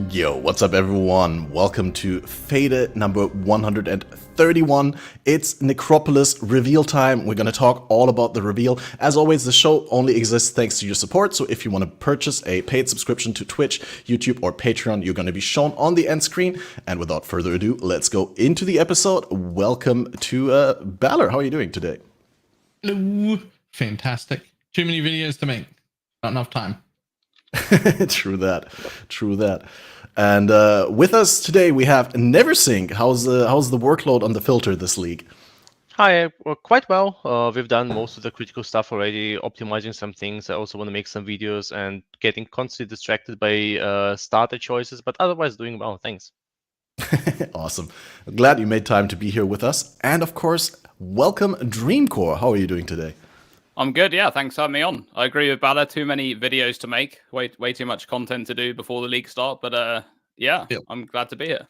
Yo, what's up everyone? Welcome to FATED number 131. It's Necropolis reveal time. We're gonna talk all about the reveal. As always, the show only exists thanks to your support, so if you want to purchase a paid subscription to Twitch, YouTube, or Patreon, you're gonna be shown on the end screen. And without further ado, let's go into the episode. Welcome to Balor. How are you doing today? Hello. Fantastic. Too many videos to make. Not enough time. True that. And with us today we have NeverSink. How's the workload on the filter this league? Hi, quite well. We've done most of the critical stuff already, optimizing some things. I also want to make some videos and getting constantly distracted by starter choices, but otherwise doing well, thanks. Awesome. Glad you made time to be here with us. And of course, welcome Dreamcore. How are you doing today? I'm good, yeah. Thanks for having me on. I agree with Balor. Too many videos to make. Way too much content to do before the league start. But yeah, Yep. I'm glad to be here.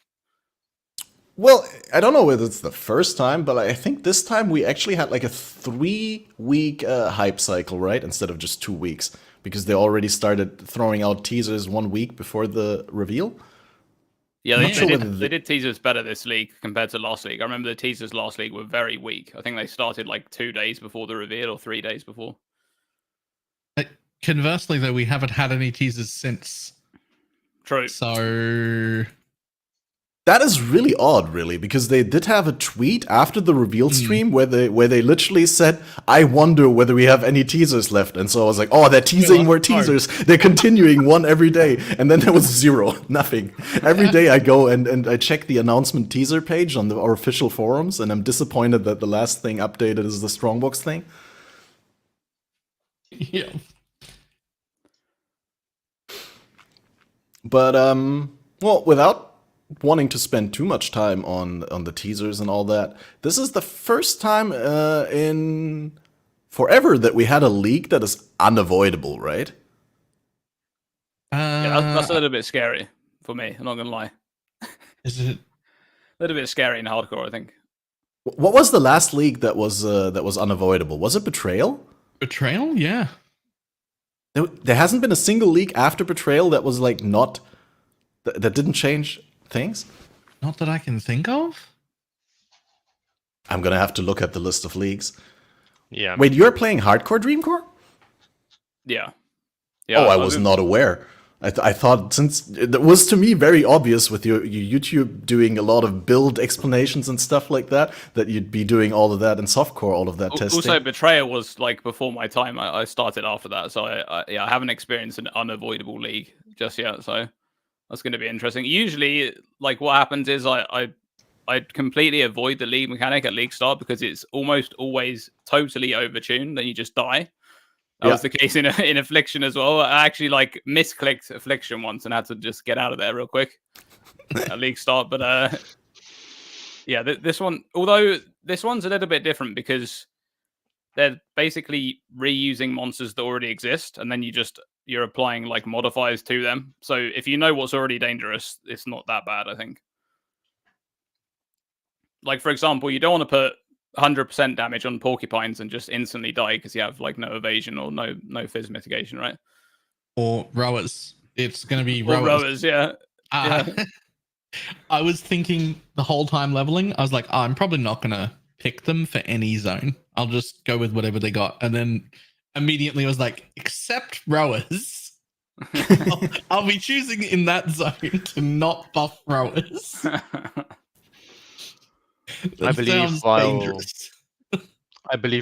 Well, I don't know whether it's the first time, but I think this time we actually had like a 3-week hype cycle, right? Instead of just 2 weeks. Because they already started throwing out teasers 1 week before the reveal. Yeah, Not sure whether they did teasers better this league compared to last league. I remember the teasers last league were very weak. I think they started like 2 days before the reveal or 3 days before. Conversely, though, we haven't had any teasers since. True. So that is really odd, really, because they did have a tweet after the reveal stream where they literally said, "I wonder whether we have any teasers left." And so I was like, "Oh, they're teasing more teasers. They're continuing one every day." And then there was zero, nothing. Every day I go and I check the announcement teaser page on our official forums, and I'm disappointed that the last thing updated is the Strongbox thing. yeah. But well, without wanting to spend too much time on the teasers and all that, this is the first time in forever that we had a leak that is unavoidable, right? Yeah, that's a little bit scary for me. I'm not gonna lie. Is it A little bit scary in hardcore, I think. What was the last leak that was unavoidable? Was it Betrayal? Betrayal? Yeah. There hasn't been a single leak after Betrayal that was like not that didn't change things. Not that I can think of. I'm gonna have to look at the list of leaks. Yeah. Wait, you're playing hardcore Dreamcore? Yeah. Oh, I was not aware. I thought, since it was to me very obvious with your YouTube doing a lot of build explanations and stuff like that you'd be doing all of that in softcore, all of that testing. Also, Betrayal was like before my time. I started after that, so I haven't experienced an unavoidable league just yet. So that's going to be interesting. Usually, like what happens is I completely avoid the league mechanic at league start because it's almost always totally overtuned, then you just die. That was the case in Affliction as well. I actually like misclicked Affliction once and had to just get out of there real quick at league start. But yeah, this one, although this one's a little bit different because they're basically reusing monsters that already exist, and then you're applying like modifiers to them. So if you know what's already dangerous, it's not that bad, I think. Like for example, you don't want to put 100% damage on porcupines and just instantly die because you have like no evasion or no fizz mitigation, right? Or rowers. It's going to be Or rowers. rowers, yeah. I was thinking the whole time leveling, I was like, oh, I'm probably not going to pick them for any zone. I'll just go with whatever they got. And then immediately I was like, except rowers. I'll be choosing in that zone to not buff rowers. I believe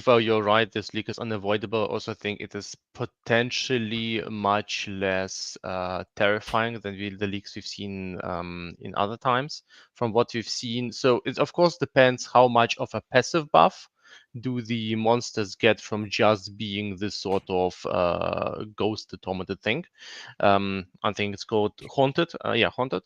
while you're right, this leak is unavoidable. I also think it is potentially much less terrifying than the leaks we've seen in other times from what we've seen. So it of course depends how much of a passive buff do the monsters get from just being this sort of ghost tormented thing. I think it's called Haunted. Yeah, Haunted.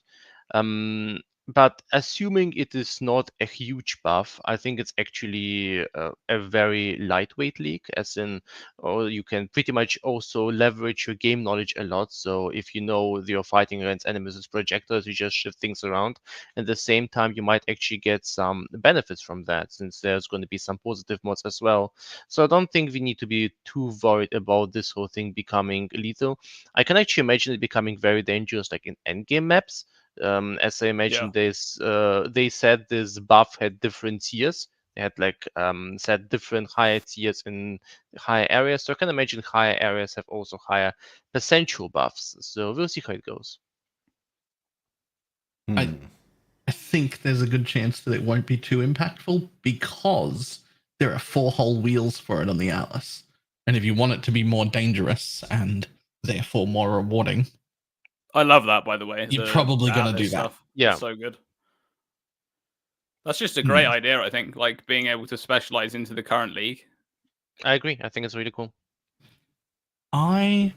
But assuming it is not a huge buff, I think it's actually a very lightweight league, as in, or you can pretty much also leverage your game knowledge a lot. So if you know you're fighting against enemies with projectors, you just shift things around. At the same time, you might actually get some benefits from that, since there's going to be some positive mods as well. So I don't think we need to be too worried about this whole thing becoming lethal. I can actually imagine it becoming very dangerous, like in endgame maps. As I mentioned, they said this buff had different tiers. They had like set different higher tiers in higher areas. So I can imagine higher areas have also higher percentual buffs. So we'll see how it goes. I think there's a good chance that it won't be too impactful because there are 4 whole wheels for it on the Atlas. And if you want it to be more dangerous and therefore more rewarding, I love that, by the way. You're the probably gonna Atlas do that. stuff. Yeah. It's so good. That's just a great idea, I think. Like being able to specialize into the current league. I agree. I think it's really cool. I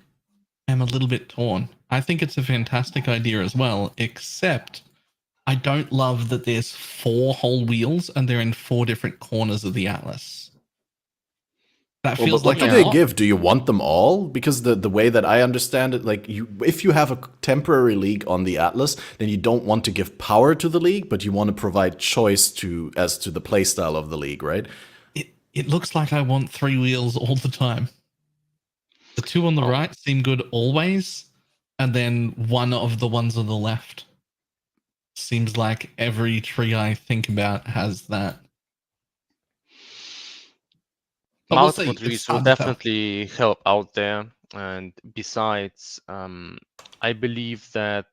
am a little bit torn. I think it's a fantastic idea as well, except I don't love that there's 4 whole wheels and they're in 4 different corners of the Atlas. That Well, feels but what like do a they lot. give? Do you want them all? Because the way that I understand it, like if you have a temporary league on the Atlas, then you don't want to give power to the league, but you want to provide choice as to the playstyle of the league, right? It looks like I want 3 wheels all the time. The 2 on the right seem good always, and then one of the ones on the left seems like every tree I think about has that. But we'll Multiple see. It's trees will hard to tell. definitely help out there. And besides, I believe that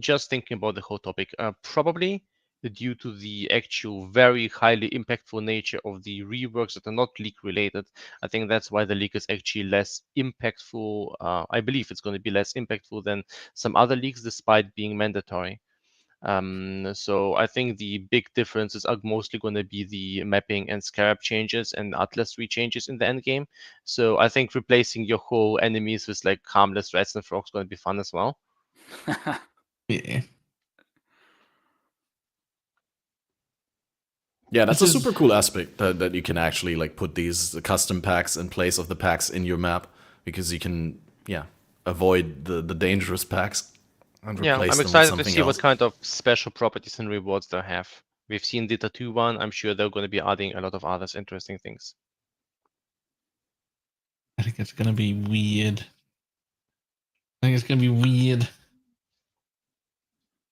just thinking about the whole topic, probably due to the actual very highly impactful nature of the reworks that are not league related, I think that's why the league is actually less impactful. I believe it's going to be less impactful than some other leagues, despite being mandatory. So I think the big differences are mostly going to be the mapping and scarab changes and Atlas 3 changes in the end game. So I think replacing your whole enemies with like harmless rats and frogs is going to be fun as well. Yeah. Yeah, that's This a is- super cool aspect that you can actually like put these custom packs in place of the packs in your map, because you can avoid the dangerous packs and Yeah, replace I'm them with excited to something see else. what kind of special properties and rewards they'll have. We've seen the tattoo one. I'm sure they're going to be adding a lot of other interesting things. I think it's going to be weird.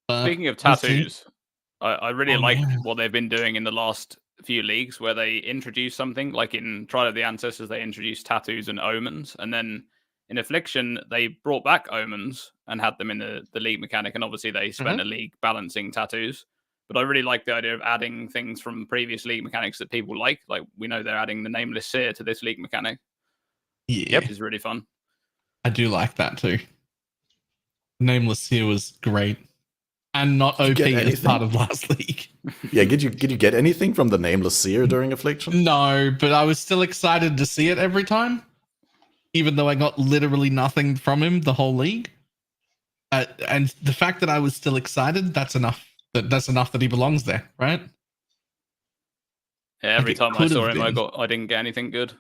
But Speaking of we'll see. tattoos, I really Oh, like yeah. what they've been doing in the last few leagues where they introduce something like in Trial of the Ancestors, they introduced tattoos and omens. And then in Affliction, they brought back omens and had them in the league mechanic. And obviously, they spent a league balancing tattoos. But I really like the idea of adding things from previous league mechanics that people like. Like we know they're adding the Nameless Seer to this league mechanic. Yeah. Which is really fun. I do like that too. Nameless here was great. And not Did you OP get as anything? part of last league. Yeah, did you get anything from the Nameless Seer during Affliction? No, but I was still excited to see it every time, even though I got literally nothing from him the whole league. And the fact that I was still excited, that's enough. That's enough that he belongs there, right? Yeah, every Like, it time I could saw have him, been. I didn't get anything good.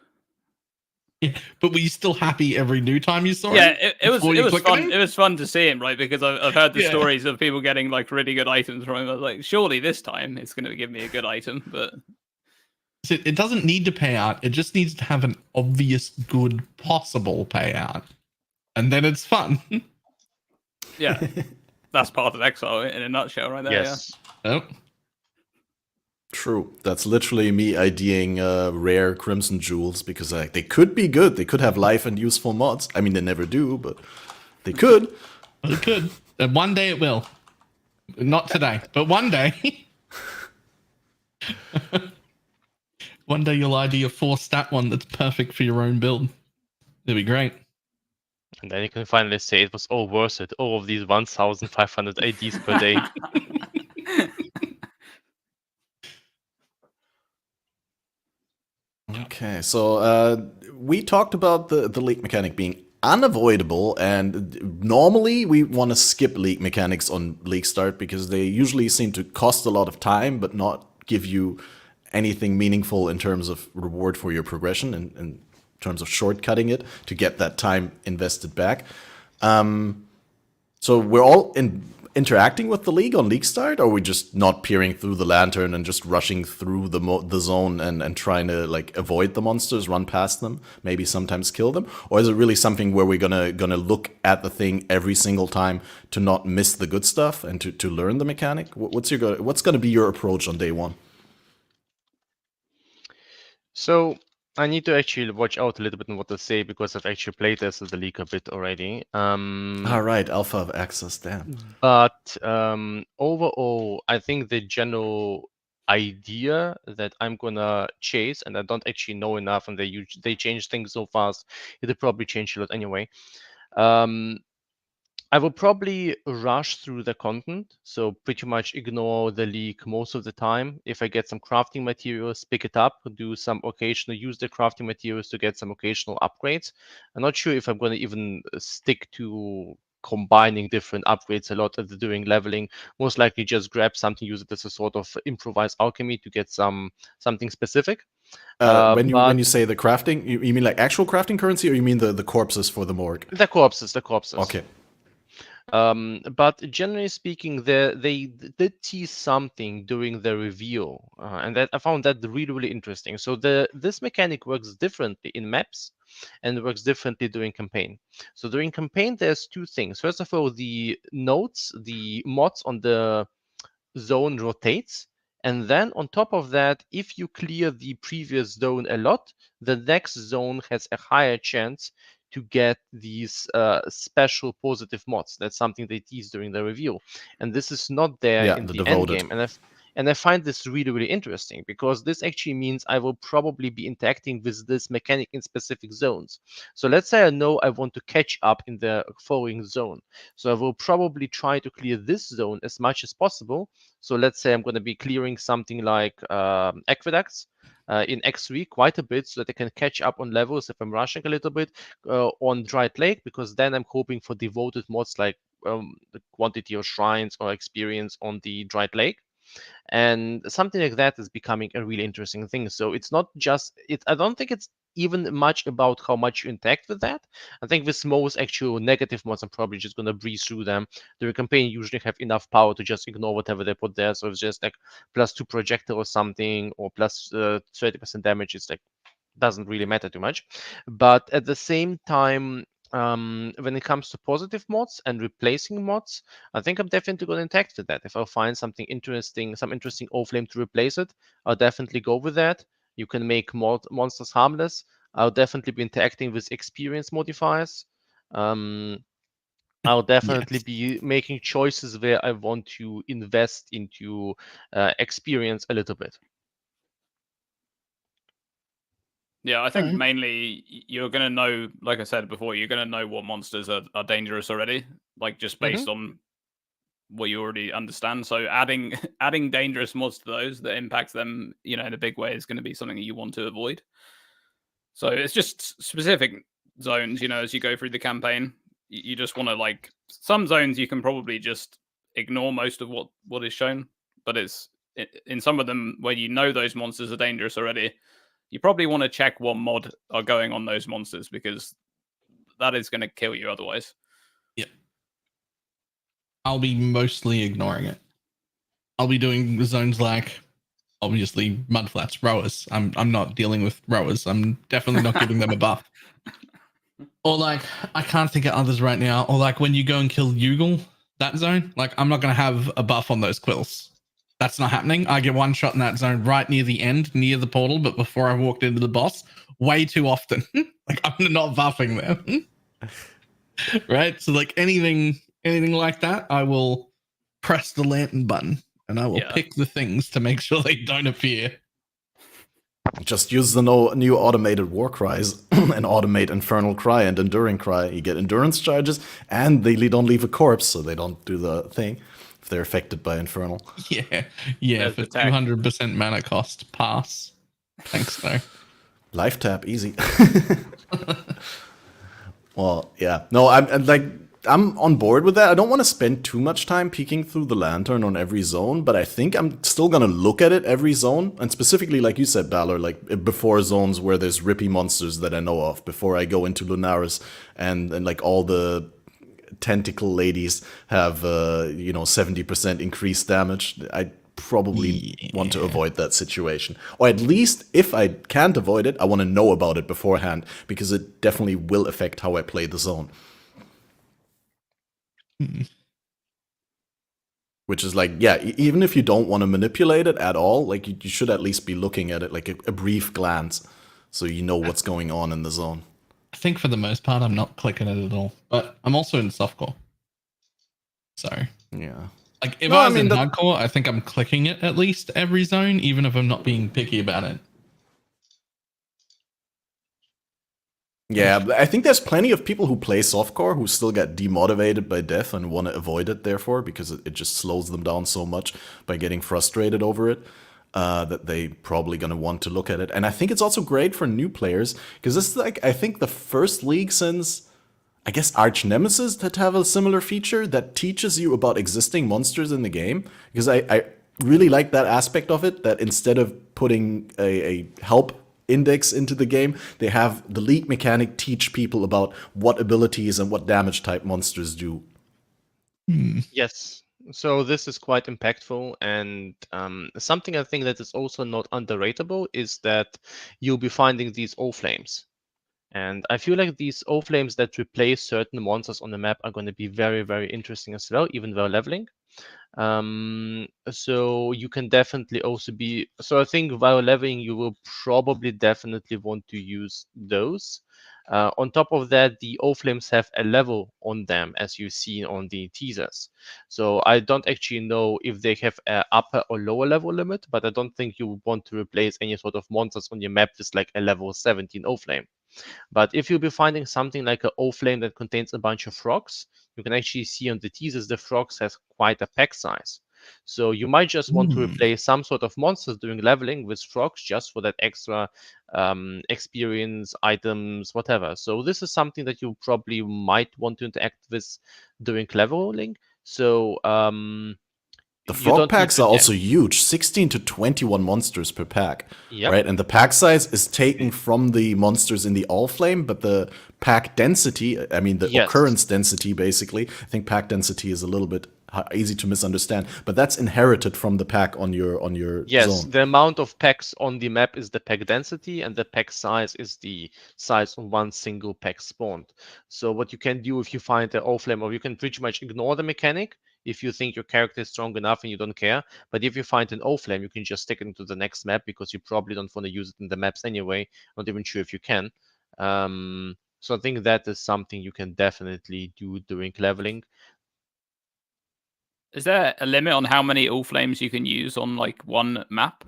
Yeah, but were you still happy every new time you saw Yeah, him? it was before you fun. click on him? It was fun to see him, right? Because I've heard the Yeah. stories of people getting like really good items from him. I was like, surely this time it's going to give me a good item, but It doesn't need to pay out. It just needs to have an obvious good possible payout, and then it's fun. yeah, that's Path of Exile in a nutshell, right there. Yes. Oh, True. That's literally me IDing rare Crimson Jewels, because they could be good. They could have life and useful mods. I mean, they never do, but they could. well, it could. And one day it will. Not today, but one day. One day you'll ID a 4-stat one that's perfect for your own build. It'll be great. And then you can finally say it was all worth it. All of these 1,500 ADs per day. Okay, so we talked about the league mechanic being unavoidable, and normally we want to skip league mechanics on league start because they usually seem to cost a lot of time but not give you anything meaningful in terms of reward for your progression and in terms of shortcutting it to get that time invested back. So we're all interacting with the league on league start, or are we just not peering through the lantern and just rushing through the zone and trying to like avoid the monsters, run past them, maybe sometimes kill them? Or is it really something where we're gonna look at the thing every single time to not miss the good stuff and to learn the mechanic? What's gonna be your approach on day one? So I need to actually watch out a little bit on what to say because I've actually played this as the league a bit already. All right, Alpha of Access, damn. But overall, I think the general idea that I'm gonna chase, and I don't actually know enough, and they change things so fast, it'll probably change a lot anyway. I will probably rush through the content, so pretty much ignore the leak most of the time. If I get some crafting materials, pick it up, use the crafting materials to get some occasional upgrades. I'm not sure if I'm going to even stick to combining different upgrades a lot during leveling. Most likely just grab something, use it as a sort of improvised alchemy to get something specific. When you say the crafting, you mean like actual crafting currency, or you mean the corpses for the morgue? The corpses. Okay. But generally speaking, they did tease something during the reveal, and that I found that really interesting. So this mechanic works differently in maps, and works differently during campaign. So during campaign, there's two things. First of all, the mods on the zone rotates, and then on top of that, if you clear the previous zone a lot, the next zone has a higher chance to get these special positive mods. That's something they tease during the reveal, and this is not there in the end game. And I find this really interesting because this actually means I will probably be interacting with this mechanic in specific zones. So let's say I know I want to catch up in the following zone. So I will probably try to clear this zone as much as possible. So let's say I'm going to be clearing something like aqueducts in X3 quite a bit so that I can catch up on levels if I'm rushing a little bit on Dried Lake, because then I'm hoping for devoted mods like the quantity of shrines or experience on the Dried Lake. And something like that is becoming a really interesting thing. So it's not just I don't think it's even much about how much you interact with that. I think with most actual negative mods, I'm probably just going to breeze through them. The campaign usually have enough power to just ignore whatever they put there. So it's just like +2 projectile or something, or plus 30% damage. It's like doesn't really matter too much. But at the same time, when it comes to positive mods and replacing mods, I think I'm definitely going to interact with that. If I'll find something interesting, some interesting Allflame to replace it, I'll definitely go with that. You can make monsters harmless. I'll definitely be interacting with experience modifiers. I'll definitely be making choices where I want to invest into experience a little bit. Yeah, I think mainly you're going to know, like I said before, you're going to know what monsters are dangerous already, like just based on what you already understand. So adding dangerous mods to those that impacts them, in a big way is going to be something that you want to avoid. So it's just specific zones, as you go through the campaign. You just want to, like, some zones you can probably just ignore most of what is shown, but it's in some of them where those monsters are dangerous already, you probably want to check what mod are going on those monsters, because that is going to kill you otherwise. Yeah. I'll be mostly ignoring it. I'll be doing zones like, obviously, mudflats, rowers. I'm not dealing with rowers. I'm definitely not giving them a buff. Or like, I can't think of others right now. Or like when you go and kill Yugal, that zone, like I'm not going to have a buff on those quills. That's not happening. I get one shot in that zone right near the end, near the portal, but before I walked into the boss, way too often. Like I'm not buffing them. Right? So like anything like that, I will press the lantern button and I will pick the things to make sure they don't appear. Just use the new automated war cries and automate Infernal Cry and Enduring Cry. You get endurance charges, and they don't leave a corpse, so they don't do the thing if they're affected by Infernal. Yeah, for 200% mana cost, pass. Thanks, though. Life tap, easy. Well, yeah. No, I'm on board with that. I don't want to spend too much time peeking through the lantern on every zone, but I think I'm still gonna look at it every zone, and specifically, like you said, Balor, like before zones where there's rippy monsters that I know of, before I go into Lunaris and like all the tentacle ladies have 70% increased damage. I probably want to avoid that situation, or at least if I can't avoid it, I want to know about it beforehand, because it definitely will affect how I play the zone. Which is like, yeah, even if you don't want to manipulate it at all, like you should at least be looking at it like a brief glance, so you know what's going on in the zone. I think for the most part, I'm not clicking it at all. But I'm also in softcore, so Yeah. like if No, I was I mean, in that- hardcore, I think I'm clicking it at least every zone, even if I'm not being picky about it. Yeah, but I think there's plenty of people who play softcore who still get demotivated by death and want to avoid it, therefore, because it just slows them down so much by getting frustrated over it, that they probably gonna want to look at it. And I think it's also great for new players, because this is like, I think, the first league since, I guess, Arch Nemesis that have a similar feature that teaches you about existing monsters in the game. Because I really like that aspect of it, that instead of putting a help index into the game, they have the league mechanic teach people about what abilities and what damage type monsters do. Yes. So this is quite impactful, and something I think that is also not underratable is that you'll be finding these Allflames. And I feel like these Allflames that replace certain monsters on the map are going to be very, very interesting as well, even while leveling. So you can definitely also be. So I think while leveling, you will probably definitely want to use those. On top of that, the O-Flames have a level on them, as you've seen on the teasers. So I don't actually know if they have an upper or lower level limit, but I don't think you want to replace any sort of monsters on your map with like a level 17 O-Flame. But if you'll be finding something like an O-Flame that contains a bunch of frogs, you can actually see on the teasers the frogs has quite a pack size. So you might just want to replace some sort of monsters during leveling with frogs just for that extra experience, items, whatever. So this is something that you probably might want to interact with during leveling. So The you frog don't need packs to, are also huge, 16 to 21 monsters per pack, Yep. right? And the pack size is taken from the monsters in the Allflame, but the pack density, I mean the Yes. occurrence density, basically, I think pack density is a little bit easy to misunderstand, but that's inherited from the pack on your Yes, zone. the amount of packs on the map is the pack density, and the pack size is the size of one single pack spawned. So what you can do if you find an O-Flame, or you can pretty much ignore the mechanic if you think your character is strong enough and you don't care. But if you find an O-Flame, you can just stick it into the next map because you probably don't want to use it in the maps anyway. Not even sure if you can. So I think that is something you can definitely do during leveling. Is there a limit on how many All Flames you can use on like one map?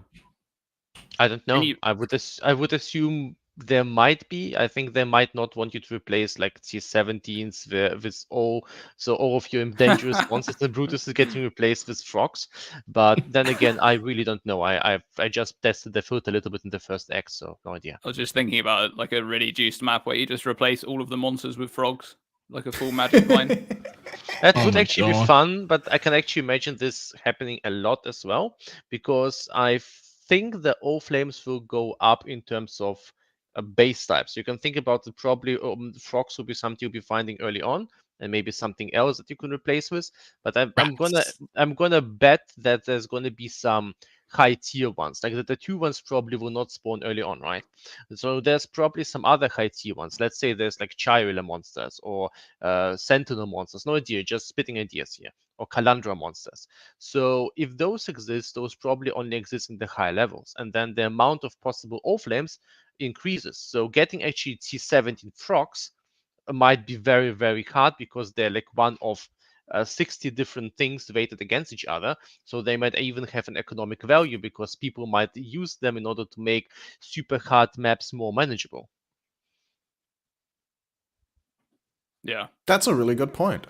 I don't know. you- I would assume there might be. I think they might not want you to replace like C17s with all of your dangerous monsters and Brutus is getting replaced with frogs. But then again, I really don't know. I just tested the filter a little bit in the first act, so no idea. I was just thinking about it, like a really juiced map where you just replace all of the monsters with frogs, like a full magic line. That Oh would my actually be God. fun, but I can actually imagine this happening a lot as well, because I think the all flames will go up in terms of base types. You can think about it, probably frogs will be something you'll be finding early on, and maybe something else that you can replace with. But Rats. I'm gonna bet that there's gonna be some high tier ones. Like the two ones probably will not spawn early on, right? So there's probably some other high tier ones. Let's say there's like Chirula monsters or Sentinel monsters. No idea, just spitting ideas here. Or Calandra monsters. So if those exist, those probably only exist in the high levels, and then the amount of possible O-Flames increases. So getting actually T17 frogs might be very, very hard because they're like one of 60 different things weighted against each other. So they might even have an economic value because people might use them in order to make super hard maps more manageable. Yeah. That's a really good point.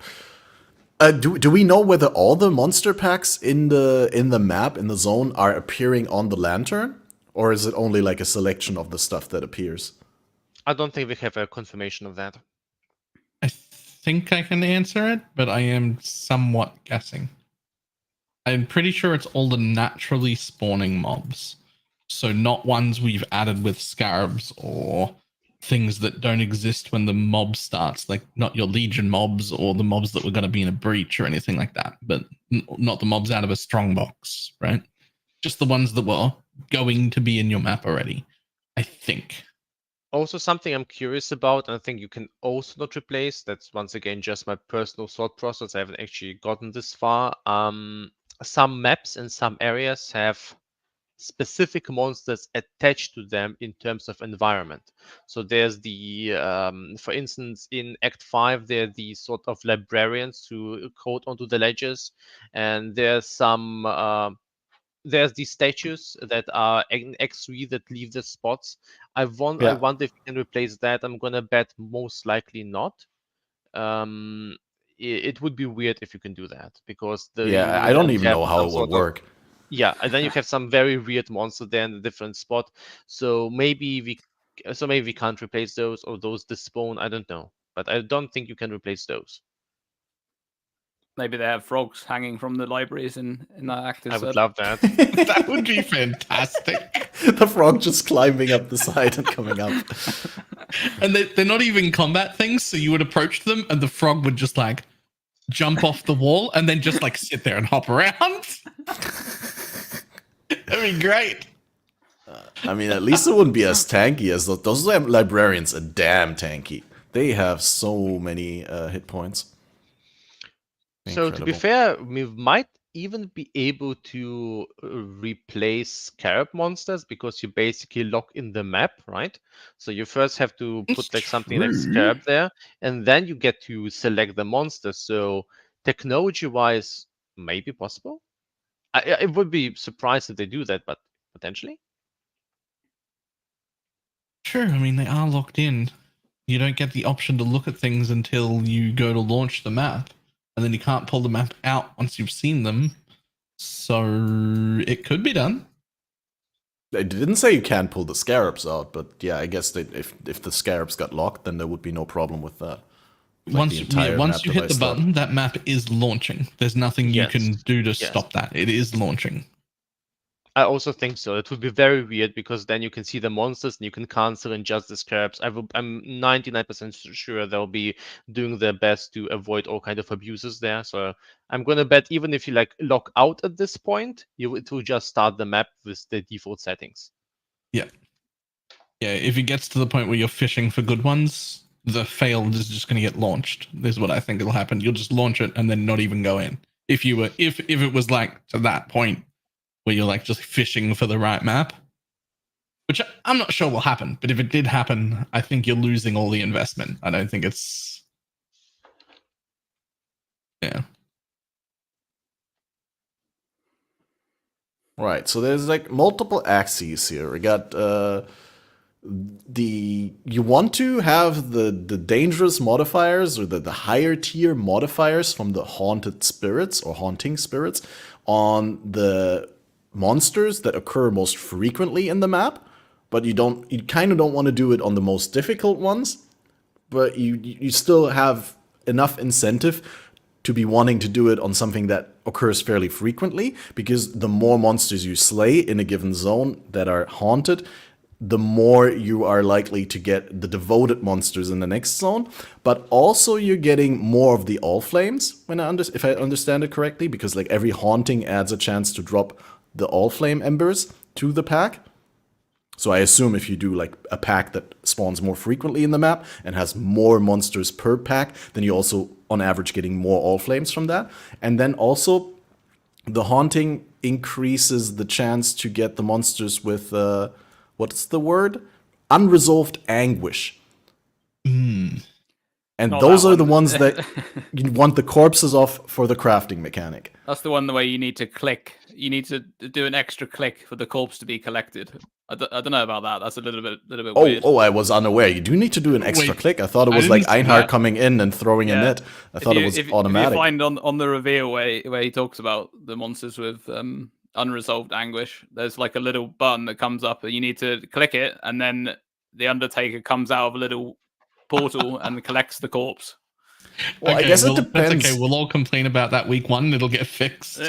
Do we know whether all the monster packs in the map, in the zone, are appearing on the lantern, or is it only like a selection of the stuff that appears? I don't think we have a confirmation of that. think I can answer it, but I am somewhat guessing. I'm pretty sure it's all the naturally spawning mobs. So not ones we've added with scarabs or things that don't exist when the mob starts, like not your legion mobs or the mobs that were going to be in a breach or anything like that, but not the mobs out of a strong box, right? Just the ones that were going to be in your map already, I think. Also, something I'm curious about, and I think you can also not replace. That's once again just my personal thought process. I haven't actually gotten this far. Some maps and some areas have specific monsters attached to them in terms of environment. So there's the, for instance, in Act 5, there are these sort of librarians who code onto the ledges, and there's some. There's these statues that are in X3 that leave the spots. I wonder if you can replace that. I'm gonna bet most likely not. It would be weird if you can do that because I don't even know how it would work. Yeah, and then you have some very weird monster there in a different spot. So maybe we can't replace those, or those despawn. I don't know, but I don't think you can replace those. Maybe they have frogs hanging from the libraries in that act. I would love that. That would be fantastic. The frog just climbing up the side and coming up. And they're not even combat things, so you would approach them and the frog would just like jump off the wall and then just like sit there and hop around. That'd be great. I mean, at least it wouldn't be as tanky as those librarians are damn tanky. They have so many hit points. So to be fair, we might even be able to replace scarab monsters because you basically lock in the map, right? So you first have to put like something like scarab there, and then you get to select the monster. So technology-wise, maybe possible. I would be surprised if they do that, but potentially. Sure, I mean, they are locked in. You don't get the option to look at things until you go to launch the map. And then you can't pull the map out once you've seen them. So it could be done. They didn't say you can't pull the scarabs out, but yeah, I guess if the scarabs got locked, then there would be no problem with that. Like once you hit the button, that map is launching. There's nothing you can do to stop that. It is launching. I also think so. It would be very weird because then you can see the monsters and you can cancel and just the scarabs. I'm 99% sure they'll be doing their best to avoid all kind of abuses there. So I'm gonna bet even if you like lock out at this point, it will just start the map with the default settings. Yeah. Yeah, if it gets to the point where you're fishing for good ones, the failed is just going to get launched. This is what I think will happen. You'll just launch it and then not even go in. If it was like to that point where you're like just fishing for the right map, which I'm not sure will happen, but if it did happen, I think you're losing all the investment. I don't think it's... Yeah. Right, so there's like multiple axes here. We got you want to have the dangerous modifiers or the higher tier modifiers from the haunted spirits or haunting spirits on the monsters that occur most frequently in the map, but you kind of don't want to do it on the most difficult ones, but you still have enough incentive to be wanting to do it on something that occurs fairly frequently, because the more monsters you slay in a given zone that are haunted, the more you are likely to get the devoted monsters in the next zone. But also you're getting more of the Allflames, if I understand it correctly, because like every haunting adds a chance to drop the Allflame embers to the pack. So I assume if you do like a pack that spawns more frequently in the map and has more monsters per pack, then you're also on average getting more Allflames from that. And then also the haunting increases the chance to get the monsters with what's the word? Unresolved anguish. And those are the ones that you want the corpses of for the crafting mechanic. That's the one where you need to click. You need to do an extra click for the corpse to be collected. I don't know about that. That's a little bit weird. Oh, I was unaware. You do need to do an extra click. I thought it was like Einhard coming in and throwing a net. I thought it was automatic. If you find on the reveal where he talks about the monsters with unresolved anguish, there's like a little button that comes up and you need to click it, and then the Undertaker comes out of a little portal and collects the corpse. Well, I guess it That's depends. okay. We'll all complain about that week 1. It'll get fixed.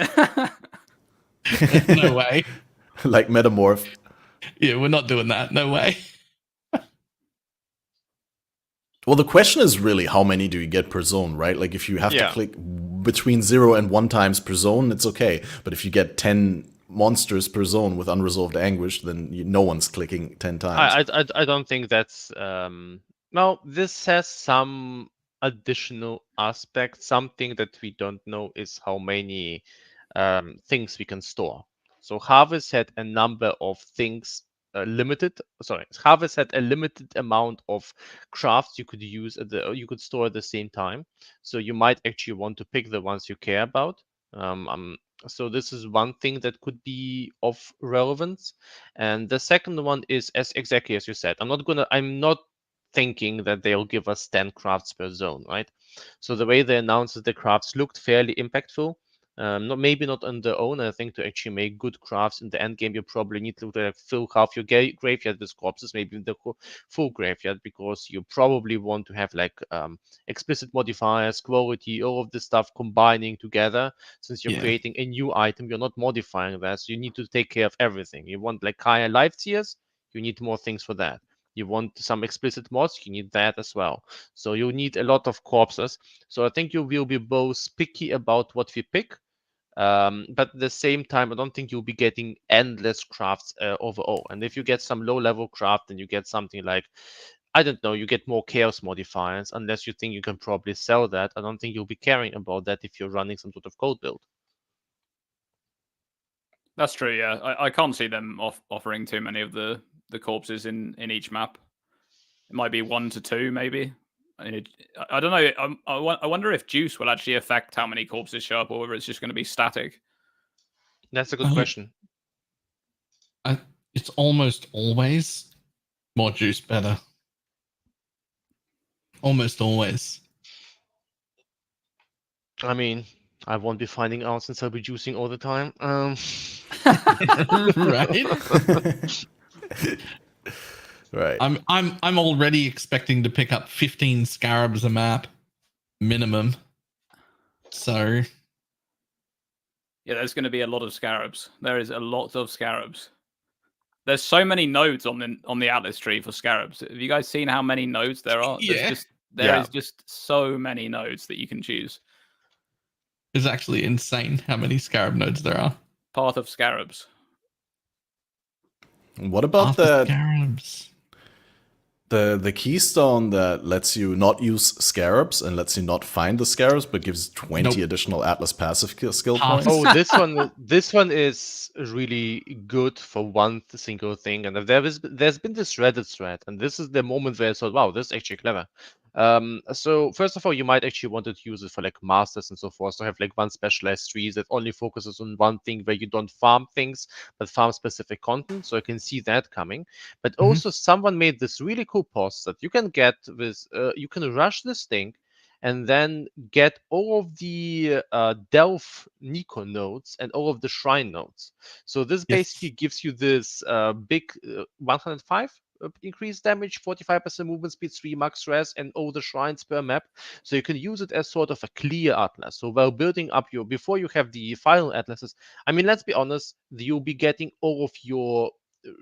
No way. Like Metamorph. Yeah, we're not doing that. No way. Well, the question is really how many do you get per zone, right? Like if you have to Yeah. click between 0 and 1 times per zone, it's okay. But if you get 10 monsters per zone with unresolved anguish, then no one's clicking 10 times. I don't think that's well, this has some additional aspects. Something that we don't know is how many things we can store. So Harvest had a number of things Harvest had a limited amount of crafts you could use you could store at the same time. So you might actually want to pick the ones you care about. So this is one thing that could be of relevance. And the second one is exactly as you said. I'm not thinking that they'll give us 10 crafts per zone, right? So the way they announced the crafts looked fairly impactful. Maybe not on their own. I think to actually make good crafts in the end game, you probably need to fill half your graveyard with corpses, maybe the full graveyard, because you probably want to have like explicit modifiers, quality, all of this stuff combining together. Since you're creating a new item, you're not modifying that, so you need to take care of everything. You want like higher life tiers, you need more things for that. You want some explicit mods, you need that as well. So you need a lot of corpses. So I think you will be both picky about what we pick, but at the same time, I don't think you'll be getting endless crafts overall. And if you get some low-level craft, and you get something like, I don't know, you get more chaos modifiers, unless you think you can probably sell that. I don't think you'll be caring about that if you're running some sort of cold build. That's true. Yeah, I can't see them offering too many of the corpses in each map. It might be 1 to 2, maybe. I don't know. I wonder if juice will actually affect how many corpses show up, or whether it's just going to be static. That's a good question. It's almost always more juice better. Almost always. I mean, I won't be finding out since I'll be juicing all the time. Right? Right. I'm already expecting to pick up 15 scarabs a map minimum. So yeah, there's going to be a lot of scarabs. There is a lot of scarabs. There's so many nodes on the Atlas tree for scarabs. Have you guys seen how many nodes there are? Yeah. There is just so many nodes that you can choose. It's actually insane how many scarab nodes there are. Path of Scarabs. What about Path of Scarabs? the keystone that lets you not use scarabs and lets you not find the scarabs, but gives 20 additional Atlas passive skill points? Oh, this one is really good for one single thing. And there's been this Reddit thread, and this is the moment where I thought, wow, this is actually clever. So first of all, you might actually want to use it for like masters and so forth. So have like one specialized tree that only focuses on one thing, where you don't farm things, but farm specific content. So I can see that coming. But also someone made this really cool post that you can get with, you can rush this thing and then get all of the Delph Nico nodes and all of the Shrine nodes. So this basically gives you this big 105 increased damage, 45% movement speed, 3 max res, and all the shrines per map. So you can use it as sort of a clear atlas. So while building up before you have the final atlases, I mean, let's be honest, you'll be getting all of your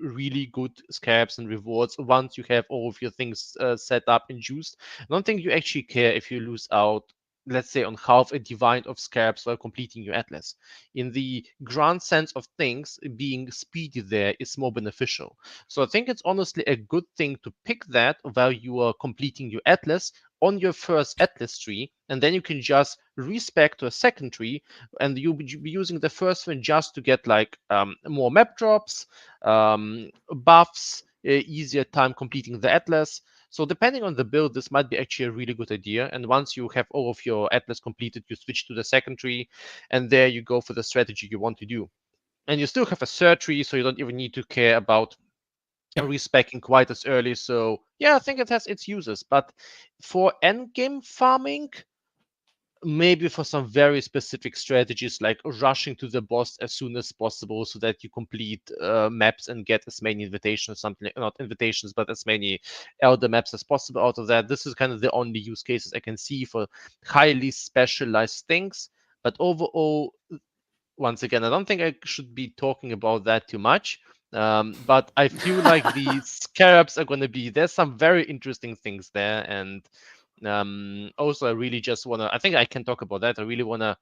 really good scarabs and rewards once you have all of your things set up and juiced. I don't think you actually care if you lose out, let's say, on half a divine of scarabs while completing your atlas. In the grand sense of things, being speedy there is more beneficial. So I think it's honestly a good thing to pick that while you are completing your atlas on your first atlas tree, and then you can just respec to a second tree, and you'll be using the first one just to get like more map drops, buffs, easier time completing the atlas. So depending on the build, this might be actually a really good idea. And once you have all of your atlas completed, you switch to the second tree, and there you go for the strategy you want to do. And you still have a third tree, so you don't even need to care about respecking quite as early. So yeah, I think it has its uses. But for endgame farming, maybe for some very specific strategies, like rushing to the boss as soon as possible so that you complete maps and get as many invitations, something like, not invitations, but as many elder maps as possible out of that. This is kind of the only use cases I can see for highly specialized things. But overall, once again, I don't think I should be talking about that too much. But I feel like the scarabs are going to be, there's some very interesting things there. And also, I really just want to, I think I can talk about that. I really want to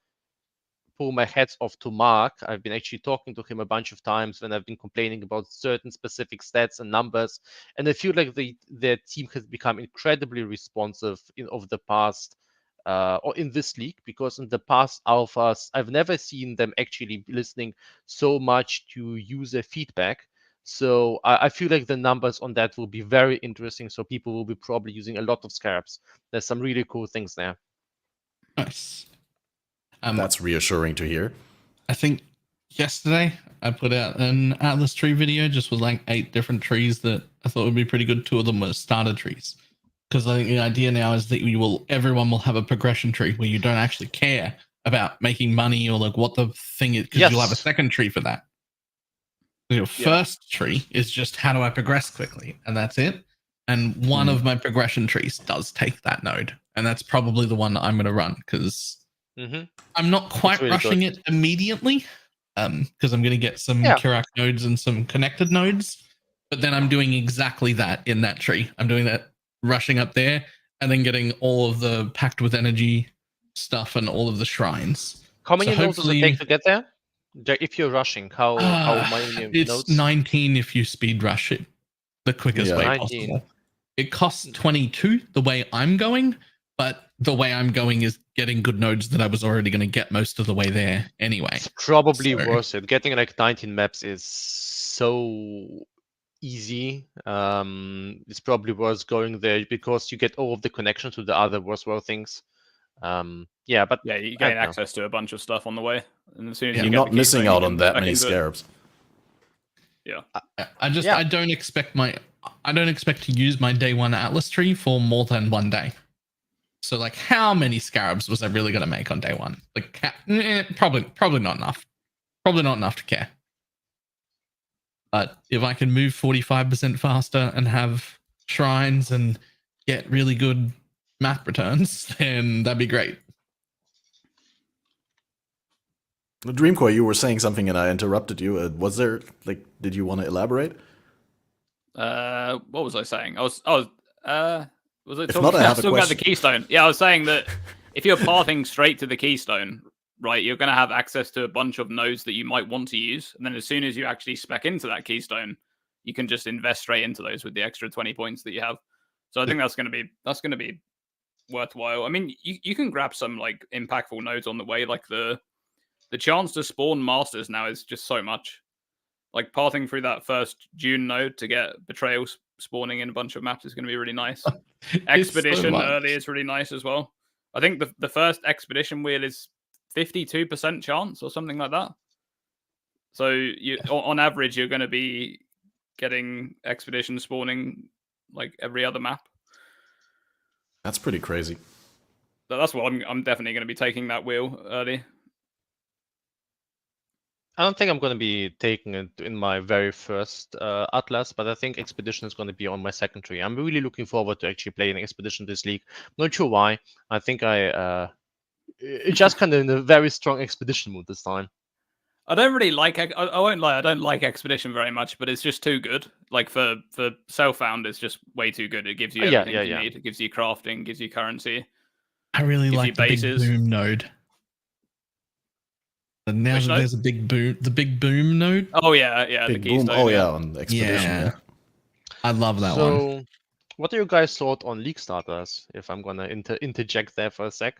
pull my hats off to Mark. I've been actually talking to him a bunch of times when I've been complaining about certain specific stats and numbers. And I feel like their team has become incredibly responsive over the past, or in this league, because in the past alphas, I've never seen them actually listening so much to user feedback. So I feel like the numbers on that will be very interesting. So people will be probably using a lot of scarabs. There's some really cool things there. Nice. That's reassuring to hear. I think yesterday I put out an Atlas tree video, just with like 8 different trees that I thought would be pretty good. 2 of them were starter trees. Because I think the idea now is that everyone will have a progression tree where you don't actually care about making money or like what the thing is, because you'll have a second tree for that. Your first tree is just how do I progress quickly, and that's it. And one of my progression trees does take that node, and that's probably the one that I'm going to run, because I'm not quite really rushing it immediately, because I'm going to get some Kirak nodes and some connected nodes. But then I'm doing exactly that in that tree. I'm doing that, rushing up there, and then getting all of the packed with energy stuff and all of the shrines. How many nodes does it take to get there? If you're rushing, how many it's nodes? 19 if you speed rush it the quickest way 19. possible. It costs 22 the way I'm going, but the way I'm going is getting good nodes that I was already going to get most of the way there anyway. It's probably worth it. Getting like 19 maps is so easy. It's probably worth going there because you get all of the connections to the other worthwhile things. But you gain access to a bunch of stuff on the way, and as soon as you're not missing out on that many scarabs. I don't expect to use my day 1 Atlas tree for more than 1 day. So like, how many scarabs was I really going to make on day 1? Like, probably not enough. Probably not enough to care. But if I can move 45% faster and have shrines and get really good map returns, then that'd be great. Dreamcore, you were saying something and I interrupted you. Was there, like, did you want to elaborate? What was I saying? Was I talking about the keystone? Yeah, I was saying that if you're pathing straight to the keystone, right, you're going to have access to a bunch of nodes that you might want to use. And then as soon as you actually spec into that keystone, you can just invest straight into those with the extra 20 points that you have. So I think that's going to be worthwhile. I mean, you can grab some like impactful nodes on the way. Like the chance to spawn masters now is just so much. Like pathing through that first June node to get betrayal spawning in a bunch of maps is going to be really nice. Expedition early is really nice as well. I think the first expedition wheel is 52% chance or something like that. So you, on average, you're going to be getting expedition spawning like every other map. That's pretty crazy. So that's what I'm definitely going to be taking that wheel early. I don't think I'm going to be taking it in my very first Atlas, but I think Expedition is going to be on my second tree. I'm really looking forward to actually playing Expedition this league. Not sure why. I think I just kind of in a very strong Expedition mood this time. I don't really like. I won't lie. I don't like Expedition very much, but it's just too good. Like for self-found, it's just way too good. It gives you everything you need. It gives you crafting, gives you currency. I really like the big boom node. And now that there's a big boom, the big boom node. Oh yeah, big the keystone. Boom. Oh yeah, on Expedition. Yeah. I love that one. So, what are you guys thought on league starters? If I'm gonna interject there for a sec.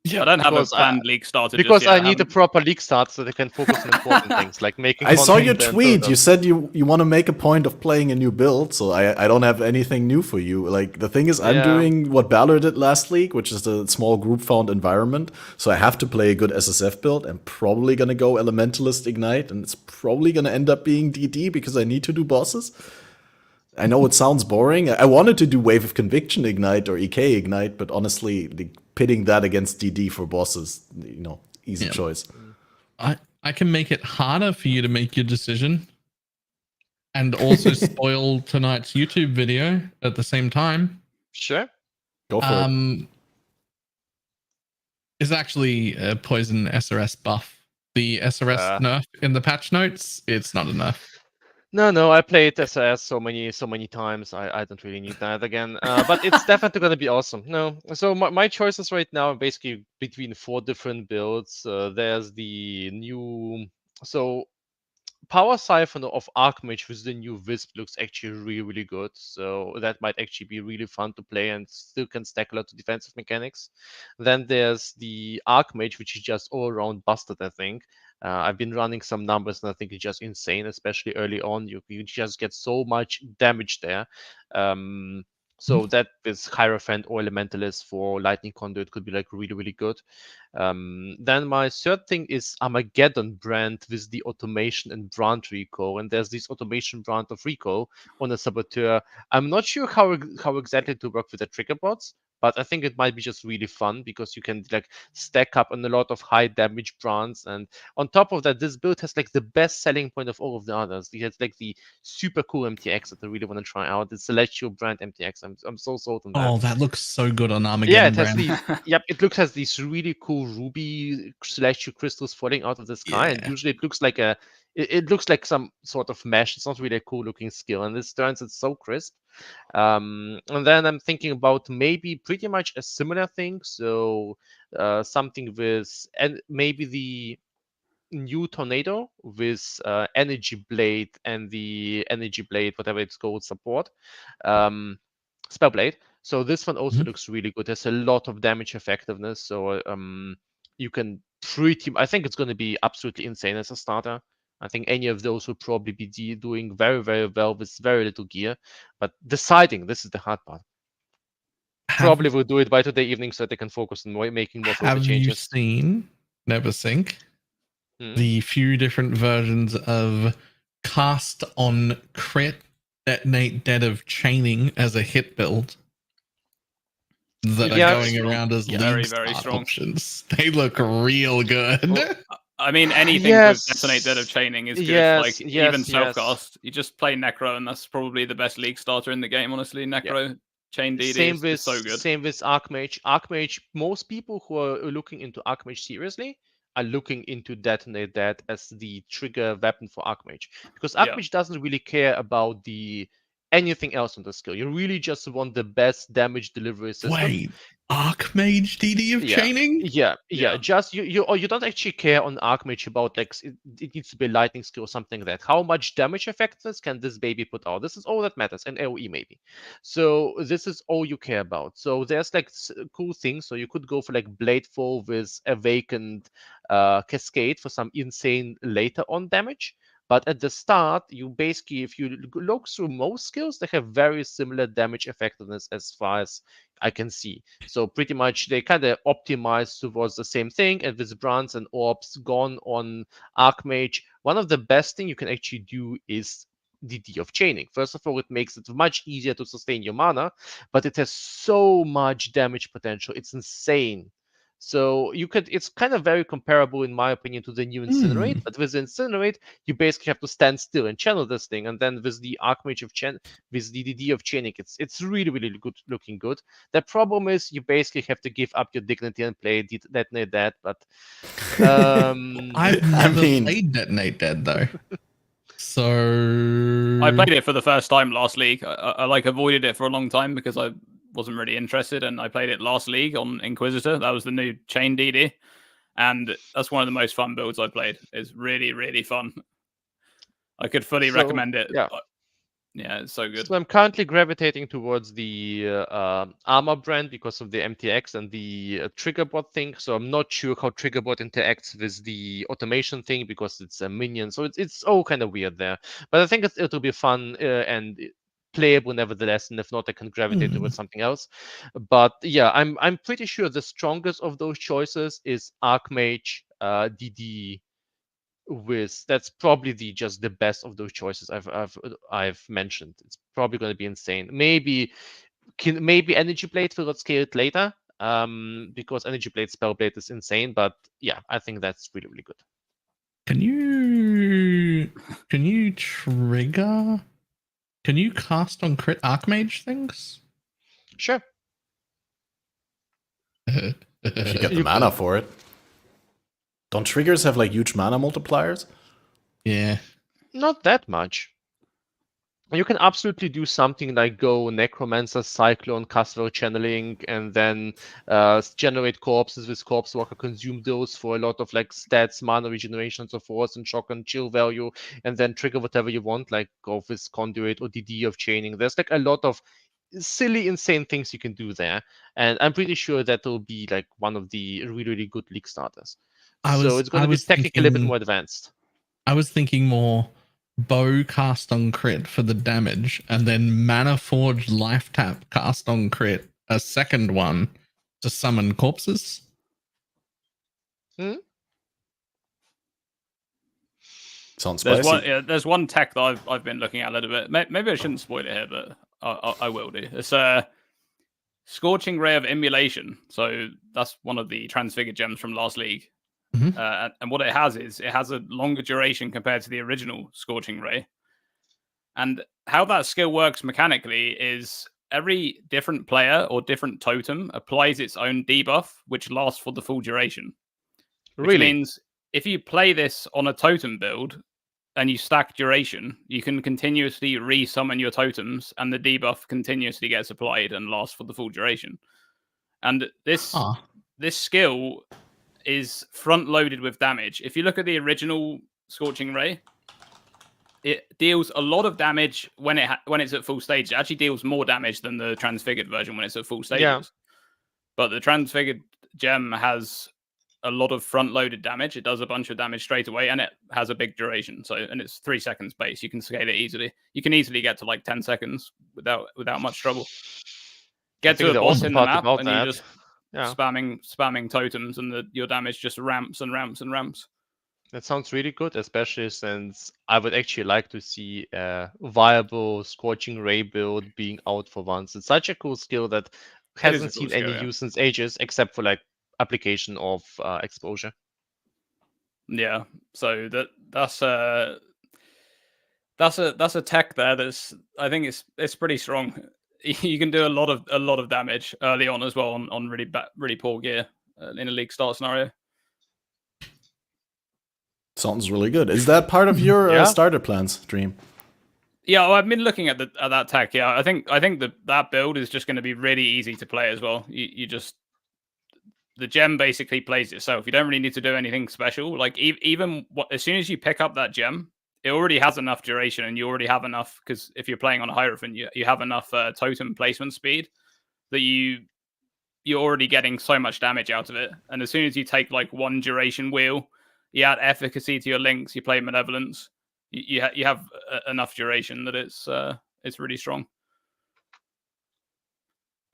Yeah, I don't have a planned league starter because I need a proper league start so they can focus on important things like making. I saw your tweet. You said you want to make a point of playing a new build, so I don't have anything new for you. Like the thing is, I'm doing what Balor did last league, which is the small group found environment. So I have to play a good SSF build. I'm probably gonna go Elementalist Ignite, and it's probably gonna end up being DD because I need to do bosses. I know it sounds boring. I wanted to do Wave of Conviction Ignite or EK Ignite, but honestly, pitting that against DD for bosses, easy Yeah. choice. I can make it harder for you to make your decision and also spoil tonight's YouTube video at the same time. Sure. Go for it. Is actually a poison SRS buff. The SRS nerf in the patch notes, it's not a nerf. No, I played SAS so many times. I don't really need that again. But it's definitely gonna be awesome. No, so my choices right now are basically between 4 different builds. There's the new Power Siphon of Archmage with the new Wisp looks actually really good. So that might actually be really fun to play and still can stack a lot of defensive mechanics. Then there's the Archmage, which is just all around busted, I think. I've been running some numbers and I think it's just insane, especially early on. You just get so much damage there. So that with Hierophant or Elementalist for Lightning Conduit could be like really good. Then my third thing is Armageddon brand with the automation and brand recall. And there's this automation brand of recall on a Saboteur. I'm not sure how exactly to work with the trigger bots, but I think it might be just really fun because you can like stack up on a lot of high damage brands. And on top of that, this build has like the best selling point of all of the others. It has like the super cool MTX that I really want to try out. The Celestial brand MTX. I'm so sold on that. Oh, that looks so good on Yeah, Armageddon it has brand. it has these really cool ruby celestial crystals falling out of the sky, and Yeah. usually it looks like it looks like some sort of mesh. It's not really a cool looking skill, and this turns it so crisp. And then I'm thinking about maybe pretty much a similar thing. So something with and maybe the new tornado with energy blade and the energy blade, whatever it's called, support. Spellblade. So this one also looks really good. There's a lot of damage effectiveness. So you can I think it's going to be absolutely insane as a starter. I think any of those will probably be doing very well with very little gear. But deciding, this is the hard part. Probably will do it by today evening so they can focus on making more filter Have changes. you seen NeverSink? The few different versions of cast on crit, detonate dead of chaining as a hit build that are going around as very league strong options. They look real good. Well, I mean, anything with detonate dead of chaining is good. Even self-cast, you just play Necro, and that's probably the best league starter in the game. Honestly, Necro chain DD is so good. Same with Archmage. Archmage. Most people who are looking into Archmage seriously are looking into detonate that as the trigger weapon for Archmage, because Archmage doesn't really care about anything else on the skill. You really just want the best damage delivery system. Wait, Archmage DD of chaining? Yeah. Just you don't actually care on Archmage about like it needs to be a lightning skill or something like that. How much damage effectiveness can this baby put out? This is all that matters, and AoE maybe. So this is all you care about. So there's like cool things. So you could go for like Bladefall with Awakened Cascade for some insane later on damage. But at the start, you basically, if you look through most skills, they have very similar damage effectiveness as far as I can see. So pretty much they kind of optimize towards the same thing. And with Brands and Orbs gone on Archmage, one of the best thing you can actually do is DD of chaining. First of all, it makes it much easier to sustain your mana, but it has so much damage potential. It's insane. So it's kind of very comparable, in my opinion, to the new Incinerate. But with Incinerate, you basically have to stand still and channel this thing. And then with the Archmage with the DD of chaining, it's really good, looking good. The problem is you basically have to give up your dignity and play Detonate Dead. But I've never played Detonate Dead though. So I played it for the first time last league. I like avoided it for a long time because I wasn't really interested, and I played it last league on Inquisitor. That was the new chain DD, and that's one of the most fun builds I played. It's really fun. I could fully recommend it. Yeah, it's so good. So I'm currently gravitating towards the Armor brand because of the MTX and the Triggerbot thing. So I'm not sure how Triggerbot interacts with the automation thing because it's a minion. So it's all kind of weird there. But I think it'll be fun and playable nevertheless. And if not, I can gravitate towards something else. But yeah, I'm pretty sure the strongest of those choices is Archmage, DD, that's probably just the best of those choices I've mentioned. It's probably going to be insane. Maybe Energy Blade will scale it later, because Energy Blade Spellblade is insane. But yeah, I think that's really, really good. Can you cast on crit Archmage things? Sure. If you get the You mana could. for it. Don't triggers have like huge mana multipliers? Yeah. Not that much. You can absolutely do something like go Necromancer, Cyclone, Castle Channeling, and then generate corpses with Corpse Walker, consume those for a lot of like stats, mana regeneration, so forth, and shock and chill value, and then trigger whatever you want, like go with Conduit or DD of Chaining. There's like a lot of silly, insane things you can do there, and I'm pretty sure that will be like one of the really, really good league starters. So it's going to be technically a bit more advanced. I was thinking more bow cast on crit for the damage, and then Mana Forge life tap cast on crit, a second one to summon corpses. Sounds spicy. There's one tech that I've been looking at a little bit. Maybe I shouldn't spoil it here, but I will do. It's a Scorching Ray of Immolation. So that's one of the transfigured gems from last league. Mm-hmm. And what it has is it has a longer duration compared to the original Scorching Ray. And how that skill works mechanically is every different player or different totem applies its own debuff, which lasts for the full duration. Which means if you play this on a totem build and you stack duration, you can continuously re-summon your totems, and the debuff continuously gets applied and lasts for the full duration. And this skill is front-loaded with damage. If you look at the original Scorching Ray, it deals a lot of damage when it's at full stage. It actually deals more damage than the transfigured version when it's at full stages. Yeah. But the transfigured gem has a lot of front-loaded damage. It does a bunch of damage straight away, and it has a big duration. And it's 3 seconds base. You can scale it easily. You can easily get to like 10 seconds without much trouble. Get to a boss in the map, and you just spamming totems, and your damage just ramps and ramps and ramps. That sounds really good, especially since I would actually like to see a viable Scorching Ray build being out for once. It's such a cool skill that hasn't seen any use since ages, except for like application of exposure. Yeah, so that's a tech there that's, I think it's pretty strong. You can do a lot of damage early on as well on really poor gear in a league start scenario. Sounds really good. Is that part of your starter plans, Dream? Yeah, well, I've been looking at that tech. Yeah, I think that build is just going to be really easy to play as well. You just, the gem basically plays itself. You don't really need to do anything special. Like as soon as you pick up that gem, it already has enough duration, and you already have enough, because if you're playing on a Hierophant, you have enough totem placement speed that you're already getting so much damage out of it. And as soon as you take like one duration wheel, you add efficacy to your links, you play Malevolence, you have enough duration that it's really strong.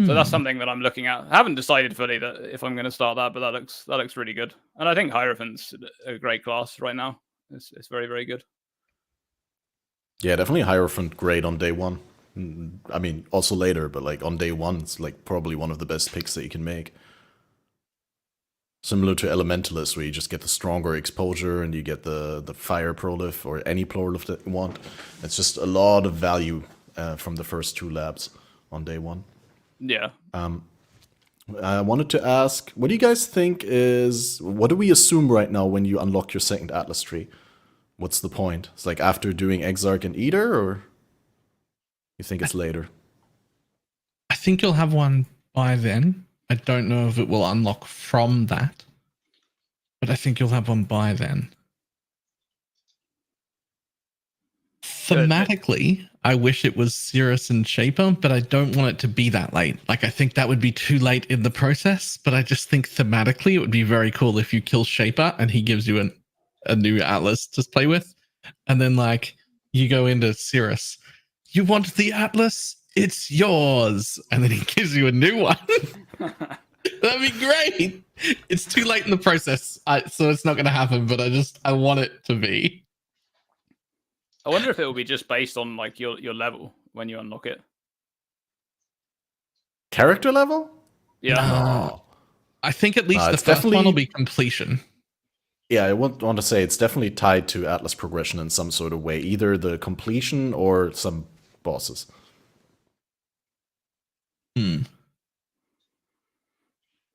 So that's something that I'm looking at. I haven't decided fully that if I'm going to start that, but that looks really good. And I think Hierophant's a great class right now. It's very, very good. Yeah, definitely Hierophant great on day one. I mean, also later, but like on day one, it's like probably one of the best picks that you can make. Similar to Elementalist, where you just get the stronger exposure and you get the fire prolif or any prolif that you want. It's just a lot of value from the first 2 labs on day one. Yeah. I wanted to ask, what do you guys think what do we assume right now when you unlock your second Atlas tree? What's the point? It's like after doing Exarch and Eater, or you think it's later? I think you'll have one by then. I don't know if it will unlock from that, but I think you'll have one by then. Thematically, I wish it was Cirrus and Shaper, but I don't want it to be that late. Like, I think that would be too late in the process, but I just think thematically it would be very cool if you kill Shaper and he gives you a new Atlas to play with. And then, like, you go into Cirrus. You want the Atlas? It's yours. And then he gives you a new one. That'd be great. It's too late in the process, so it's not going to happen. But I want it to be. I wonder if it will be just based on like your level when you unlock it. Character level? Yeah. No. I think at least the it's first one will definitely- be completion. Yeah, I want to say it's definitely tied to Atlas progression in some sort of way, either the completion or some bosses.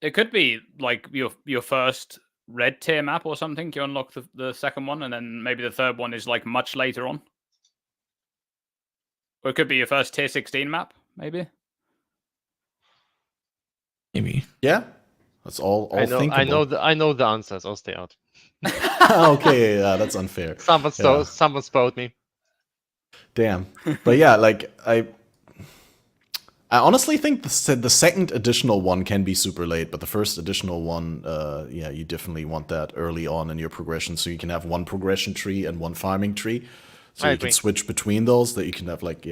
It could be like your first red tier map or something. You unlock the second one, and then maybe the third one is like much later on. Or it could be your first tier 16 map, maybe. Maybe. Yeah, that's all I know, thinkable. I know the answers. I'll stay out. Okay, yeah, that's unfair. Someone spoiled me. Damn. But yeah, like I honestly think the second additional one can be super late, but the first additional one, yeah, you definitely want that early on in your progression, so you can have one progression tree and one farming tree, so I you agree. can switch between those. That you can have like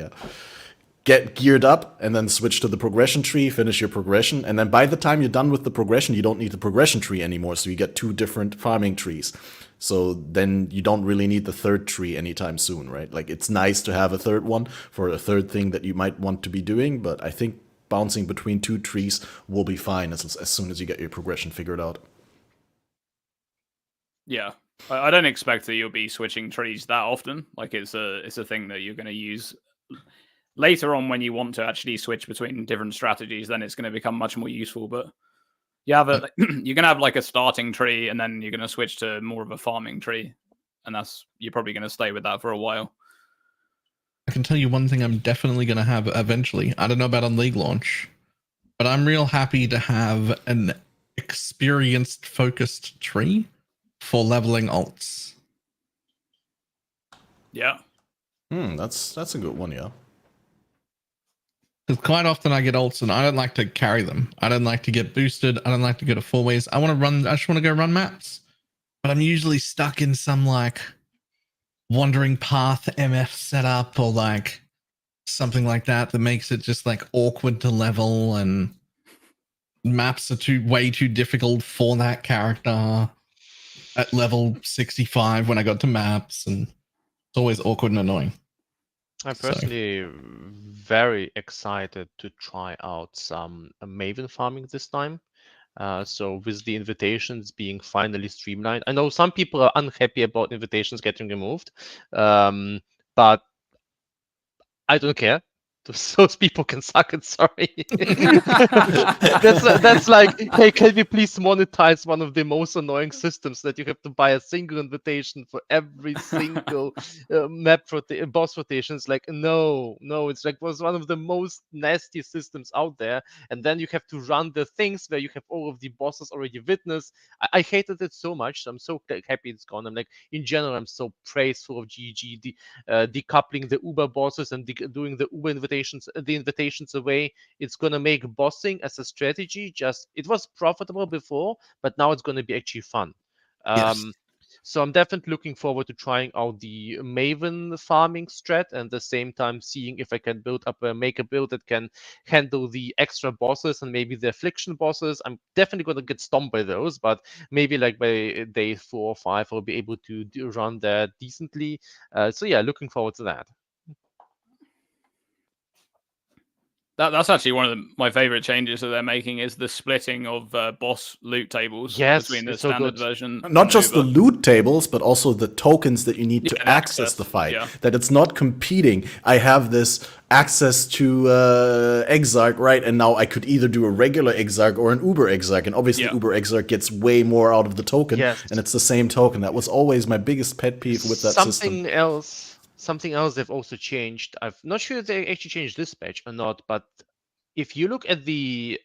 get geared up and then switch to the progression tree, finish your progression, and then by the time you're done with the progression, you don't need the progression tree anymore, so you get two different farming trees. So then you don't really need the third tree anytime soon, right? Like, it's nice to have a third one for a third thing that you might want to be doing, but I think bouncing between two trees will be fine as soon as you get your progression figured out. Yeah. I don't expect that you'll be switching trees that often. Like it's a thing that you're going to use later on when you want to actually switch between different strategies. Then it's going to become much more useful. But you have you're going to have like a starting tree, and then you're going to switch to more of a farming tree, and you're probably going to stay with that for a while. I can tell you one thing I'm definitely going to have eventually. I don't know about on League launch, but I'm real happy to have an experienced focused tree for leveling alts. Yeah. That's a good one, yeah. Because quite often I get alts and I don't like to carry them. I don't like to get boosted. I don't like to go to 4-ways. I just want to go run maps. But I'm usually stuck in some like wandering path MF setup or like something like that makes it just like awkward to level, and maps are way too difficult for that character at level 65 when I got to maps, and it's always awkward and annoying. I'm personally very excited to try out some Maven farming this time. So with the invitations being finally streamlined, I know some people are unhappy about invitations getting removed, but I don't care. Those people can suck it. Sorry. that's like, hey, can we please monetize one of the most annoying systems that you have to buy a single invitation for every single boss rotations? Like, no, it's like was one of the most nasty systems out there, and then you have to run the things where you have all of the bosses already witnessed. I hated it so much. So I'm so happy it's gone. I'm like, in general, I'm so praiseful of GG, decoupling the Uber bosses and doing the Uber invitations away. It's gonna make bossing as a strategy it was profitable before, but now it's gonna be actually fun. Yes. So I'm definitely looking forward to trying out the Maven farming strat, and at the same time seeing if I can make a build that can handle the extra bosses and maybe the affliction bosses. I'm definitely going to get stomped by those, but maybe like by day 4 or 5 I'll be able to run that decently. So yeah, looking forward to that. That's actually one of my favorite changes that they're making is the splitting of boss loot tables between the it's so standard good. version. Not and just the Uber. loot tables, but also the tokens that you need to Yeah, access the fight. yeah. That it's not competing. I have this access to Exarch, right? And now I could either do a regular Exarch or an Uber Exarch. And obviously Yeah. Uber Exarch gets way more out of the token. Yes. And it's the same token. That was always my biggest pet peeve with that system. Something else they've also changed. I'm not sure if they actually changed this patch or not, but if you look at the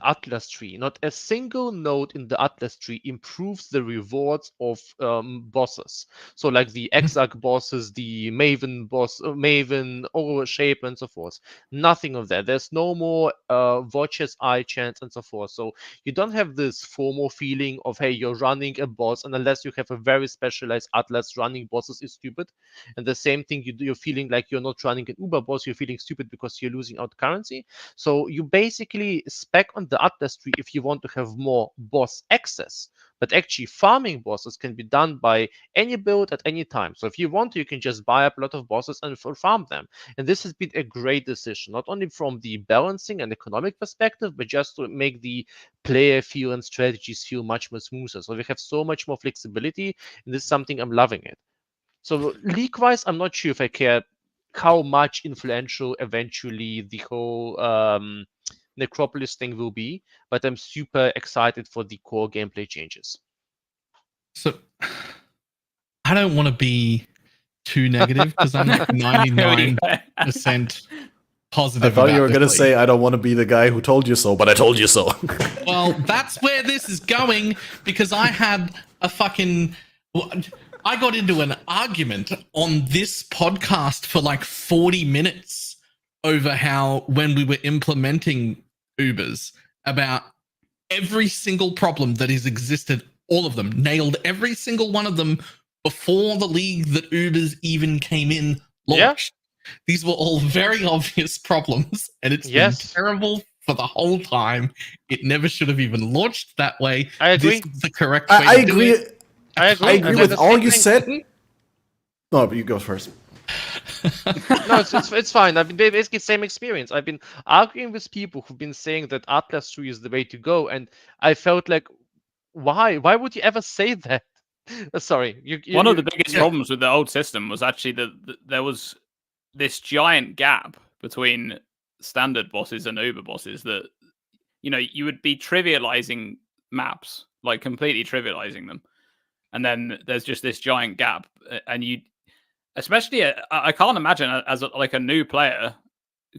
Atlas tree, not a single node in the Atlas tree improves the rewards of bosses. So like the Exarch bosses, the Maven boss, Maven, Overshape, and so forth. Nothing of that. There's no more Watches, Eye Chance, and so forth. So you don't have this FOMO feeling of, hey, you're running a boss, and unless you have a very specialized Atlas, running bosses is stupid. And the same thing, you're feeling like you're not running an Uber boss, you're feeling stupid because you're losing out currency. So you basically spec on implement the Atlas tree if you want to have more boss access. But actually, farming bosses can be done by any build at any time. So if you want to, you can just buy up a lot of bosses and farm them. And this has been a great decision, not only from the balancing and economic perspective, but just to make the player feel and strategies feel much more smoother. So we have so much more flexibility, and this is something I'm loving it. So league-wise, I'm not sure if I care how much influential eventually the whole Necropolis thing will be, but I'm super excited for the core gameplay changes. So I don't want to be too negative because I'm like 99% positive. I thought you were going to say, I don't want to be the guy who told you so, but I told you so. Well, that's where this is going because I had a fucking. I got into an argument on this podcast for like 40 minutes over how when we were implementing Ubers about every single problem that has existed, all of them, nailed every single one of them before the league that Ubers even came in launched. Yeah. These were all very obvious problems, and it's been terrible for the whole time. It never should have even launched that way. I agree. This is the correct way I to agree. do it. I agree with all you said. No, but you go first. No, it's fine. I've been basically same experience. I've been arguing with people who've been saying that Atlas 3 is the way to go, and I felt like, why? Why would you ever say that? Sorry. One of the biggest problems with the old system was actually that there was this giant gap between standard bosses and Uber bosses that, you would be trivializing maps, like completely trivializing them. And then there's just this giant gap, and especially I can't imagine as a new player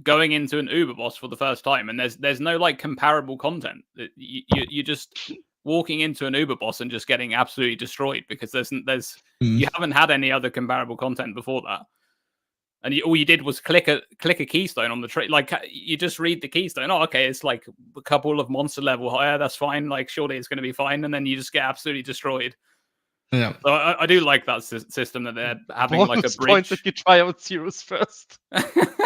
going into an Uber boss for the first time, and there's no like comparable content. You're just walking into an Uber boss and just getting absolutely destroyed because you haven't had any other comparable content before that, and all you did was click a keystone on the tree. Like you just read the keystone. Oh, okay, it's like a couple of monster level higher. That's fine. Like surely it's going to be fine, and then you just get absolutely destroyed. Yeah. So I do like that system that they're having like a bridge. Points if you try out zeros first. I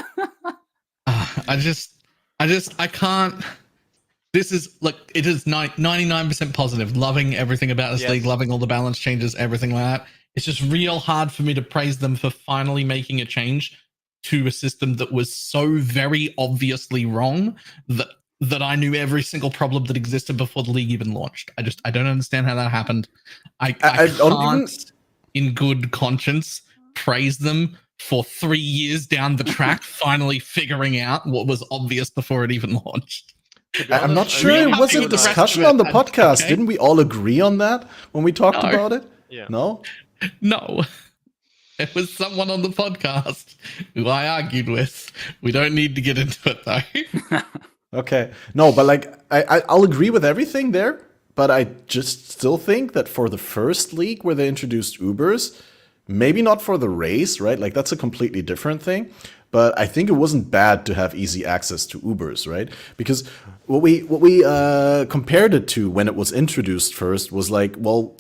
can't. This is like it is 99% positive. Loving everything about this league. Loving all the balance changes, everything like that. It's just real hard for me to praise them for finally making a change to a system that was so very obviously wrong that I knew every single problem that existed before the league even launched. I don't understand how that happened. I can't, in good conscience, praise them for 3 years down the track, finally figuring out what was obvious before it even launched. I'm not sure it was a discussion on the podcast. Okay. Didn't we all agree on that when we talked about it? Yeah. No? No. It was someone on the podcast who I argued with. We don't need to get into it, though. Okay. No, but like, I'll agree with everything there, but I just still think that for the first league where they introduced Ubers, maybe not for the race, right? Like, that's a completely different thing. But I think it wasn't bad to have easy access to Ubers, right? Because what we compared it to when it was introduced first was like, well,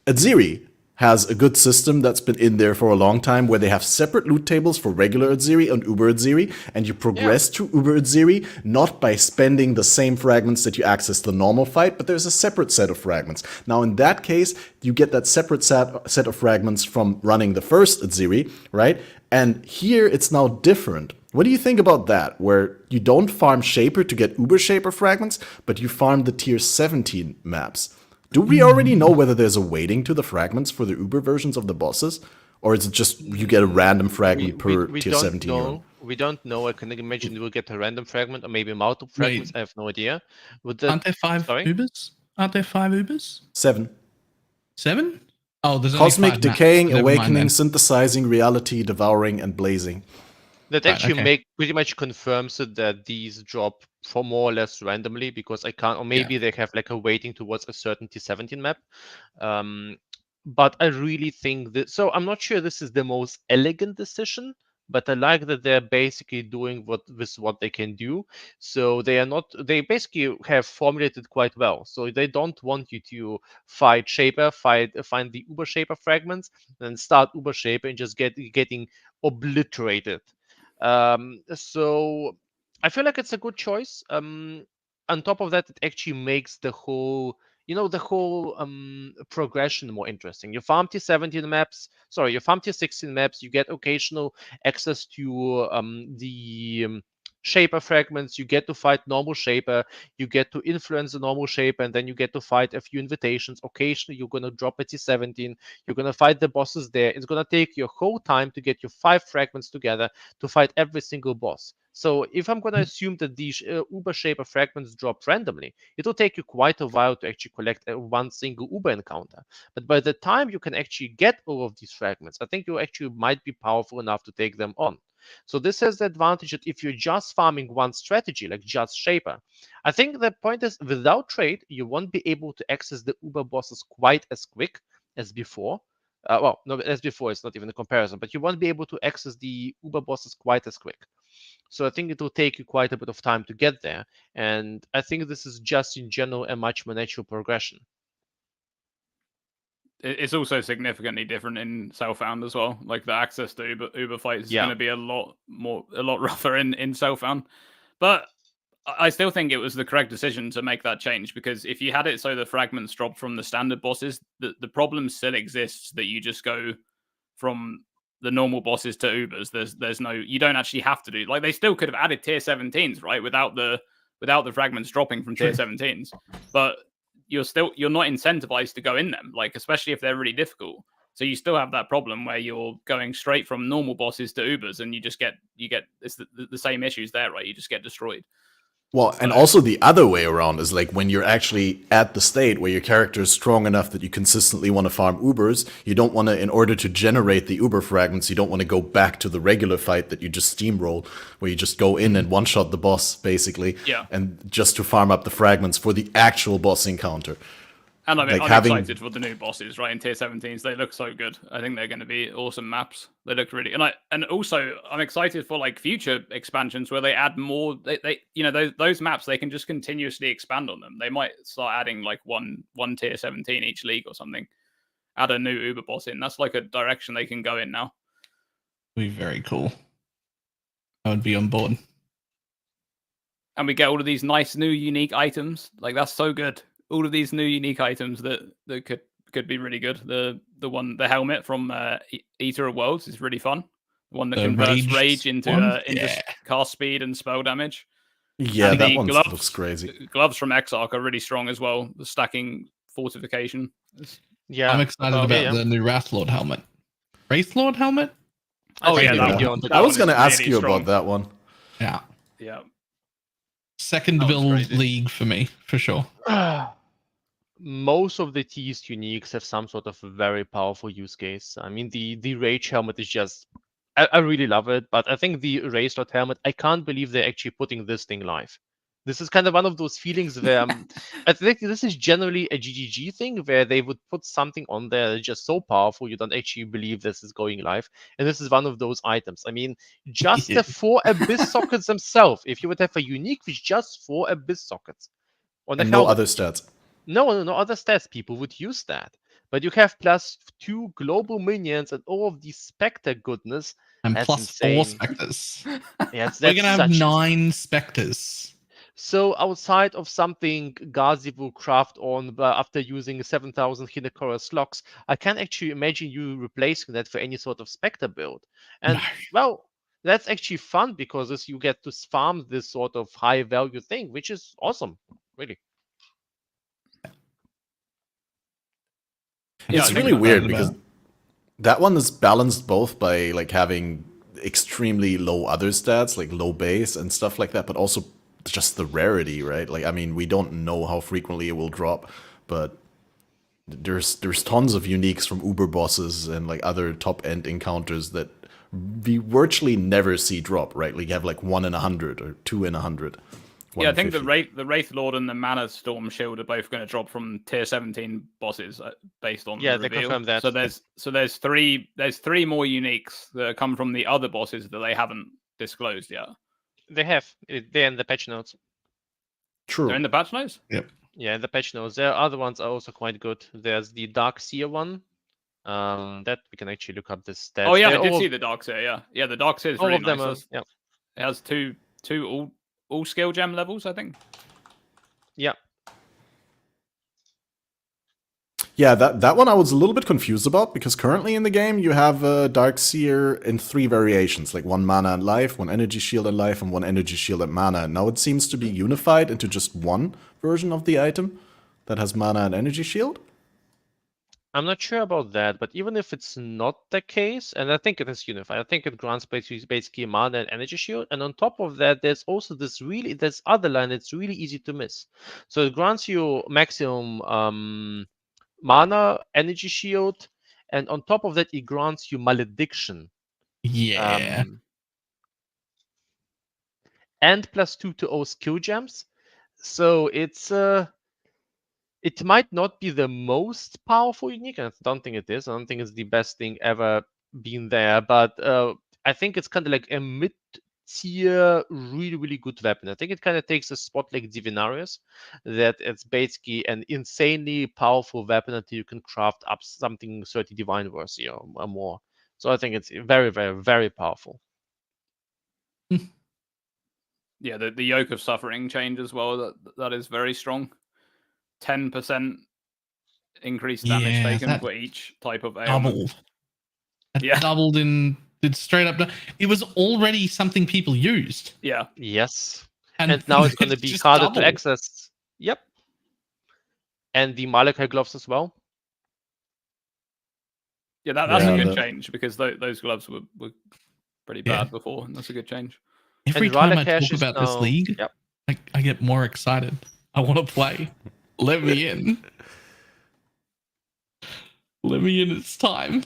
Aziri has a good system that's been in there for a long time where they have separate loot tables for regular Aziri and Uber Aziri, and you progress to Uber Aziri not by spending the same fragments that you access the normal fight, but there's a separate set of fragments. Now, in that case, you get that separate set of fragments from running the first Aziri, right? And here it's now different. What do you think about that, where you don't farm Shaper to get Uber Shaper fragments, but you farm the tier 17 maps? Do we already know whether there's a weighting to the fragments for the Uber versions of the bosses? Or is it just you get a random fragment per tier 17 hero? We don't know. I can imagine we'll get a random fragment or maybe multiple fragments. I have no idea. Aren't there 5 Ubers? Aren't there 5 Ubers? 7. 7? Oh, there's Cosmic, only 5 Decaying, maps. Awakening, Synthesizing, Reality, Devouring, and Blazing. That actually pretty much confirms it that these drop for more or less randomly because I can't, or maybe they have like a weighting towards a certain T17 map. But I really think that, so I'm not sure this is the most elegant decision, but I like that they're basically doing what they can do. So they basically have formulated quite well. So they don't want you to fight Shaper, find the Uber Shaper fragments, then start Uber Shaper and just getting obliterated. So I feel like it's a good choice. on top of that, it actually makes the whole progression more interesting. You farm tier 17 maps, you farm tier 16 maps, you get occasional access to the shaper fragments, you get to fight normal shaper, you get to influence the normal shaper, and then you get to fight a few invitations. Occasionally you're going to drop a T17, you're going to fight the bosses there. It's going to take your whole time to get your 5 fragments together to fight every single boss. So if I'm going to assume that these Uber shaper fragments drop randomly, it will take you quite a while to actually collect one single Uber encounter. But by the time you can actually get all of these fragments, I think you actually might be powerful enough to take them on. So this has the advantage that if you're just farming one strategy, like just Shaper, I think the point is without trade, you won't be able to access the Uber bosses quite as quick as before. Well, no, as before, it's not even a comparison, but you won't be able to access the Uber bosses quite as quick. So I think it will take you quite a bit of time to get there. And I think this is just in general a much more natural progression. It's also significantly different in Southbound as well. Like the access to Uber fights is going to be a lot rougher in Southbound. But I still think it was the correct decision to make that change, because if you had it so the fragments drop from the standard bosses, the problem still exists that you just go from the normal bosses to Ubers. There's no, you don't actually have to do, like, they still could have added tier 17s, right, without the fragments dropping from tier 17s, but you're not incentivized to go in them, like, especially if they're really difficult. So you still have that problem where you're going straight from normal bosses to Ubers, and you get it's the same issues there, right? You just get destroyed. Well, and also the other way around is like when you're actually at the state where your character is strong enough that you consistently want to farm Ubers, you don't want to, in order to generate the Uber fragments, you don't want to go back to the regular fight that you just steamroll, where you just go in and one-shot the boss, basically, and just to farm up the fragments for the actual boss encounter. And I mean, I'm excited for the new bosses, right? In tier 17s, they look so good. I think they're going to be awesome maps. They look really, and also I'm excited for like future expansions where they add more. They those maps, they can just continuously expand on them. They might start adding like one tier 17 each league or something. Add a new Uber boss in. That's like a direction they can go in now. Be very cool. I would be on board. And we get all of these nice new unique items. Like, that's so good. All of these new unique items that could be really good. The helmet from Eater of Worlds is really fun. The one that converts rage into cast speed and spell damage. Yeah, and that one looks crazy. Gloves from Exarch are really strong as well. The stacking fortification. Yeah, I'm excited about the new Wrathlord helmet. Wrathlord helmet? Oh yeah, I was going to ask you about that one. Yeah. Yeah. Second build league for me, for sure. Most of the T's uniques have some sort of very powerful use case. I mean, the Rage helmet is just, I really love it, but I think the Wrathlord helmet, I can't believe they're actually putting this thing live. This is kind of one of those feelings where I think this is generally a GGG thing where they would put something on there that's just so powerful you don't actually believe this is going live. And this is one of those items. I mean, just the 4 Abyss sockets themselves, if you would have a unique with just 4 Abyss sockets on the helmet. No other stats. No other stats. People would use that. But you have +2 global minions and all of these Spectre goodness. And that's plus insane. 4 Spectres. Yeah, we're going to have 9 Spectres. So outside of something Ghazi will craft on after using 7,000 Hinekora locks, I can't actually imagine you replacing that for any sort of Spectre build. And well, that's actually fun because you get to farm this sort of high value thing, which is awesome, really. It's really weird because that one is balanced both by like having extremely low other stats, like low base and stuff like that, but also just the rarity, right? Like, I mean, we don't know how frequently it will drop, but there's tons of uniques from Uber bosses and like other top end encounters that we virtually never see drop, right? Like you have like 1 in 100 or 2 in 100. Yeah, I think the Wrathlord and the Mana Storm Shield are both going to drop from tier 17 bosses based on the reveal. They confirmed that. So there's three more uniques that come from the other bosses that they haven't disclosed yet. They have. They're in the patch notes. True. They're in the patch notes? Yep. Yeah, in the patch notes. There are other ones are also quite good. There's the Dark Seer one. That we can actually look up the stats. Oh yeah, I did see the Dark Seer. Yeah, yeah, the Dark Seer is really nice. Yeah. It has two all skill gem levels, I think. Yeah. Yeah, that one I was a little bit confused about, because currently in the game you have Dark Seer in 3 variations, like 1 mana and life, 1 energy shield and life, and 1 energy shield and mana. Now it seems to be unified into just one version of the item that has mana and energy shield. I'm not sure about that, but even if it's not the case, and I think it is unified, I think it grants basically mana and energy shield, and on top of that, there's also this other line that's really easy to miss. So it grants you maximum mana, energy shield, and on top of that, it grants you malediction. Yeah. And +2 to all skill gems. So it might not be the most powerful unique, and I don't think it is. I don't think it's the best thing ever been there, but I think it's kind of like a mid-tier, really, really good weapon. I think it kind of takes a spot like Divinarius, that it's basically an insanely powerful weapon until you can craft up something 30 divine worthy or more. So I think it's very, very, very powerful. Yeah, the yoke of suffering change as well. That is very strong. 10% increased damage Yeah, taken that for each type of ailment. doubled. It Yeah. doubled in. Did straight up. It was already something people used. Yeah. Yes. And now it's going to be just harder doubled. to access. Yep. And the Malachi gloves as well. Yeah, that's Yeah, a good that- change, because those gloves were pretty Yeah. bad before, and that's a good change. Every And time I Ralakesh talk is about this now- league, Yep. I get more excited. I want to play. Let me in. Let me in. It's time.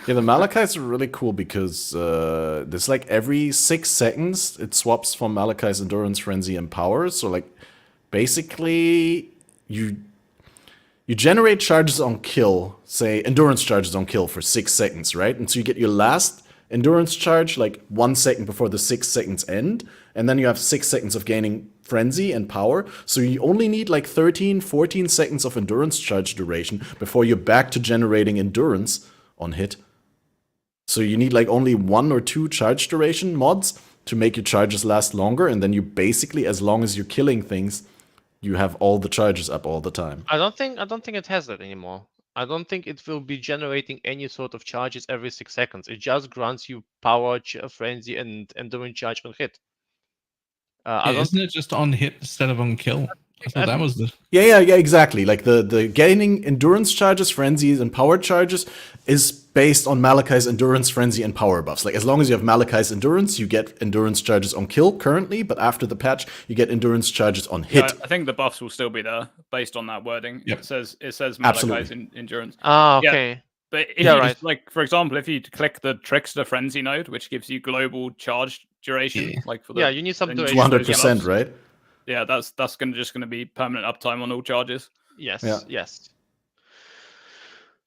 Yeah, the Malachis are really cool because there's like every 6 seconds it swaps from Malachai's Endurance, Frenzy, and Power. So like basically you generate charges on kill, say Endurance charges on kill for 6 seconds, right? And so you get your last Endurance charge like 1 second before the 6 seconds end, and then you have 6 seconds of gaining Frenzy and Power. So you only need like 13, 14 seconds of Endurance charge duration before you're back to generating Endurance on hit. So you need like only 1 or 2 charge duration mods to make your charges last longer, and then you basically, as long as you're killing things, you have all the charges up all the time. I don't think it has that anymore. I don't think it will be generating any sort of charges every 6 seconds. It just grants you power, frenzy, and endurance charge on hit. Isn't it just on hit instead of on kill? I thought that was the. Yeah, exactly. Like the gaining endurance charges, frenzies, and power charges is based on Malachai's endurance, frenzy, and power buffs. Like as long as you have Malachai's endurance, you get endurance charges on kill currently, but after the patch, you get endurance charges on hit. Yeah, I think the buffs will still be there based on that wording. Yep. It says Absolutely. Malachai's endurance. Okay. But if Yeah, you right. just, like, for example, if you click the Trickster Frenzy node, which gives you global charge duration, Yeah. like for the Yeah, you need some then you duration. use those 200%, gloves. right? Yeah, that's just gonna be permanent uptime on all charges. Yes. Yeah. Yes.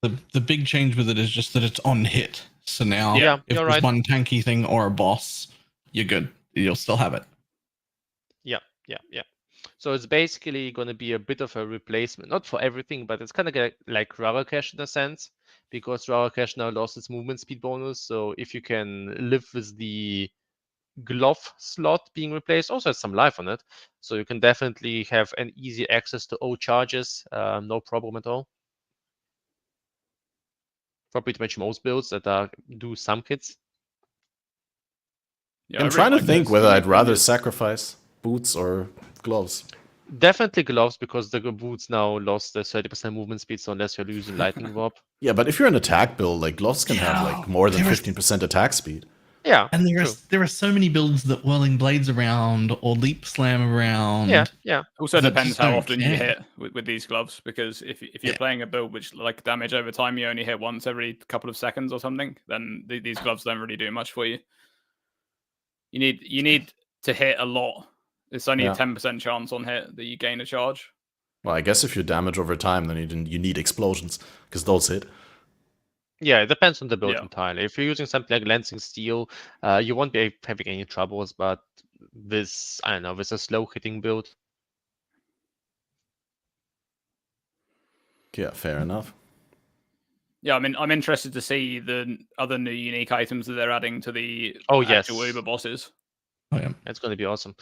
The big change with it is just that it's on hit. So now, Yeah, if you're there's right. one tanky thing or a boss, you're good. You'll still have it. Yeah. So it's basically going to be a bit of a replacement, not for everything, but it's kind of like Ravakesh in a sense, because Ravakesh now lost its movement speed bonus. So if you can live with the glove slot being replaced, also has some life on it, so you can definitely have an easy access to all charges, no problem at all. For pretty much most builds that do some kits. Yeah, I'm I really trying to like think those whether new I'd rather changes. sacrifice boots or gloves. Definitely gloves, because the boots now lost the 30% movement speed, so unless you're using lightning warp. Yeah, but if you're an attack build, like gloves can have like more than there is- 15% attack speed. Yeah, And true. there are so many builds that whirling blades around or leap slam around. Yeah. Also That depends just how don't often you care. hit with these gloves, because if you're Yeah. playing a build which, like, damage over time, you only hit once every couple of seconds or something, then these gloves don't really do much for you. You need to hit a lot. It's only Yeah. a 10% chance on hit that you gain a charge. Well, I guess if you damage over time, then you need explosions, because those hit. Yeah, it depends on the build Yeah. entirely. If you're using something like Lancing Steel, you won't be having any troubles, but with a slow hitting build. Yeah, fair enough. Yeah, I mean, I'm interested to see the other new unique items that they're adding to the Oh, actual yes. Uber bosses. Oh, yeah. That's going to be awesome.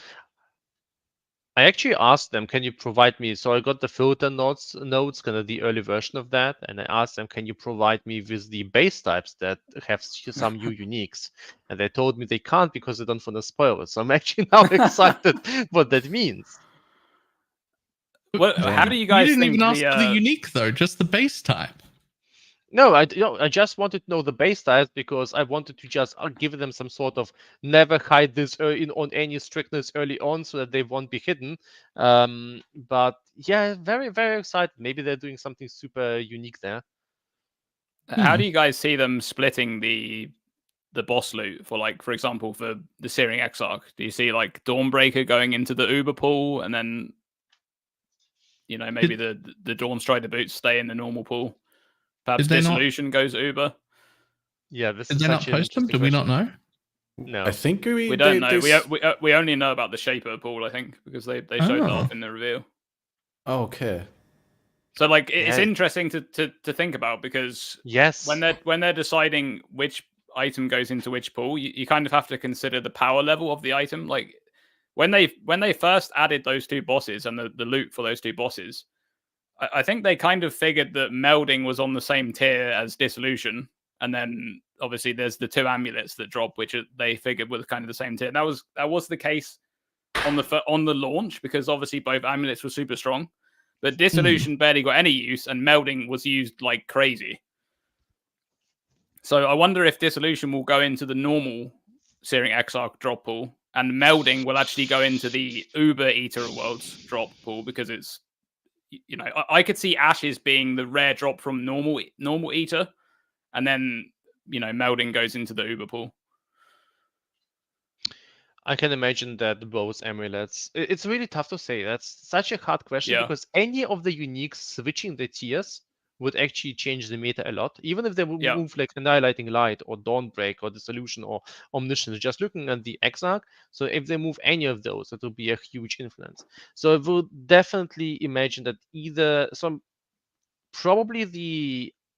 I actually asked them, can you provide me? So I got the filter notes, kind of the early version of that, and I asked them, can you provide me with the base types that have some new uniques? And they told me they can't because they don't want to spoil it. So I'm actually now excited what that means. Well, how do you guys didn't think even ask the for the unique though, just the base type. No, I just wanted to know the base types because I wanted to just give them some sort of never hide this on any strictness early on so that they won't be hidden. But yeah, very, very excited. Maybe they're doing something super unique there. how do you guys see them splitting the boss loot for, like, for example, for the Searing Exarch? Do you see like Dawnbreaker going into the Uber pool, and then maybe the Dawnstrider boots stay in the normal pool? Perhaps Did they not- Dissolution goes Uber. Yeah, this Did is they not such an post them? interesting Do we not question. know? No. I think We don't know. We only know about the Shaper pool, I think, because they showed that Oh. off in the reveal. Okay. So like it's Yeah. interesting to think about, because Yes. when they're deciding which item goes into which pool, you kind of have to consider the power level of the item. Like when they first added those two bosses and the loot for those two bosses, I think they kind of figured that melding was on the same tier as Dissolution, and then obviously there's the two amulets that drop, which they figured was kind of the same tier. That was the case on the launch, because obviously both amulets were super strong, but Dissolution barely got any use, and melding was used like crazy. So I wonder if Dissolution will go into the normal Searing Exarch drop pool, and melding will actually go into the Uber Eater of Worlds drop pool, because it's, I could see Ashes being the rare drop from normal Eater, and then melding goes into the Uber pool. I can imagine that both amulets. It's really tough to say. That's such a hard question Yeah. because any of the uniques switching the tiers would actually change the meta a lot. Even if they would Yeah. move like Annihilating Light or Dawnbreak or Dissolution or Omniscience, just looking at the Exarch. So if they move any of those, it will be a huge influence. So I would definitely imagine that either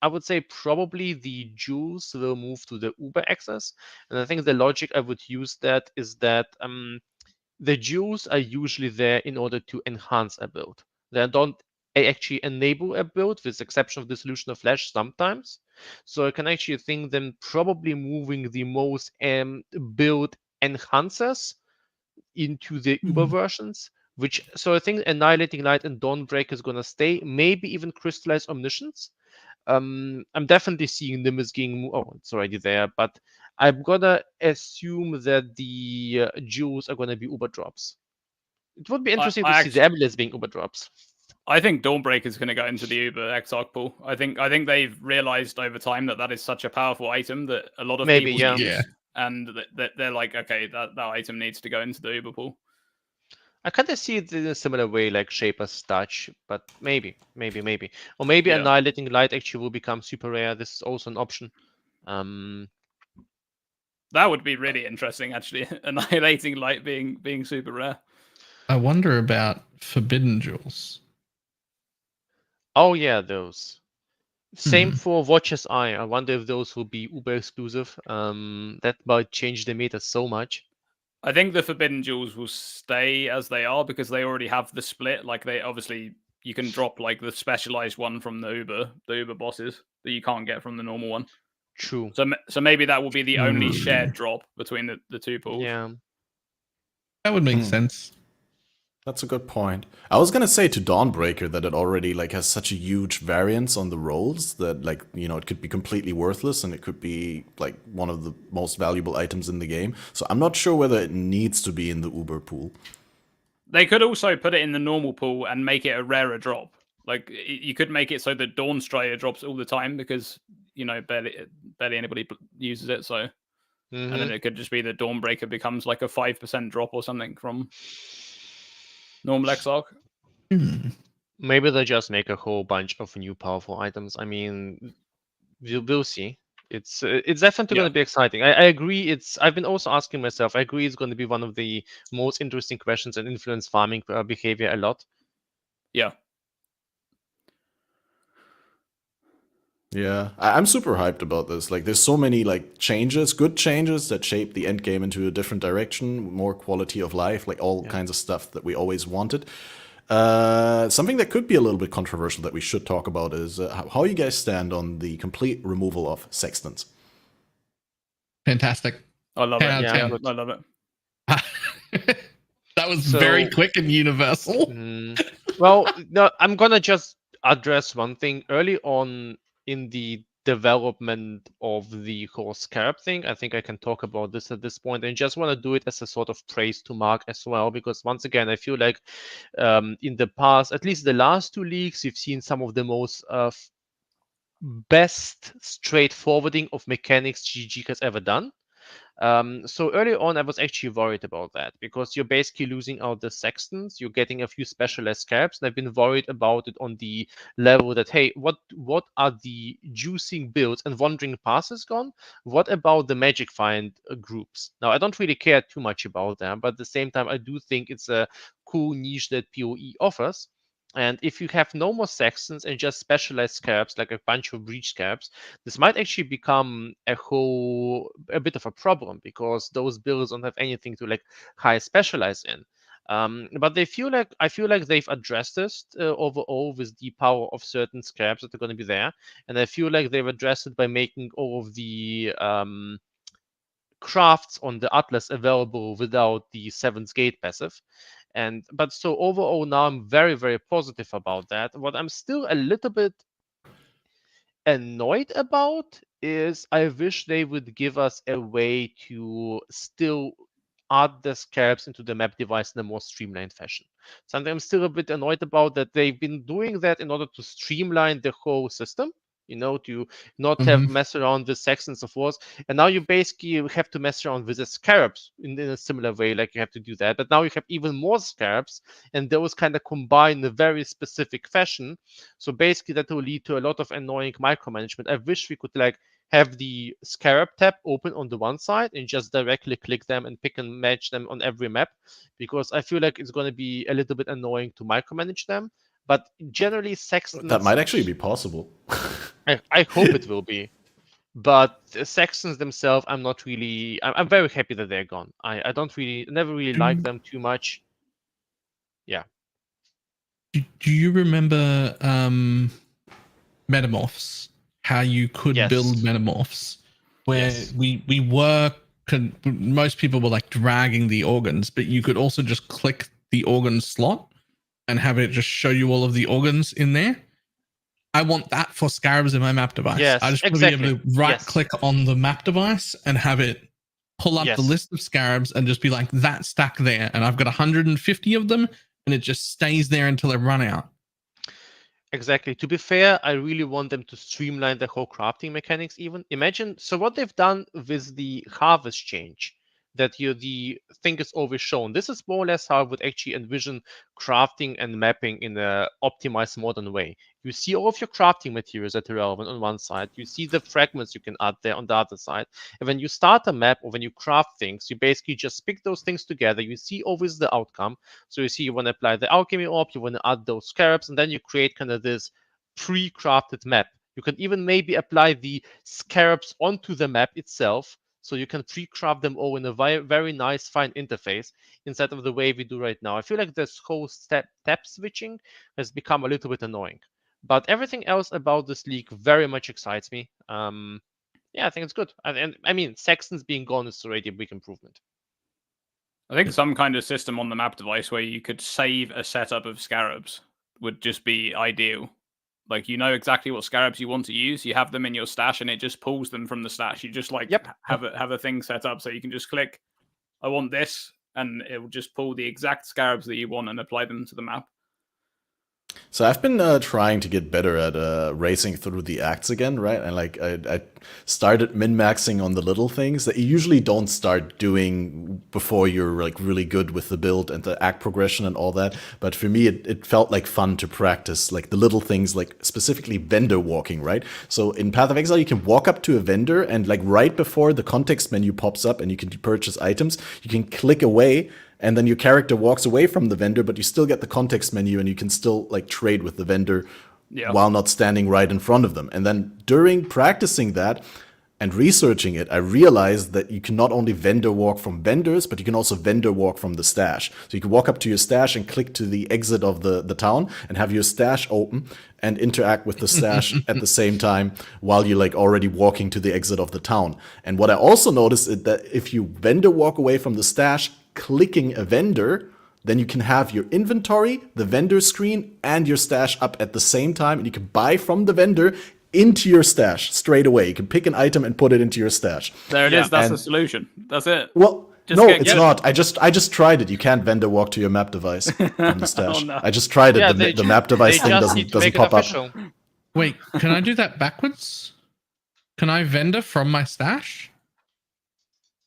I would say probably the jewels will move to the Uber access. And I think the logic I would use that is that the jewels are usually there in order to enhance a build. They don't actually enable a build, with the exception of Dissolution of Flesh sometimes. So I can actually think them probably moving the most build enhancers into the Uber versions. So I think Annihilating Light and Dawnbreak is gonna stay. Maybe even Crystallized Omniscience. I'm definitely seeing them as getting. Oh, it's already there, but I'm gonna assume that the jewels are gonna be Uber drops. It would be interesting to see the amulets being Uber drops. I think Dawnbreaker is going to go into the Uber Exarch pool. I think they've realized over time that is such a powerful item that a lot of people use, and that they're like, okay, that item needs to go into the Uber pool. I kind of see it in a similar way like Shaper's Touch, but maybe. Or maybe Annihilating Light actually will become super rare. This is also an option. That would be really interesting, actually. Annihilating Light being super rare. I wonder about Forbidden Jewels. Oh yeah, those. Same for Watcher's Eye. I wonder if those will be Uber exclusive. That might change the meta so much. I think the Forbidden Jewels will stay as they are because they already have the split. Like you can drop like the specialized one from the Uber bosses that you can't get from the normal one. True. So maybe that will be the only shared drop between the two pools. Yeah. That would make sense. That's a good point. I was gonna say to Dawnbreaker that it already has such a huge variance on the rolls that it could be completely worthless and it could be like one of the most valuable items in the game. So I'm not sure whether it needs to be in the Uber pool. They could also put it in the normal pool and make it a rarer drop. Like you could make it so that Dawnstrider drops all the time because barely anybody uses it. So and then it could just be that Dawnbreaker becomes like a 5% drop or something from normal Exarch. Maybe they just make a whole bunch of new powerful items. I mean, we'll see. It's definitely going to be exciting. I agree. I've been also asking myself. I agree it's going to be one of the most interesting questions and influence farming behavior a lot. Yeah. Yeah, I'm super hyped about this. Like, there's so many like changes, good changes that shape the end game into a different direction, more quality of life, like all kinds of stuff that we always wanted. Something that could be a little bit controversial that we should talk about is how you guys stand on the complete removal of Sextants. Fantastic. I love 10 it. out of Yeah, 10. I love it. That was So- very quick and universal. Well, no, I'm gonna just address one thing. Early on in the development of the whole scarab thing, I think I can talk about this at this point, and just want to do it as a sort of praise to Mark as well, because once again, I feel like in the past, at least the last two leagues, you've seen some of the most best straightforwarding of mechanics GG has ever done. So early on, I was actually worried about that because you're basically losing out the Sextants. You're getting a few specialized scarabs, and I've been worried about it on the level that, hey, what are the juicing builds? And Wandering Path is gone. What about the Magic Find groups? Now, I don't really care too much about them, but at the same time, I do think it's a cool niche that PoE offers. And if you have no more Sextants and just specialized scarabs, like a bunch of breach scarabs, this might actually become a bit of a problem because those builds don't have anything to like high specialize in. But I feel like they've addressed this overall with the power of certain scarabs that are going to be there, and I feel like they've addressed it by making all of the crafts on the Atlas available without the Seventh Gate passive. But so overall now I'm very, very positive about that. What I'm still a little bit annoyed about is I wish they would give us a way to still add the scarabs into the map device in a more streamlined fashion. Something I'm still a bit annoyed about, that they've been doing that in order to streamline the whole system, to not have mess around with Sex and so forth. And now you basically have to mess around with the scarabs in a similar way, like you have to do that. But now you have even more scarabs, and those kind of combine in a very specific fashion. So basically that will lead to a lot of annoying micromanagement. I wish we could like have the scarab tab open on the one side and just directly click them and pick and match them on every map, because I feel like it's going to be a little bit annoying to micromanage them. But generally, Sextants... That might actually be possible. I hope it will be. But Sextants themselves, I'm not really... I'm very happy that they're gone. I never really liked them too much. Yeah. Do you remember metamorphs? How you could build metamorphs, where most people were like dragging the organs, but you could also just click the organ slot and have it just show you all of the organs in there. I want that for scarabs in my map device. I just want to be able to right click on the map device and have it pull up the list of scarabs and just be like, that stack there. And I've got 150 of them, and it just stays there until I run out. Exactly. To be fair, I really want them to streamline the whole crafting mechanics even. Imagine, so what they've done with the harvest change, that the thing is always shown. This is more or less how I would actually envision crafting and mapping in a optimized modern way. You see all of your crafting materials that are relevant on one side. You see the fragments you can add there on the other side. And when you start a map or when you craft things, you basically just pick those things together. You see always the outcome. So you see you want to apply the alchemy orb, you want to add those scarabs, and then you create kind of this pre-crafted map. You can even maybe apply the scarabs onto the map itself, so you can pre-craft them all in a very nice, fine interface instead of the way we do right now. I feel like this whole tab switching has become a little bit annoying. But everything else about this league very much excites me. I think it's good. And I mean, Sextants being gone is already a big improvement. I think some kind of system on the map device where you could save a setup of scarabs would just be ideal. Like, you know exactly what scarabs you want to use. You have them in your stash, and it just pulls them from the stash. You just have a thing set up so you can just click, I want this, and it will just pull the exact scarabs that you want and apply them to the map. So I've been trying to get better at racing through the acts again, right? And like I started min-maxing on the little things that you usually don't start doing before you're like really good with the build and the act progression and all that. But for me, it felt like fun to practice like the little things, like specifically vendor walking, right? So in Path of Exile, you can walk up to a vendor, and like right before the context menu pops up and you can purchase items, you can click away. And then your character walks away from the vendor, but you still get the context menu, and you can still like trade with the vendor while not standing right in front of them. And then during practicing that and researching it, I realized that you can not only vendor walk from vendors, but you can also vendor walk from the stash. So you can walk up to your stash and click to the exit of the town and have your stash open and interact with the stash at the same time while you're like already walking to the exit of the town. And what I also noticed is that if you vendor walk away from the stash, clicking a vendor, then you can have your inventory, the vendor screen, and your stash up at the same time, and you can buy from the vendor into your stash straight away. You can pick an item and put it into your stash. There it is. That's the solution. That's it. Well, no, it's not. I just tried it. You can't vendor walk to your map device from the stash. I just tried it. The map device thing doesn't pop up. Wait, can I do that backwards? Can I vendor from my stash?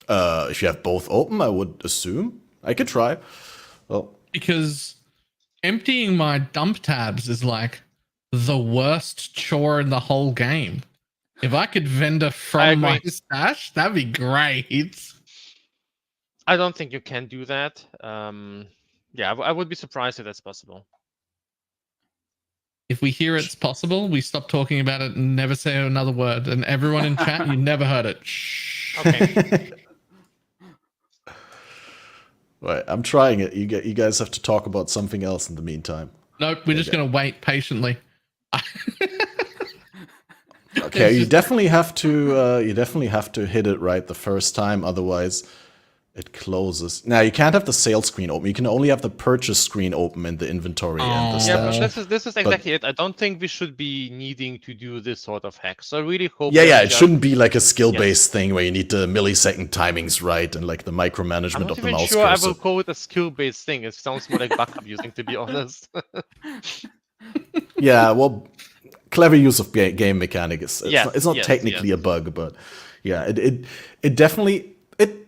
If you have both open, I would assume. I could try. Well, because emptying my dump tabs is like the worst chore in the whole game. If I could vendor from my stash, that'd be great. I don't think you can do that. Yeah, I would be surprised if that's possible. If we hear it's possible, we stop talking about it and never say another word. And everyone in chat, you never heard it. Shh. Okay. Right, I'm trying it. You guys have to talk about something else in the meantime. Nope, we're just going to wait patiently. Okay, you definitely have to hit it right the first time, otherwise it closes. Now you can't have the sales screen open. You can only have the purchase screen open in the inventory and the stash. Yeah, but this is exactly it. I don't think we should be needing to do this sort of hack. So I really hope. Yeah, it shouldn't be like a skill-based thing where you need the millisecond timings right and like the micromanagement of the mouse cursor. I'm not even sure I will call it a skill-based thing. It sounds more like bug abusing, to be honest. Yeah, well, clever use of game mechanic is it's not technically a bug, but yeah, it definitely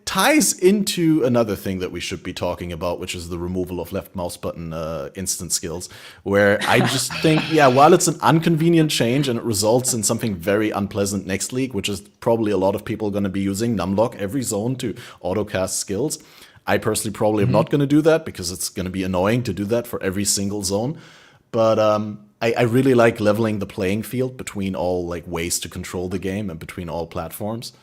ties into another thing that we should be talking about, which is the removal of left mouse button instant skills, where I just think, while it's an inconvenient change and it results in something very unpleasant next league, which is probably a lot of people going to be using numlock every zone to autocast skills. I personally probably am not going to do that because it's going to be annoying to do that for every single zone. But I really like leveling the playing field between all like ways to control the game and between all platforms.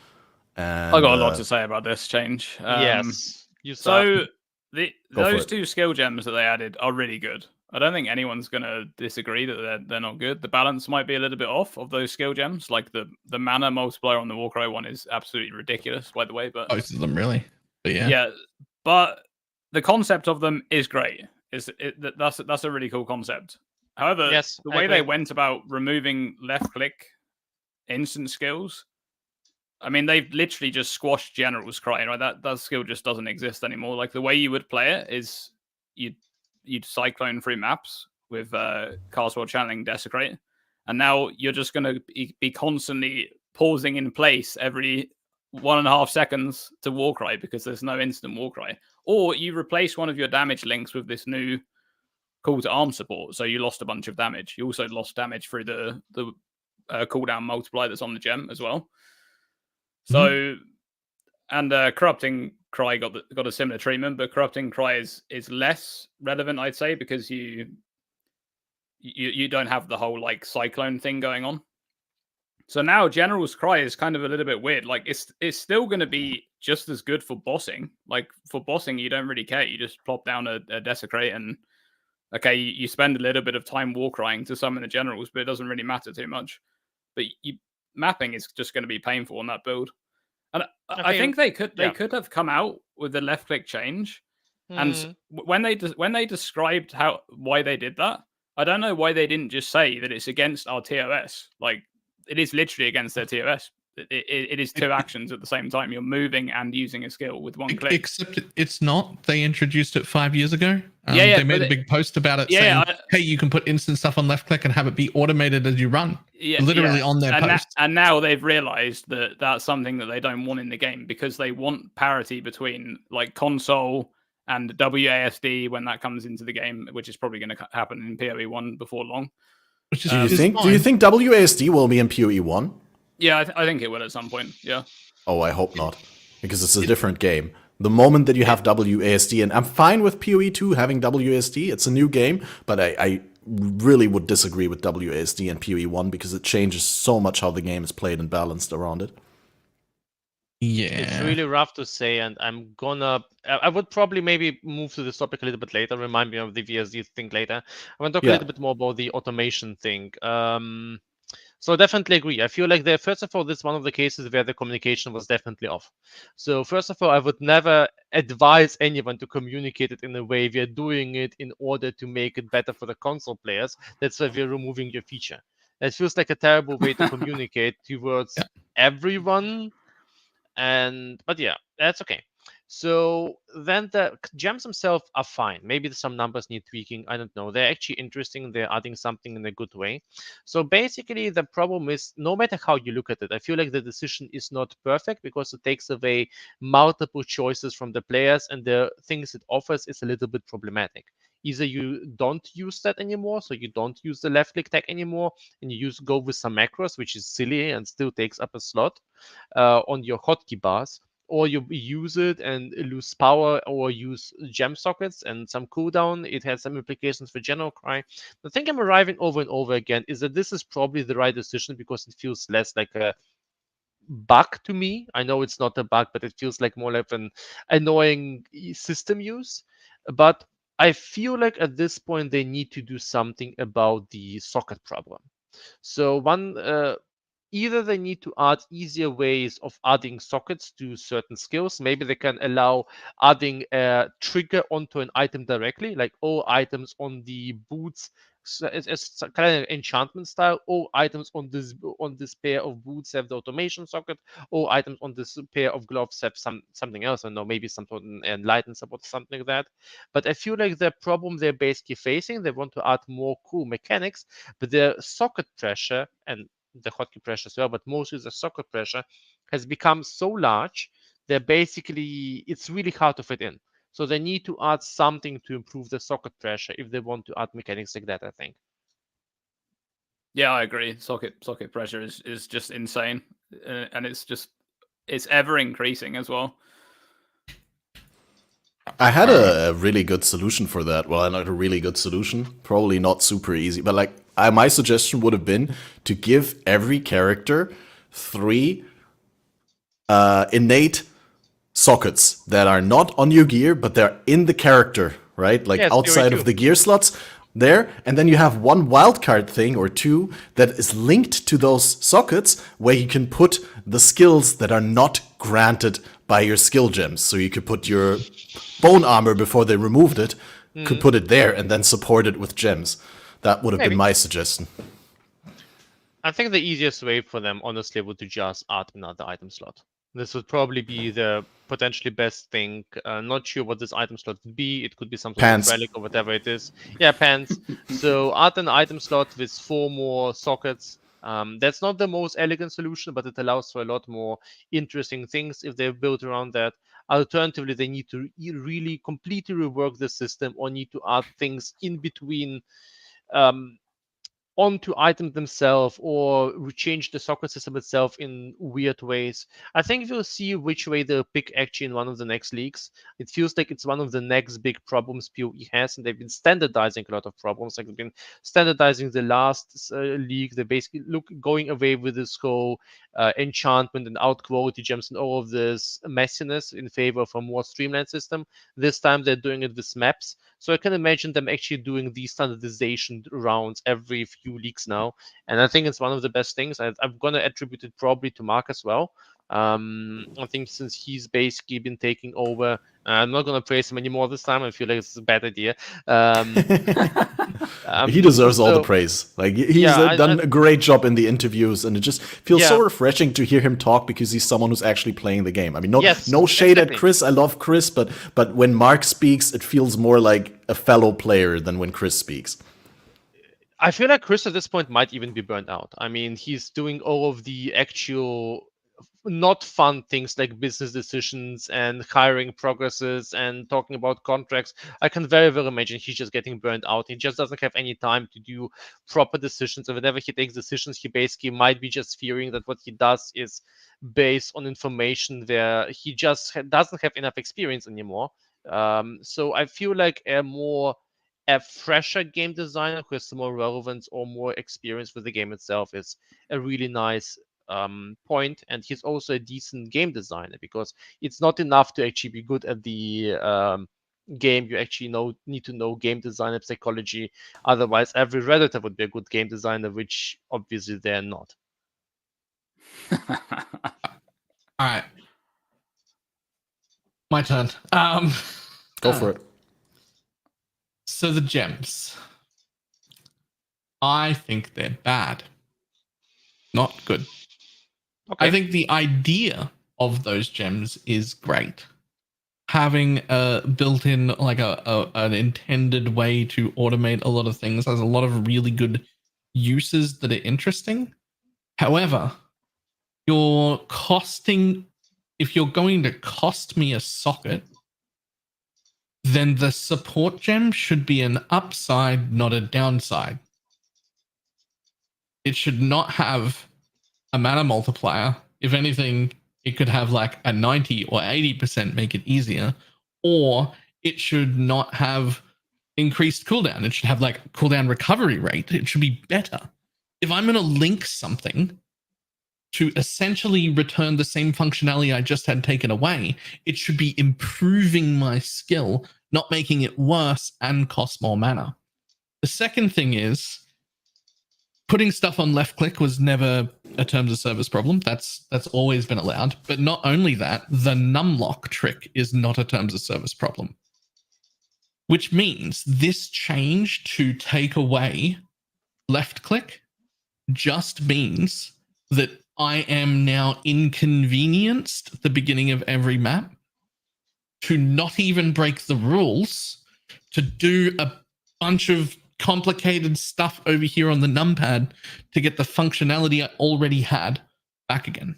And, I got a lot to say about this change. Yes. Those two skill gems that they added are really good. I don't think anyone's going to disagree that they're not good. The balance might be a little bit off of those skill gems. Like the mana multiplier on the warcry one is absolutely ridiculous, by the way. But both of them really. But yeah. But the concept of them is great. That's a really cool concept. However, the way they went about removing left click instant skills, I mean, they've literally just squashed General's Cry, right? That skill just doesn't exist anymore. Like the way you would play it is you'd cyclone through maps with Castle channeling Desecrate, and now you're just going to be constantly pausing in place every 1.5 seconds to Warcry because there's no instant Warcry. Or you replace one of your damage links with this new call to arm support, so you lost a bunch of damage. You also lost damage through the cooldown multiplier that's on the gem as well. So, and Corrupting Cry got a similar treatment, but Corrupting Cry is less relevant, I'd say, because you don't have the whole like cyclone thing going on. So now General's Cry is kind of a little bit weird. Like it's still going to be just as good for bossing. Like for bossing, you don't really care. You just plop down a Desecrate and okay, you spend a little bit of time warcrying to summon the generals, but it doesn't really matter too much. But mapping is just going to be painful on that build. And I think they could have come out with the left click change. And when they described why they did that, I don't know why they didn't just say that it's against our TOS. Like it is literally against their TOS. It is two actions at the same time. You're moving and using a skill with one click. Except it's not. They introduced it 5 years ago. They made a big post about it saying, hey, you can put instant stuff on left click and have it be automated as you run. Literally on their post. And now they've realized that that's something that they don't want in the game because they want parity between like console and WASD when that comes into the game, which is probably going to happen in PoE 1 before long. Which is, do you think WASD will be in PoE 1? Yeah, I think it will at some point, yeah. Oh, I hope not, because it's a different game. The moment that you have WASD, and I'm fine with PoE 2 having WASD, it's a new game, but I really would disagree with WASD and PoE1 because it changes so much how the game is played and balanced around it. Yeah. It's really rough to say, and I would probably maybe move to this topic a little bit later, remind me of the VSD thing later. I want to talk a Yeah. little bit more about the automation thing. So I definitely agree. I feel like first of all, this is one of the cases where the communication was definitely off. So first of all, I would never advise anyone to communicate it in a way we are doing it in order to make it better for the console players. That's why we're removing your feature. That feels like a terrible way to communicate towards everyone. But yeah, that's okay. So then the gems themselves are fine. Maybe some numbers need tweaking. I don't know. They're actually interesting. They're adding something in a good way. So basically, the problem is no matter how you look at it, I feel like the decision is not perfect because it takes away multiple choices from the players, and the things it offers is a little bit problematic. Either you don't use that anymore, so you don't use the left click tag anymore, and you go with some macros, which is silly and still takes up a slot on your hotkey bars, or you use it and lose power, or use gem sockets and some cooldown. It has some implications for general cry. The thing I'm arriving over and over again is that this is probably the right decision because it feels less like a bug to me. I know it's not a bug, but it feels like more like an annoying system use. But I feel like at this point they need to do something about the socket problem. So either they need to add easier ways of adding sockets to certain skills. Maybe they can allow adding a trigger onto an item directly, like all items on the boots. So it's kind of enchantment style. All items on this pair of boots have the automation socket. All items on this pair of gloves have something else. I don't know, maybe some sort of enlightened support, something like that. But I feel like the problem they're basically facing, they want to add more cool mechanics, but the socket pressure and the hotkey pressure as well, but mostly the socket pressure has become so large that basically it's really hard to fit in. So they need to add something to improve the socket pressure if they want to add mechanics like that, I think. Yeah, I agree. Socket pressure is just insane, and it's ever increasing as well. I had a really good solution for that. Well, not a really good solution, probably not super easy, but like my suggestion would have been to give every character 3 innate sockets that are not on your gear, but they're in the character, right? Like outside of the gear slots there. And then you have 1 wildcard thing or 2 that is linked to those sockets where you can put the skills that are not granted by your skill gems. So you could put your bone armor before they removed it, could put it there and then support it with gems. That would have been my suggestion. I think the easiest way for them, honestly, would to just add another item slot. This would probably be the potentially best thing. Not sure what this item slot would be. It could be some sort of relic or whatever it is. Yeah, pants. So add an item slot with 4 more sockets. That's not the most elegant solution, but it allows for a lot more interesting things if they're built around that. Alternatively, they need to really completely rework the system or need to add things in between onto items themselves or change the socket system itself in weird ways. I think we'll see which way they'll pick actually in one of the next leagues. It feels like it's one of the next big problems PoE has, and they've been standardizing a lot of problems. Like they've been standardizing the last league. They're basically going away with this whole enchantment and out quality gems and all of this messiness in favor of a more streamlined system. This time they're doing it with maps. So I can imagine them actually doing these standardization rounds every few leagues now. And I think it's one of the best things. I'm going to attribute it probably to Mark as well. I think since he's basically been taking over, I'm not going to praise him anymore this time. I feel like it's a bad idea. He deserves all the praise. Like he's done a great job in the interviews, and it just feels so refreshing to hear him talk because he's someone who's actually playing the game. I mean, no shade at Chris. I love Chris, but when Mark speaks, it feels more like a fellow player than when Chris speaks. I feel like Chris at this point might even be burnt out. I mean, he's doing all of the actual not fun things like business decisions and hiring progresses and talking about contracts. I can very well imagine he's just getting burnt out. He just doesn't have any time to do proper decisions. And whenever he takes decisions, he basically might be just fearing that what he does is based on information where he just doesn't have enough experience anymore. So I feel like a more a fresher game designer who has more relevance or more experience with the game itself is a really nice point. And he's also a decent game designer, because it's not enough to actually be good at the game. You actually need to know game design and psychology. Otherwise, every Redditor would be a good game designer, which obviously they're not. All right. My turn. Go for it. So the gems. I think they're bad. Not good. Okay. I think the idea of those gems is great. Having a built-in, like an intended way to automate a lot of things has a lot of really good uses that are interesting. However, if you're going to cost me a socket, then the support gem should be an upside, not a downside. It should not have a mana multiplier. If anything, it could have like a 90 or 80% make it easier, or it should not have increased cooldown. It should have like cooldown recovery rate. It should be better. If I'm going to link something to essentially return the same functionality I just had taken away, it should be improving my skill, not making it worse and cost more mana. The second thing is, putting stuff on left click was never a terms of service problem. That's always been allowed. But not only that, the numlock trick is not a terms of service problem. Which means this change to take away left click just means that I am now inconvenienced at the beginning of every map to not even break the rules, to do a bunch of complicated stuff over here on the numpad to get the functionality I already had back again.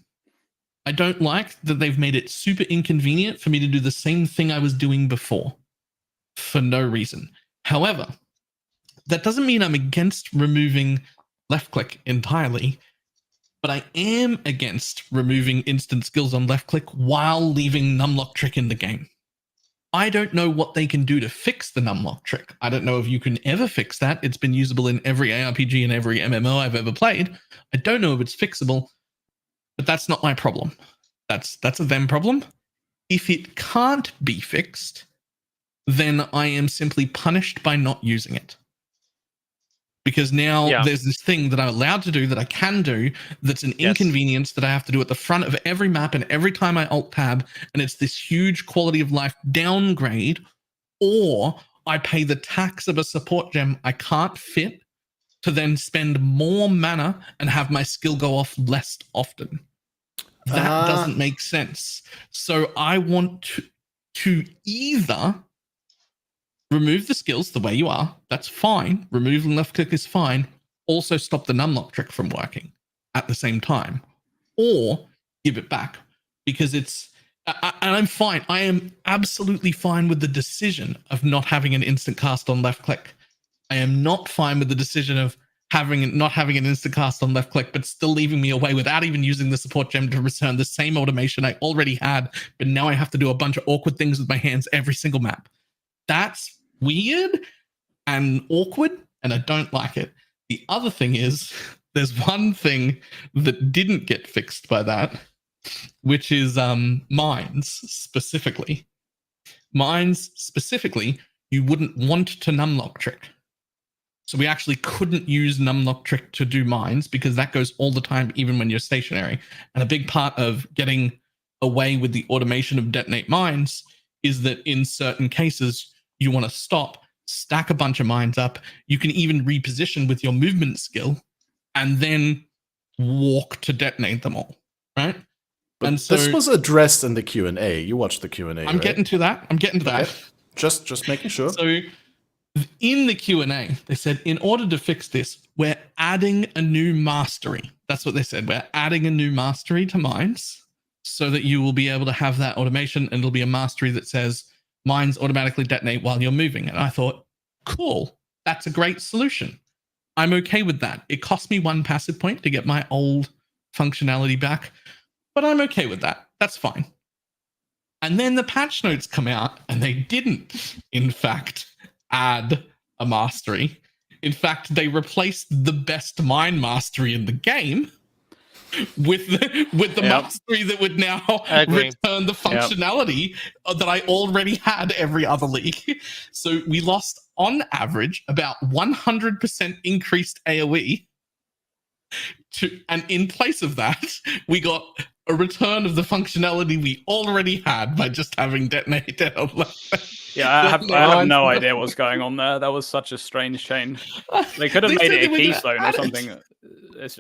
I don't like that they've made it super inconvenient for me to do the same thing I was doing before for no reason. However, that doesn't mean I'm against removing left click entirely, but I am against removing instant skills on left click while leaving numlock trick in the game. I don't know what they can do to fix the numlock trick. I don't know if you can ever fix that. It's been usable in every ARPG and every MMO I've ever played. I don't know if it's fixable, but that's not my problem. That's a them problem. If it can't be fixed, then I am simply punished by not using it. Because now there's this thing that I'm allowed to do, that I can do, that's an inconvenience that I have to do at the front of every map and every time I alt tab, and it's this huge quality of life downgrade, or I pay the tax of a support gem I can't fit to then spend more mana and have my skill go off less often. That doesn't make sense. So I want to either remove the skills the way you are. That's fine. Removing left click is fine. Also stop the numlock trick from working at the same time. Or give it back. Because it's... and I'm fine. I am absolutely fine with the decision of not having an instant cast on left click. I am not fine with the decision of not having an instant cast on left click, but still leaving me away without even using the support gem to return the same automation I already had, but now I have to do a bunch of awkward things with my hands every single map. That's weird and awkward, and I don't like it. The other thing is, there's one thing that didn't get fixed by that, which is mines specifically. Mines specifically, you wouldn't want to numlock trick. So we actually couldn't use numlock trick to do mines, because that goes all the time, even when you're stationary. And a big part of getting away with the automation of detonate mines is that in certain cases, you want to stop, stack a bunch of mines up. You can even reposition with your movement skill and then walk to detonate them all, right? But and so, this was addressed in the Q&A. You watched the Q&A, I'm getting to that. Okay. Just making sure. So in the Q&A, they said, in order to fix this, we're adding a new mastery. That's what they said. We're adding a new mastery to mines so that you will be able to have that automation, and it'll be a mastery that says mines automatically detonate while you're moving. And I thought, cool, that's a great solution. I'm okay with that. It cost me 1 passive point to get my old functionality back, but I'm okay with that. That's fine. And then the patch notes come out, and they didn't, in fact, add a mastery. In fact, they replaced the best mine mastery in the game with the mastery that would now return the functionality that I already had every other league. So we lost, on average, about 100% increased AoE. And in place of that, we got a return of the functionality we already had by just having detonator. Yeah, I have no idea what's going on there. That was such a strange change. They could have made it a keystone or something.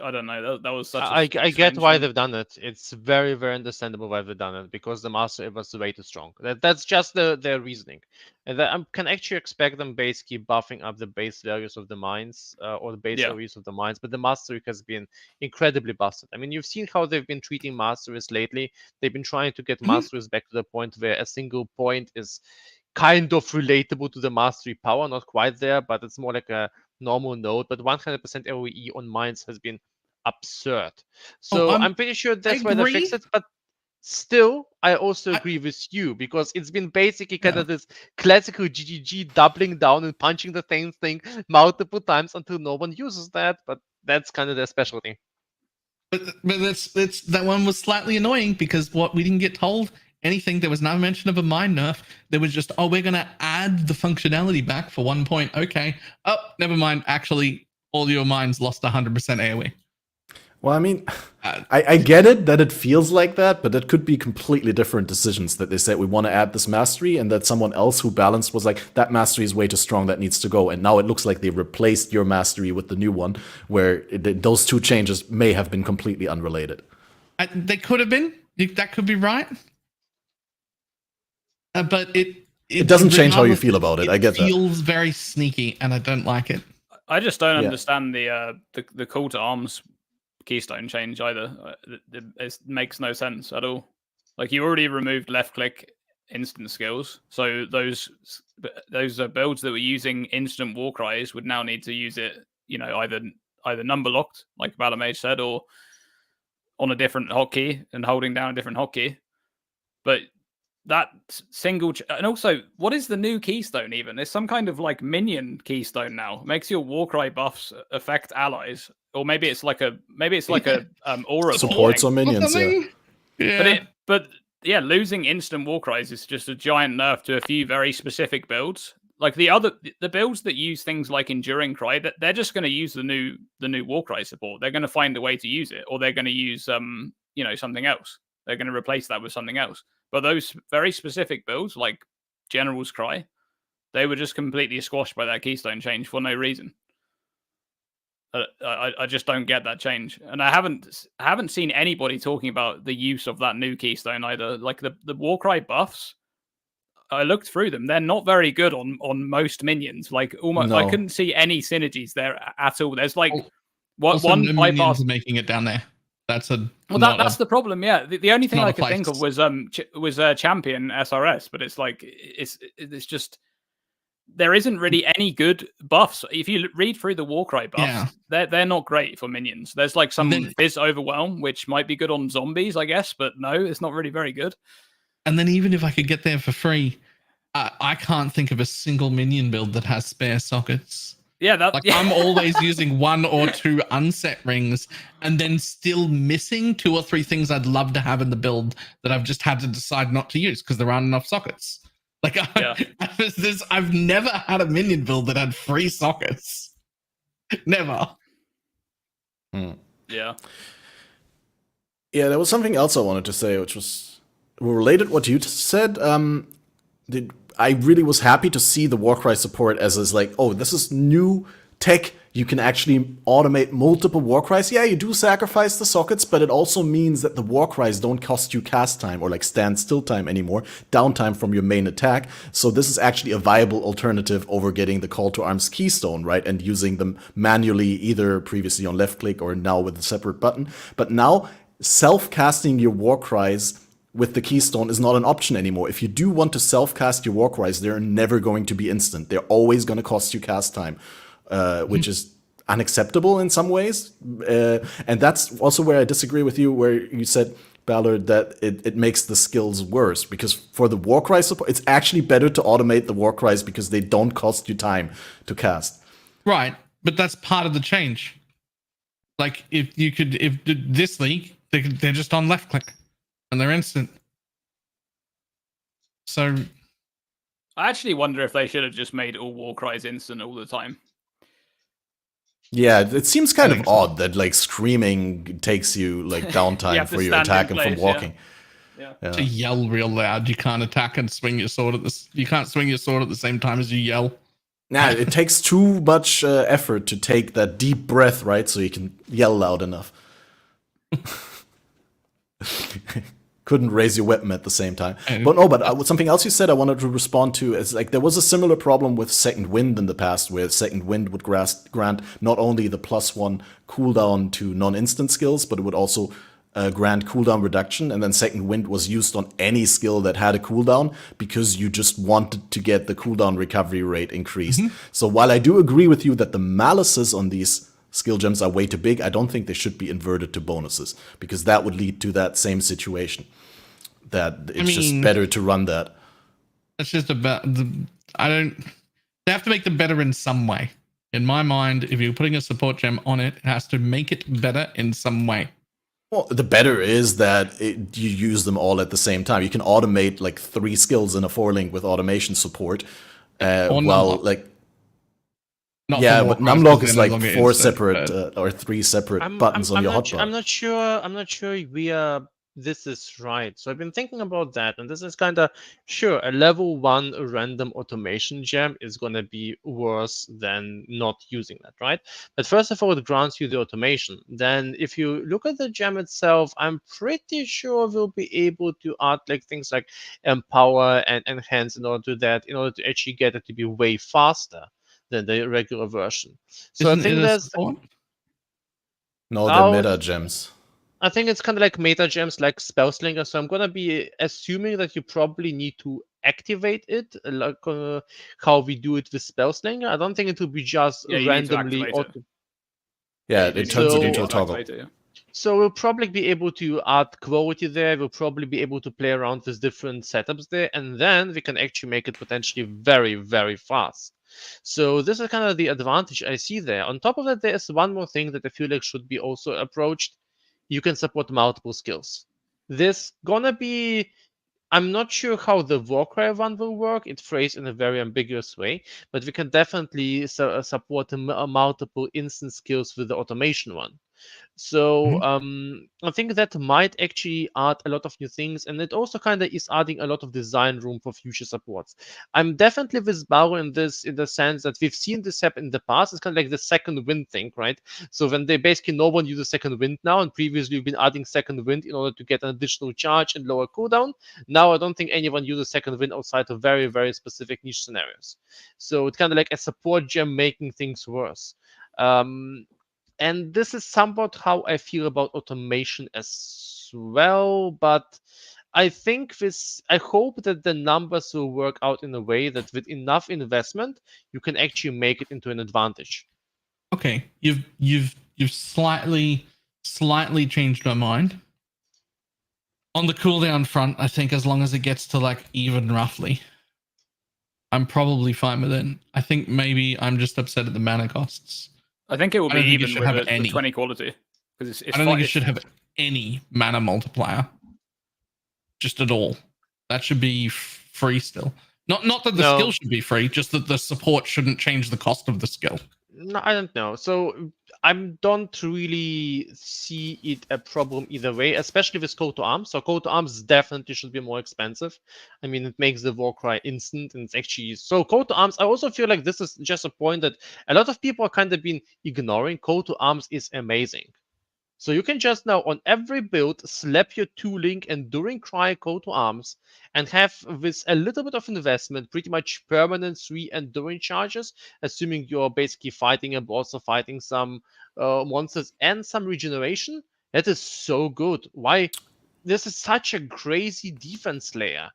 I don't know. That was such. I get why they've done it. It's very, very understandable why they've done it, because the master was way too strong. That's just their reasoning, and I can actually expect them basically buffing up the base values of the mines or the base values of the mines. But the mastery has been incredibly busted. I mean, you've seen how they've been treating masteries lately. They've been trying to get masteries back to the point where a single point is kind of relatable to the mastery power, not quite there, but it's more like a normal node. But 100% AoE on mines has been absurd. So I'm pretty sure that's why they fixed it. But still, I also agree with you, because it's been basically kind of this classical GGG doubling down and punching the same thing multiple times until no one uses that. But that's kind of their specialty. But that one was slightly annoying, because we didn't get told anything. There was no mention of a mine nerf. There was just, we're going to add the functionality back for 1 point. Okay. Oh, never mind. Actually, all your mines lost 100% AoE. Well, I mean, I get it that it feels like that, but it could be completely different decisions, that they said we want to add this mastery, and that someone else who balanced was like, that mastery is way too strong, that needs to go. And now it looks like they replaced your mastery with the new one, where those two changes may have been completely unrelated. They could have been. That could be right. But it doesn't change how you feel about it. I get that. It feels very sneaky, and I don't like it. I just don't understand the call to arms keystone change either. It makes no sense at all. Like, you already removed left click instant skills, so those builds that were using instant warcries would now need to use it, either number locked, like Balamage said, or on a different hotkey and holding down a different hotkey. But that single and also, what is the new keystone even? There's some kind of like minion keystone now. It makes your warcry buffs affect allies, or maybe it's like a aura supports on minions. But losing instant warcries is just a giant nerf to a few very specific builds. Like the builds that use things like Enduring Cry, that they're just going to use the new warcry support. They're going to find a way to use it, or they're going to use something else. They're going to replace that with something else. But those very specific builds, like General's Cry, they were just completely squashed by that keystone change for no reason. I just don't get that change, and I haven't seen anybody talking about the use of that new keystone either. Like the warcry buffs, I looked through them; they're not very good on most minions. Like almost, I couldn't see any synergies there at all. There's like one bypass making it down there. That's the problem. Yeah, the only thing I could think of was champion SRS, but it's like it's just there isn't really any good buffs. If you read through the warcry buffs, they're not great for minions. There's like some Fizz Overwhelm, which might be good on zombies, I guess, but no, it's not really very good. And then even if I could get there for free, I can't think of a single minion build that has spare sockets. Yeah, I'm always using 1 or 2 unset rings, and then still missing 2 or 3 things I'd love to have in the build that I've just had to decide not to use because there aren't enough sockets. Like I've never had a minion build that had 3 sockets. Never. Yeah. Yeah, there was something else I wanted to say, which was related to what you said. I really was happy to see the warcry support as like, oh, this is new tech. You can actually automate multiple warcries. Yeah, you do sacrifice the sockets, but it also means that the warcries don't cost you cast time or like standstill time anymore, downtime from your main attack. So this is actually a viable alternative over getting the call to arms keystone, right? And using them manually, either previously on left click or now with a separate button. But now self-casting your warcries with the keystone is not an option anymore. If you do want to self-cast your warcries, they're never going to be instant. They're always going to cost you cast time, which is unacceptable in some ways. And that's also where I disagree with you, where you said Ballard, that it makes the skills worse, because for the warcry support, it's actually better to automate the warcries because they don't cost you time to cast. Right, but that's part of the change. Like if this league, they're just on left click and they're instant. So I actually wonder if they should have just made all war cries instant all the time. Yeah, it seems kind of think so. odd that like screaming takes you like downtime have to for your stand in attack and from place, yeah. walking. Yeah. to yell real loud, you can't attack and swing your sword you can't swing your sword at the same time as you yell. Nah, it takes too much effort to take that deep breath, right? So you can yell loud enough. Couldn't raise your weapon at the same time. But something else you said I wanted to respond to is like there was a similar problem with Second Wind in the past, where Second Wind would grant not only the +1 cooldown to non-instant skills, but it would also grant cooldown reduction, and then Second Wind was used on any skill that had a cooldown because you just wanted to get the cooldown recovery rate increased. So while I do agree with you that the malices on these skill gems are way too big, I don't think they should be inverted to bonuses, because that would lead to that same situation. That it's just better to run that. That's just about they have to make them better in some way. In my mind, if you're putting a support gem on it, it has to make it better in some way. Well, the better is that you use them all at the same time. You can automate like 3 skills in a 4-link with automation support. Well, like Not yeah, for but Warcry, numlock because is they're no like longer 4 instant, separate but- or 3 separate buttons on your hotbar. I'm not sure we are. This is right. So I've been thinking about that, and this is kind of sure. A level 1 random automation gem is going to be worse than not using that, right? But first of all, it grants you the automation. Then, if you look at the gem itself, I'm pretty sure we'll be able to add like things like empower and enhance in order to actually get it to be way faster than the regular version. So Isn't I think it a there's support? No, they're Oh, meta gems. I think it's kind of like meta gems, like Spellslinger. So I'm gonna be assuming that you probably need to activate it, like how we do it with Spellslinger. I don't think it will be just Yeah, you need to randomly. activate it. Yeah, you do it turns it need into to a toggle. activate it, yeah. So we'll probably be able to add quality there. We'll probably be able to play around with different setups there, and then we can actually make it potentially very, very fast. So this is kind of the advantage I see there. On top of that, there is one more thing that I feel like should be also approached. You can support multiple skills. This gonna be. I'm not sure how the Warcry one will work. It's phrased in a very ambiguous way, but we can definitely support multiple instant skills with the automation one. So I think that might actually add a lot of new things, and it also kind of is adding a lot of design room for future supports. I'm definitely with Baro in the sense that we've seen this happen in the past. It's kind of like the second wind thing, right? So when they basically no one uses second wind now, and previously we've been adding second wind in order to get an additional charge and lower cooldown. Now I don't think anyone uses second wind outside of very, very specific niche scenarios. So it's kind of like a support gem making things worse. And this is somewhat how I feel about automation as well. But I hope that the numbers will work out in a way that with enough investment, you can actually make it into an advantage. Okay, you've slightly changed my mind. On the cooldown front, I think as long as it gets to like even roughly, I'm probably fine with it. I think maybe I'm just upset at the mana costs. I think it will I be don't think it even should with have the any. 20 quality. Because I don't think it should have any mana multiplier. Just at all. That should be free still. Not that the No. skill should be free, just that the support shouldn't change the cost of the skill. No, I don't know. So I don't really see it a problem either way, especially with coat to arms. So coat to arms definitely should be more expensive. I mean, it makes the warcry instant, and it's actually so coat to arms. I also feel like this is just a point that a lot of people are kind of been ignoring. Coat to arms is amazing. So you can just now on every build slap your 2-link Enduring Cry coat to arms and have with a little bit of investment pretty much permanent 3 Enduring charges, assuming you're basically fighting a boss or fighting some monsters and some regeneration. That is so good. Why? This is such a crazy defense layer.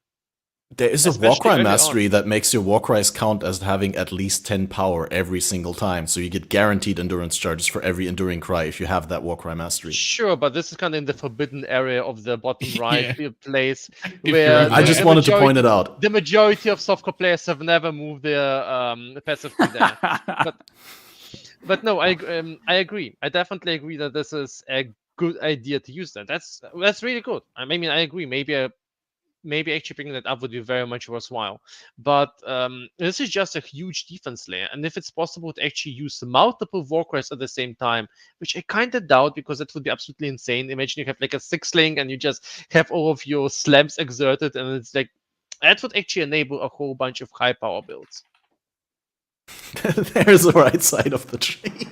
There is a Especially warcry early mastery on. that makes your warcries count as having at least 10 power every single time. So you get guaranteed endurance charges for every enduring cry if you have that warcry mastery. Sure, but this is kind of in the forbidden area of the bottom right place you're where over I there. just wanted to point it out. the majority of softcore players have never moved their passive to there. But no, I agree. I definitely agree that this is a good idea to use that. That's really good. I mean, I agree. Maybe actually picking that up would be very much worthwhile. But this is just a huge defense layer, and if it's possible to actually use multiple warcries at the same time, which I kind of doubt because that would be absolutely insane. Imagine you have like a 6-link and you just have all of your slams exerted, and it's like that would actually enable a whole bunch of high power builds. There's the right side of the tree.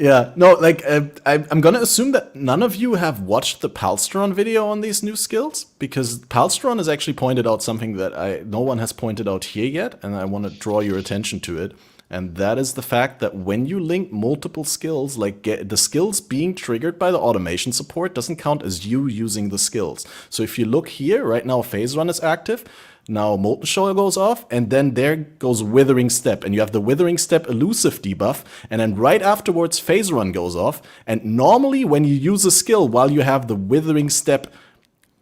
Yeah, no, like, I'm gonna assume that none of you have watched the Palstron video on these new skills, because Palstron has actually pointed out something that no one has pointed out here yet, and I want to draw your attention to it. And that is the fact that when you link multiple skills, like the skills being triggered by the automation support doesn't count as you using the skills. So if you look here, right now Phase Run is active, now Molten Shoal goes off, and then there goes Withering Step, and you have the Withering Step elusive debuff, and then right afterwards Phase Run goes off, and normally when you use a skill while you have the Withering Step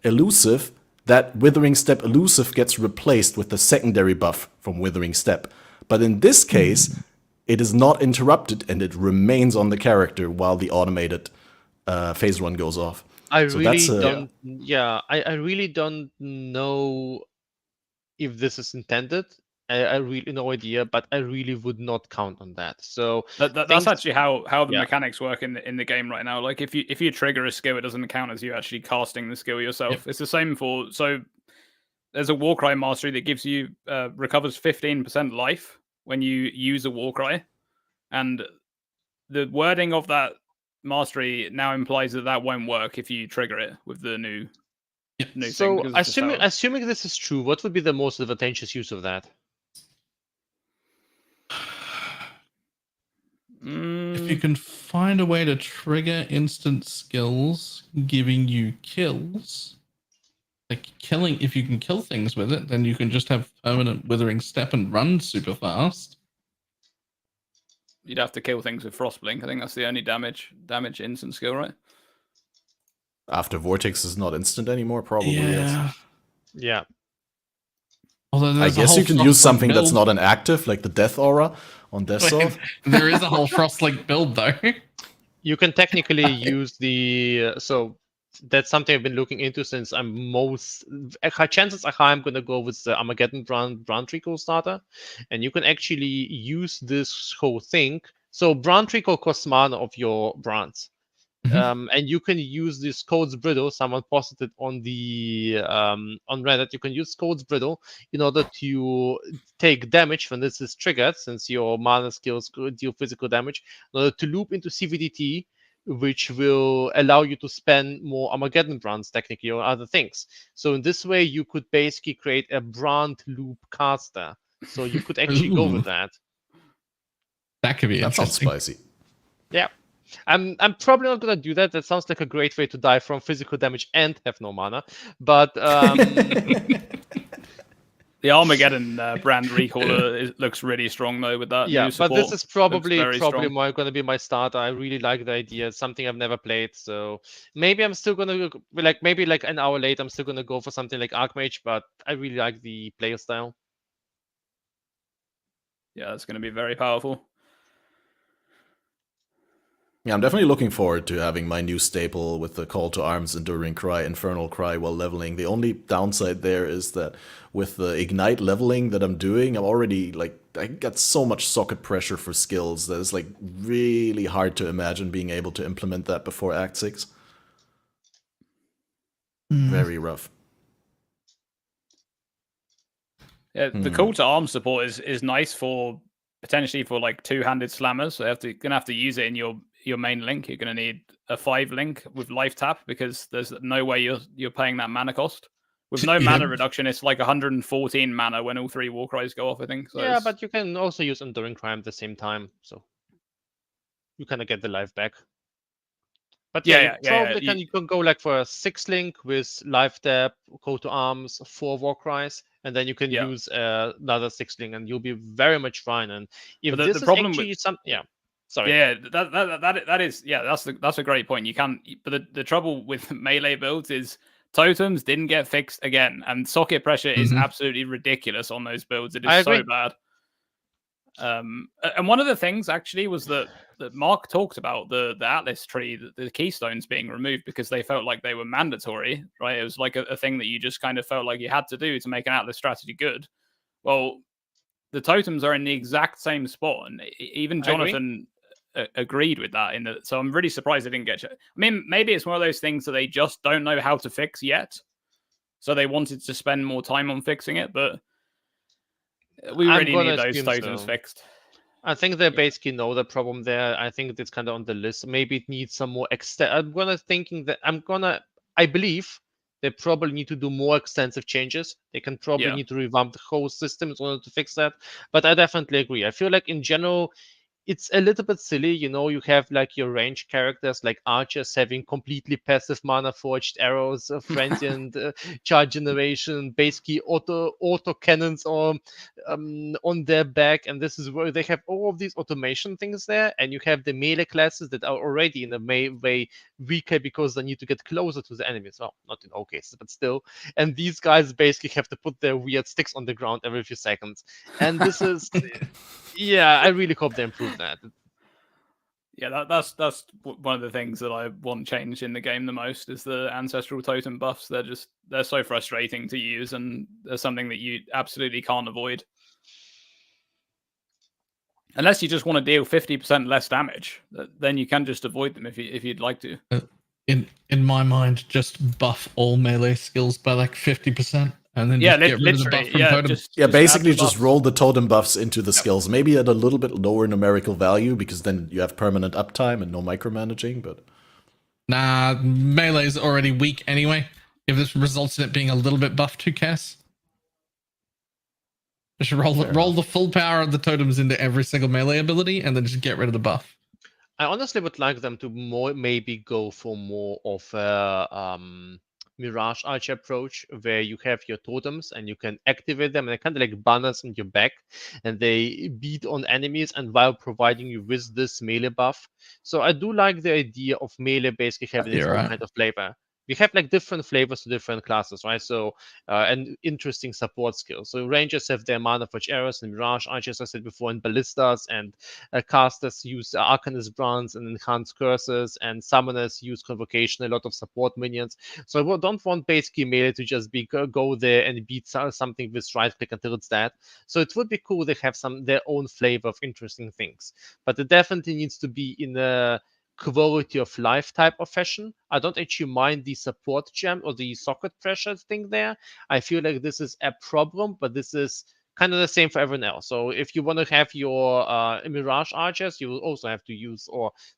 elusive, that Withering Step elusive gets replaced with the secondary buff from Withering Step. But in this case, it is not interrupted, and it remains on the character while the automated Phase Run goes off. I really don't know if this is intended. I really no idea, but I really would not count on that. So that's actually how the mechanics work in the game right now. Like if you trigger a skill, it doesn't count as you actually casting the skill yourself. Yep. It's the same for there's a warcry mastery that gives you recovers 15% life when you use a warcry, and the wording of that mastery now implies that won't work if you trigger it with the new. So assuming this is true, what would be the most advantageous use of that? If you can find a way to trigger instant skills giving you kills, like killing, if you can kill things with it, then you can just have permanent Withering Step and run super fast. You'd have to kill things with Frostblink. I think that's the only damage instant skill, right? After Vortex is not instant anymore, probably. Yeah. Yeah. Although I guess you can use something that's not an active, like the Death Aura on Death Sword. There is a whole Frostlink build, though. You can technically use the... So that's something I've been looking into since chances are high I'm going to go with the Armageddon Brand Recall starter. And you can actually use this whole thing. So Brand Recall costs mana of your brands. And you can use this Code's Brittle. Someone posted it on the on Reddit. You can use Code's Brittle in order to take damage when this is triggered, since your mana skills deal physical damage, in order to loop into CVDT, which will allow you to spend more Armageddon brands technically or other things. So in this way, you could basically create a brand loop caster. So you could actually go with that. That could be That sounds interesting. spicy. Yeah. I'm probably not gonna do that. That sounds like a great way to die from physical damage and have no mana. But the Armageddon brand recall looks really strong though with that. Yeah, but this is probably strong. gonna be my starter. I really like the idea. It's something I've never played, so maybe I'm still gonna maybe an hour later I'm still gonna go for something like Archmage. But I really like the player style. Yeah, it's gonna be very powerful. Yeah, I'm definitely looking forward to having my new staple with the Call to Arms, Enduring Cry, Infernal Cry while leveling. The only downside there is that with the Ignite leveling that I'm doing, I'm already, I got so much socket pressure for skills that it's, really hard to imagine being able to implement that before Act 6. Very rough. Yeah, the Call to Arms support is nice for potentially for two-handed slammers. So you're gonna have to use it in your main link. You're gonna need a 5 link with life tap because there's no way you're paying that mana cost. With no mana reduction, it's 114 mana when all 3 Warcries go off, I think. So yeah, but you can also use Enduring Crime at the same time, so you kind of get the life back. But Yeah, you probably yeah. you can go like for a 6-link with life dab, coat to arms, 4 warcries, and then you can Yeah. use another 6-link, and you'll be very much fine. And if But this the is problem actually with some, sorry, yeah, that is that's a great point. You can, but the trouble with melee builds is totems didn't get fixed again, and socket pressure is absolutely ridiculous on those builds. It I is so agree. bad. And one of the things actually was that Mark talked about the Atlas tree, the keystones being removed because they felt like they were mandatory, right? It was like a thing that you just kind of felt like you had to do to make an Atlas strategy good. Well, the totems are in the exact same spot, and even Jonathan agreed with that. So I'm really surprised they didn't get. I mean, maybe it's one of those things that they just don't know how to fix yet, so they wanted to spend more time on fixing it, but we I'm really gonna need those assume totems so. fixed. I think they basically know the problem there. I think it's kind of on the list. Maybe it needs some more I believe they probably need to do more extensive changes. They can probably need to revamp the whole system in order to fix that. But I definitely agree. I feel like in general, it's a little bit silly, you have like your range characters like archers having completely passive mana forged arrows, transient charge generation, basically auto cannons on their back, and this is where they have all of these automation things there, and you have the melee classes that are already in a way weaker because they need to get closer to the enemies. Well, not in all cases, but still. And these guys basically have to put their weird sticks on the ground every few seconds, and this is yeah, I really hope they improve that. Yeah, that's one of the things that I want changed in the game the most is the ancestral totem buffs. They're so frustrating to use, and they're something that you absolutely can't avoid. Unless you just want to deal 50% less damage, then you can just avoid them if you'd like to. In my mind, just buff all melee skills by like 50%. And then just get rid of the buff from totems. Basically just roll the totem buffs into the skills. Maybe at a little bit lower numerical value, because then you have permanent uptime and no micromanaging, but... Nah, melee's already weak anyway. If this results in it being a little bit buffed, who cares? Just roll the full power of the totems into every single melee ability, and then just get rid of the buff. I honestly would like them to maybe go for more of a Mirage Archer approach, where you have your totems and you can activate them, and they're kind of like banners on your back, and they beat on enemies, and while providing you with this melee buff. So I do like the idea of melee basically having its own kind of flavor. We have like different flavors to different classes, right? So, and interesting support skills. So Rangers have their Mana Forge Arrows, and Mirage Archers, I said before, and Ballistas, and casters use Arcanist Brands and Enhanced Curses, and Summoners use Convocation, a lot of support minions. So I don't want basically melee to just be go there and beat something with right click until it's dead. So it would be cool to have their own flavor of interesting things. But it definitely needs to be in a quality of life type of fashion. I don't actually mind the support gem or the socket pressure thing there. I feel like this is a problem, but this is kind of the same for everyone else. So if you want to have your Mirage Archers, you will also have to use,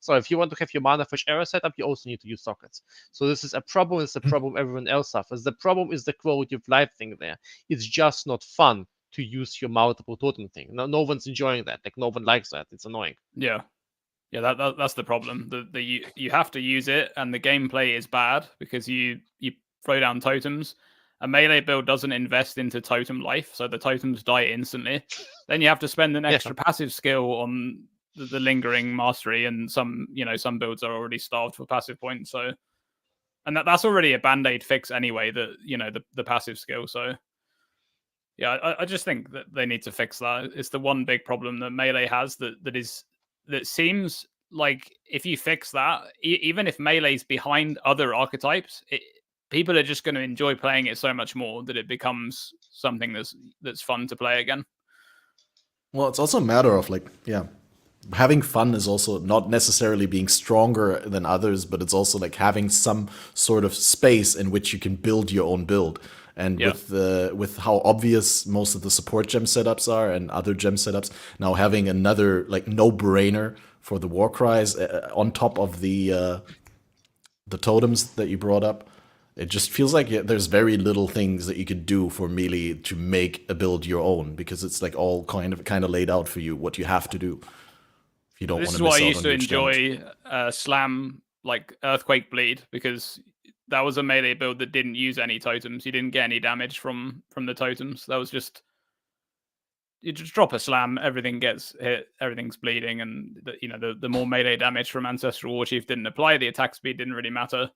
if you want to have your Mana Forge Arrow setup, you also need to use sockets. So this is a problem. It's a problem everyone else suffers. The problem is the quality of life thing there. It's just not fun to use your multiple totem thing. No one's enjoying that. Like, no one likes that. It's annoying. Yeah. Yeah, that's the problem. You have to use it, and the gameplay is bad because you throw down totems. A melee build doesn't invest into totem life, so the totems die instantly. Then you have to spend an extra passive skill on the lingering mastery, and some builds are already starved for passive points. So, and that's already a band-aid fix anyway. The passive skill. So, yeah, I just think that they need to fix that. It's the one big problem that melee has that seems like if you fix that, even if melee's behind other archetypes, people are just going to enjoy playing it so much more that it becomes something that's fun to play again. Well, it's also a matter of having fun is also not necessarily being stronger than others, but it's also like having some sort of space in which you can build your own build. And with how obvious most of the support gem setups are and other gem setups, now having another no-brainer for the warcries on top of the totems that you brought up, it just feels like there's very little things that you could do for melee to make a build your own, because it's like all kind of laid out for you what you have to do if you don't want to miss out on huge damage. This is why I used to enjoy Slam like Earthquake Bleed, because that was a melee build that didn't use any totems. You didn't get any damage from the totems. That was just, you just drop a slam, everything gets hit, everything's bleeding, and the more melee damage from Ancestral Warchief didn't apply. The attack speed didn't really matter.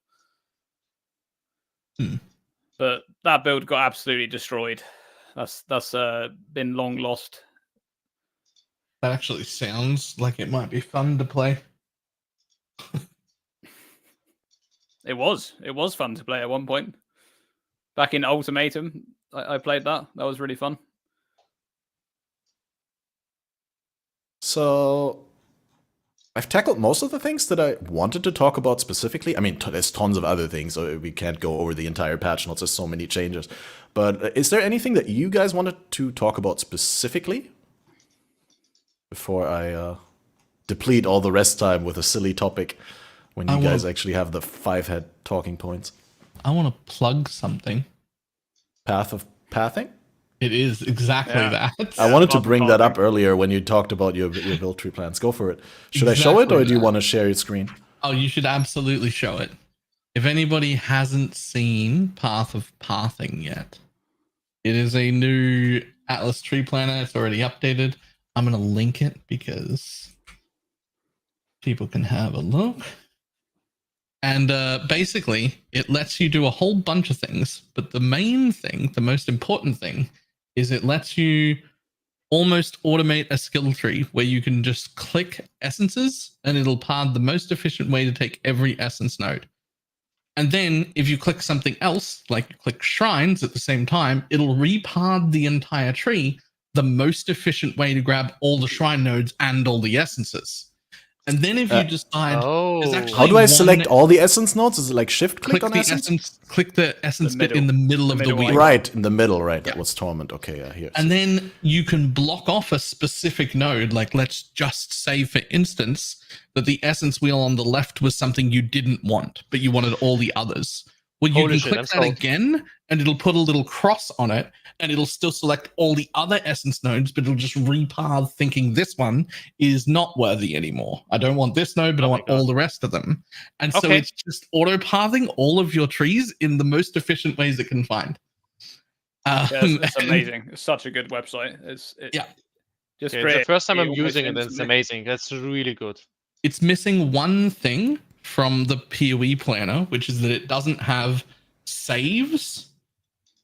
But that build got absolutely destroyed. That's been long lost. That actually sounds like it might be fun to play. It was fun to play at one point. Back in Ultimatum, I played that. That was really fun. So I've tackled most of the things that I wanted to talk about specifically. I mean, there's tons of other things, so we can't go over the entire patch notes. There's so many changes. But is there anything that you guys wanted to talk about specifically before I deplete all the rest time with a silly topic when you guys actually have the 5-head talking points? I want to plug something. Path of Pathing? It is exactly that. I wanted to bring that up earlier when you talked about your build tree plans. Go for it. Should I show it, or do you want to share your screen? Oh, you should absolutely show it. If anybody hasn't seen Path of Pathing yet, it is a new Atlas tree planner. It's already updated. I'm going to link it because people can have a look. And basically, it lets you do a whole bunch of things. But the main thing, the most important thing, is it lets you almost automate a skill tree where you can just click essences and it'll path the most efficient way to take every essence node. And then if you click something else, like you click shrines at the same time, it'll repath the entire tree the most efficient way to grab all the shrine nodes and all the essences. And then if you decide, how do I select all the essence nodes? Is it like shift click on essence? Click the essence bit in the middle of the wheel. Right, in the middle, right. That was Torment. Okay, yeah, here. And then you can block off a specific node. Like, let's just say, for instance, that the essence wheel on the left was something you didn't want, but you wanted all the others. Well, you can click that again, and it'll put a little cross on it, and it'll still select all the other essence nodes, but it'll just repath thinking this one is not worthy anymore. I don't want this node, but I want all the rest of them. And so it's just auto-pathing all of your trees in the most efficient ways it can find. It's amazing. It's such a good website. It's the first time I'm using it, it's amazing. That's really good. It's missing one thing from the PoE planner, which is that it doesn't have saves.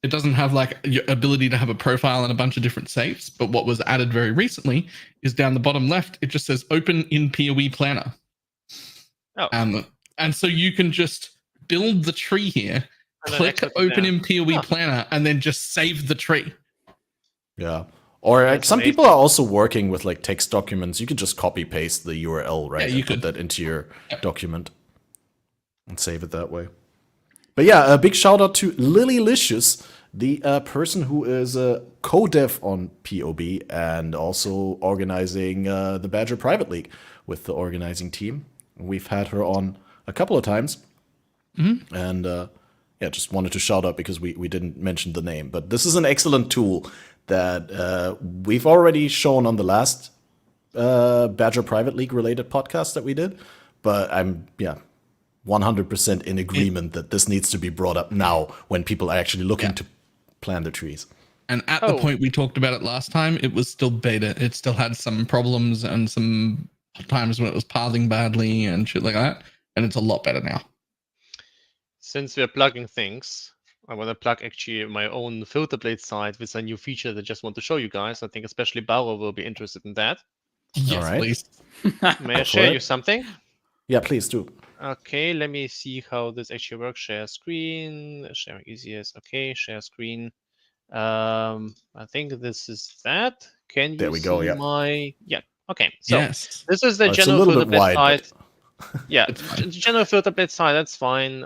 It doesn't have like your ability to have a profile and a bunch of different saves. But what was added very recently is down the bottom left, it just says open in PoE planner. And so you can just build the tree here, click open in PoE planner, and then just save the tree. Yeah. Or like, some people are also working with like text documents. You could just copy paste the URL, right? Yeah, you could put that into your document and save it that way. But yeah, a big shout out to Lilylicious, the person who is a co-dev on POB and also organizing the Badger Private League with the organizing team. We've had her on a couple of times. And just wanted to shout out because we didn't mention the name. But this is an excellent tool that we've already shown on the last Badger Private League related podcast that we did. But I'm 100% in agreement that this needs to be brought up now when people are actually looking to plan the trees. And at the point we talked about it last time, it was still beta. It still had some problems and some times when it was pathing badly and shit like that. And it's a lot better now. Since we're plugging things, I want to plug actually my own Filterblade site with a new feature that I just want to show you guys. I think especially Baro will be interested in that. Yes, all right. Please. May I share you something? Yeah, please do. Okay, let me see how this actually works. Share screen, sharing easiest. Okay, share screen. I think this is that. Can you see my? Yeah. Okay. So this is the general Filterblade site. Yeah, general Filterblade site. That's fine.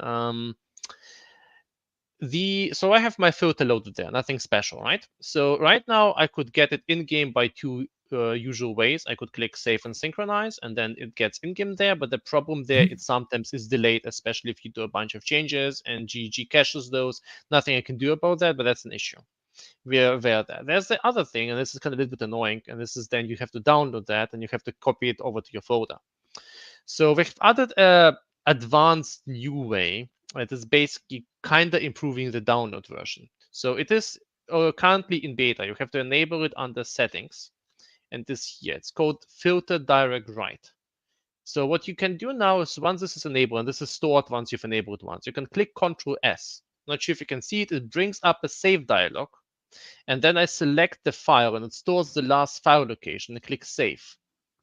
So I have my filter loaded there. Nothing special, right? So right now I could get it in game by two usual ways. I could click save and synchronize, and then it gets in game there. But the problem there, it sometimes is delayed, especially if you do a bunch of changes and GG caches those. Nothing I can do about that, but that's an issue. We're aware that. There's the other thing, and this is kind of a little bit annoying, and this is then you have to download that and you have to copy it over to your folder. So we've added a advanced new way. It is basically kind of improving the download version. So it is currently in beta. You have to enable it under settings. And this here, it's called filter direct write. So what you can do now is once this is enabled, and this is stored once you've enabled once, you can click Ctrl S. Not sure if you can see it. It brings up a save dialog. And then I select the file and it stores the last file location and click save.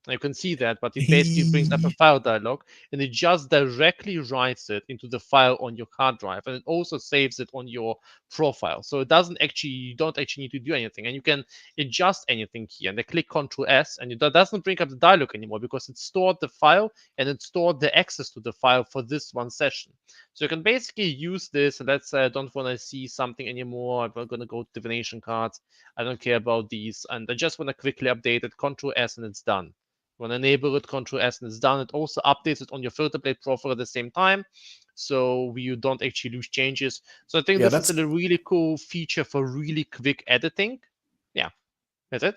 You can see that, but it basically brings up a file dialog and it just directly writes it into the file on your hard drive, and it also saves it on your profile. So it doesn't actually, you don't actually need to do anything, and you can adjust anything here. And I click Ctrl S, and it doesn't bring up the dialog anymore because it stored the file and it stored the access to the file for this one session. So you can basically use this. And let's say I don't want to see something anymore. I'm going to go to divination cards. I don't care about these, and I just want to quickly update it. Ctrl S, and it's done. When I enable it, Ctrl S, and it's done. It also updates it on your Filterblade profile at the same time, so you don't actually lose changes. So I think this is a really cool feature for really quick editing. Yeah, that's it.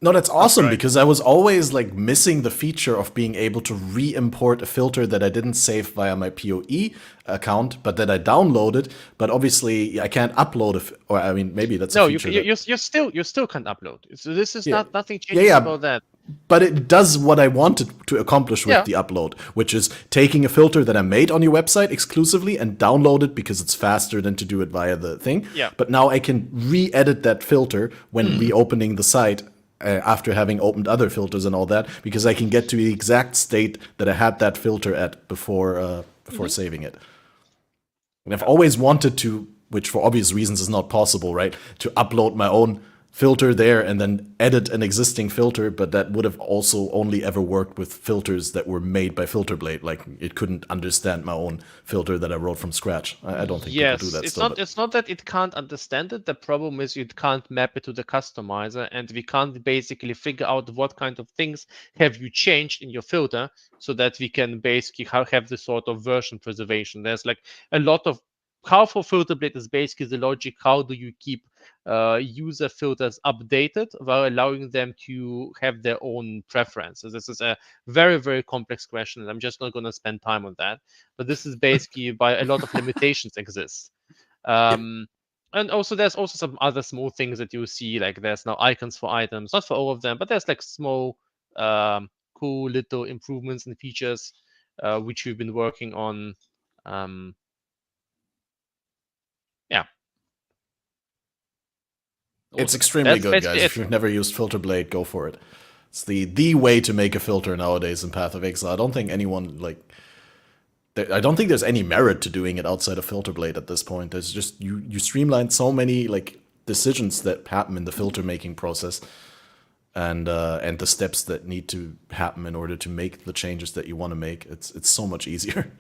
No, that's awesome, because I was always like missing the feature of being able to re-import a filter that I didn't save via my PoE account, but that I downloaded. But obviously, I can't upload it, or I mean, maybe that's no. A feature You still can't upload. So this is nothing changes about that. But it does what I wanted to accomplish with the upload, which is taking a filter that I made on your website exclusively and download it because it's faster than to do it via the thing. Yeah. But now I can re-edit that filter when reopening the site after having opened other filters and all that, because I can get to the exact state that I had that filter at before saving it. And I've always wanted to, which for obvious reasons is not possible, right, to upload my own filter there and then edit an existing filter, but that would have also only ever worked with filters that were made by Filterblade. Like, it couldn't understand my own filter that I wrote from scratch. I don't think people do that still. It's not that it can't understand it. The problem is you can't map it to the customizer, and we can't basically figure out what kind of things have you changed in your filter so that we can basically have this sort of version preservation. There's like a lot of how for Filterblade is basically the logic. How do you keep user filters updated while allowing them to have their own preferences? This is a very, very complex question, and I'm just not going to spend time on that. But this is basically why a lot of limitations exist. And also, there's also some other small things that you see, like there's now icons for items, not for all of them, but there's like small, cool little improvements and features which we've been working on. It's extremely good, guys. If you've never used Filterblade, go for it. It's the way to make a filter nowadays in Path of Exile. I don't think anyone, I don't think there's any merit to doing it outside of Filterblade at this point. There's just, you streamline so many, decisions that happen in the filter making process, and the steps that need to happen in order to make the changes that you want to make. It's so much easier.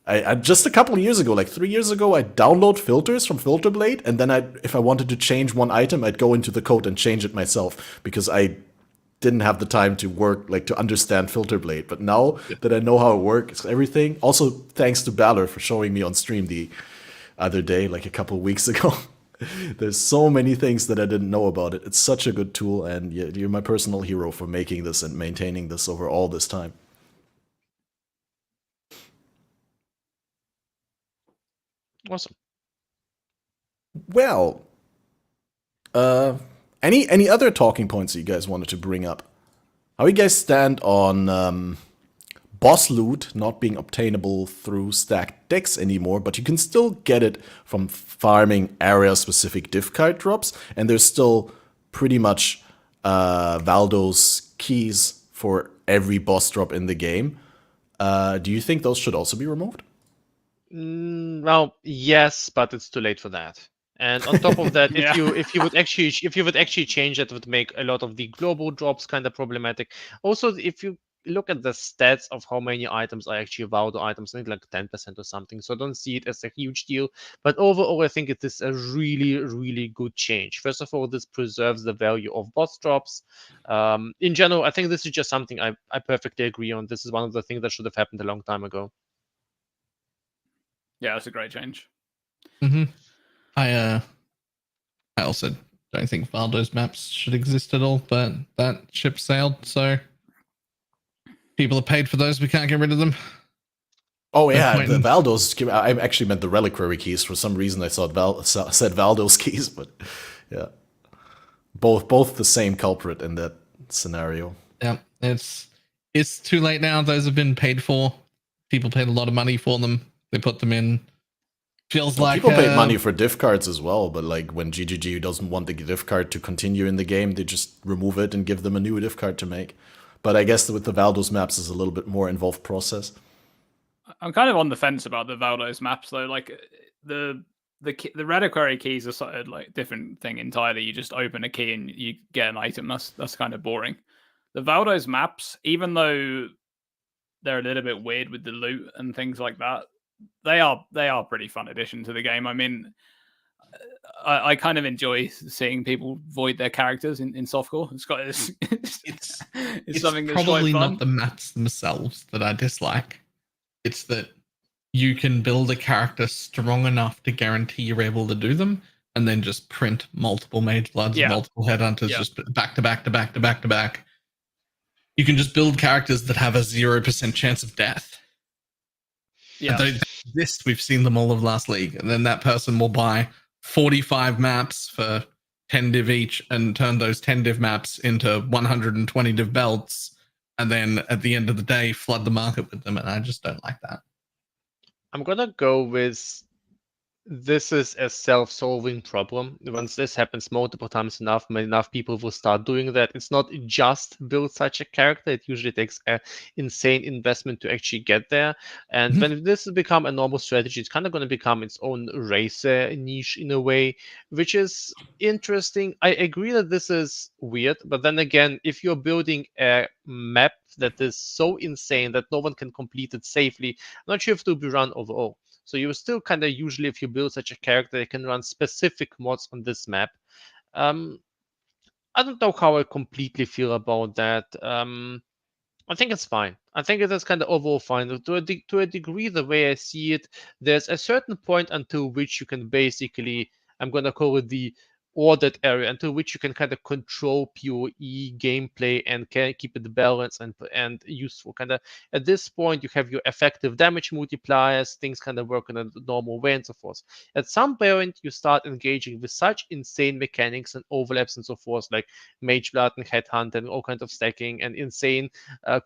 I just a couple of years ago, like 3 years ago, I'd download filters from Filterblade, and then if I wanted to change one item, I'd go into the code and change it myself, because I didn't have the time to work, to understand Filterblade. But now that I know how it works, everything, also thanks to Balor for showing me on stream the other day, like a couple of weeks ago. There's so many things that I didn't know about it. It's such a good tool, and you're my personal hero for making this and maintaining this over all this time. Awesome. Well, any other talking points that you guys wanted to bring up? How you guys stand on boss loot not being obtainable through stacked decks anymore, but you can still get it from farming area-specific div card drops, and there's still pretty much Valdo's keys for every boss drop in the game. Do you think those should also be removed? Well, yes, but it's too late for that. And on top of that, if you would actually change that, would make a lot of the global drops kind of problematic. Also, if you look at the stats of how many items are actually Valdo items, I think like 10% or something. So I don't see it as a huge deal. But overall, I think it is a really, really good change. First of all, this preserves the value of boss drops. In general, I think this is just something I perfectly agree on. This is one of the things that should have happened a long time ago. Yeah, that's a great change. I also don't think Valdo's maps should exist at all, but that ship sailed, so people are paid for those. We can't get rid of them. Oh No yeah, point the in- Valdos. I actually meant the reliquary keys. For some reason, I said Valdos keys, but yeah, both the same culprit in that scenario. Yeah, it's too late now. Those have been paid for. People paid a lot of money for them. They put them in. Feels Well, like people paid money for diff cards as well, but like when GGG doesn't want the diff card to continue in the game, they just remove it and give them a new diff card to make. But I guess with the Valdos maps is a little bit more involved process. I'm kind of on the fence about the Valdos maps though. Like the reliquary keys are sort of like different thing entirely. You just open a key and you get an item. That's kind of boring. The Valdos maps, even though they're a little bit weird with the loot and things like that, they are pretty fun addition to the game. I mean, I kind of enjoy seeing people void their characters in softcore. It's something that's probably quite fun. not the maps themselves that I dislike. It's that you can build a character strong enough to guarantee you're able to do them, and then just print multiple Mage Bloods, multiple Headhunters, just back to back to back to back to back. You can just build characters that have a 0% chance of death. Yeah, they exist. We've seen them all of last league, and then that person will buy 45 maps for 10 div each and turn those 10 div maps into 120 div belts, and then at the end of the day flood the market with them, and I just don't like that. I'm gonna go with this is a self-solving problem. Once this happens multiple times enough people will start doing that. It's not just build such a character. It usually takes an insane investment to actually get there. And when this has become a normal strategy, it's kind of going to become its own racer niche in a way, which is interesting. I agree that this is weird, but then again, if you're building a map that is so insane that no one can complete it safely, I'm not sure if it will be run overall. So you still kind of usually, if you build such a character, you can run specific mods on this map. I don't know how I completely feel about that. I think it's fine. I think it is kind of overall fine. To a degree, the way I see it, there's a certain point until which you can basically, I'm going to call it the ordered area, until which you can kind of control PoE gameplay and can keep it balanced and useful. Kind of at this point, you have your effective damage multipliers, things kind of work in a normal way and so forth. At some point, you start engaging with such insane mechanics and overlaps and so forth, like Mage Blood and Headhunt and all kinds of stacking and insane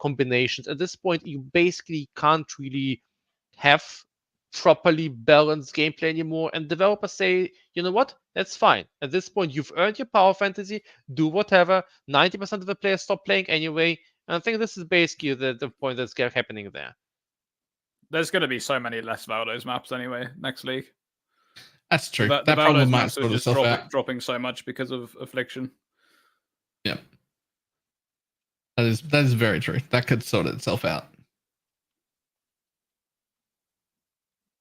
combinations. At this point, you basically can't really have properly balanced gameplay anymore, and developers say, you know what, that's fine. At this point, you've earned your power fantasy, do whatever. 90% of the players stop playing anyway, and I think this is basically the point that's happening there. There's going to be so many less Valdos maps anyway next league. That's true. The That problem Valdos might maps are sort just itself out. dropping so much because of Affliction. Yeah, that is very true. That could sort itself out.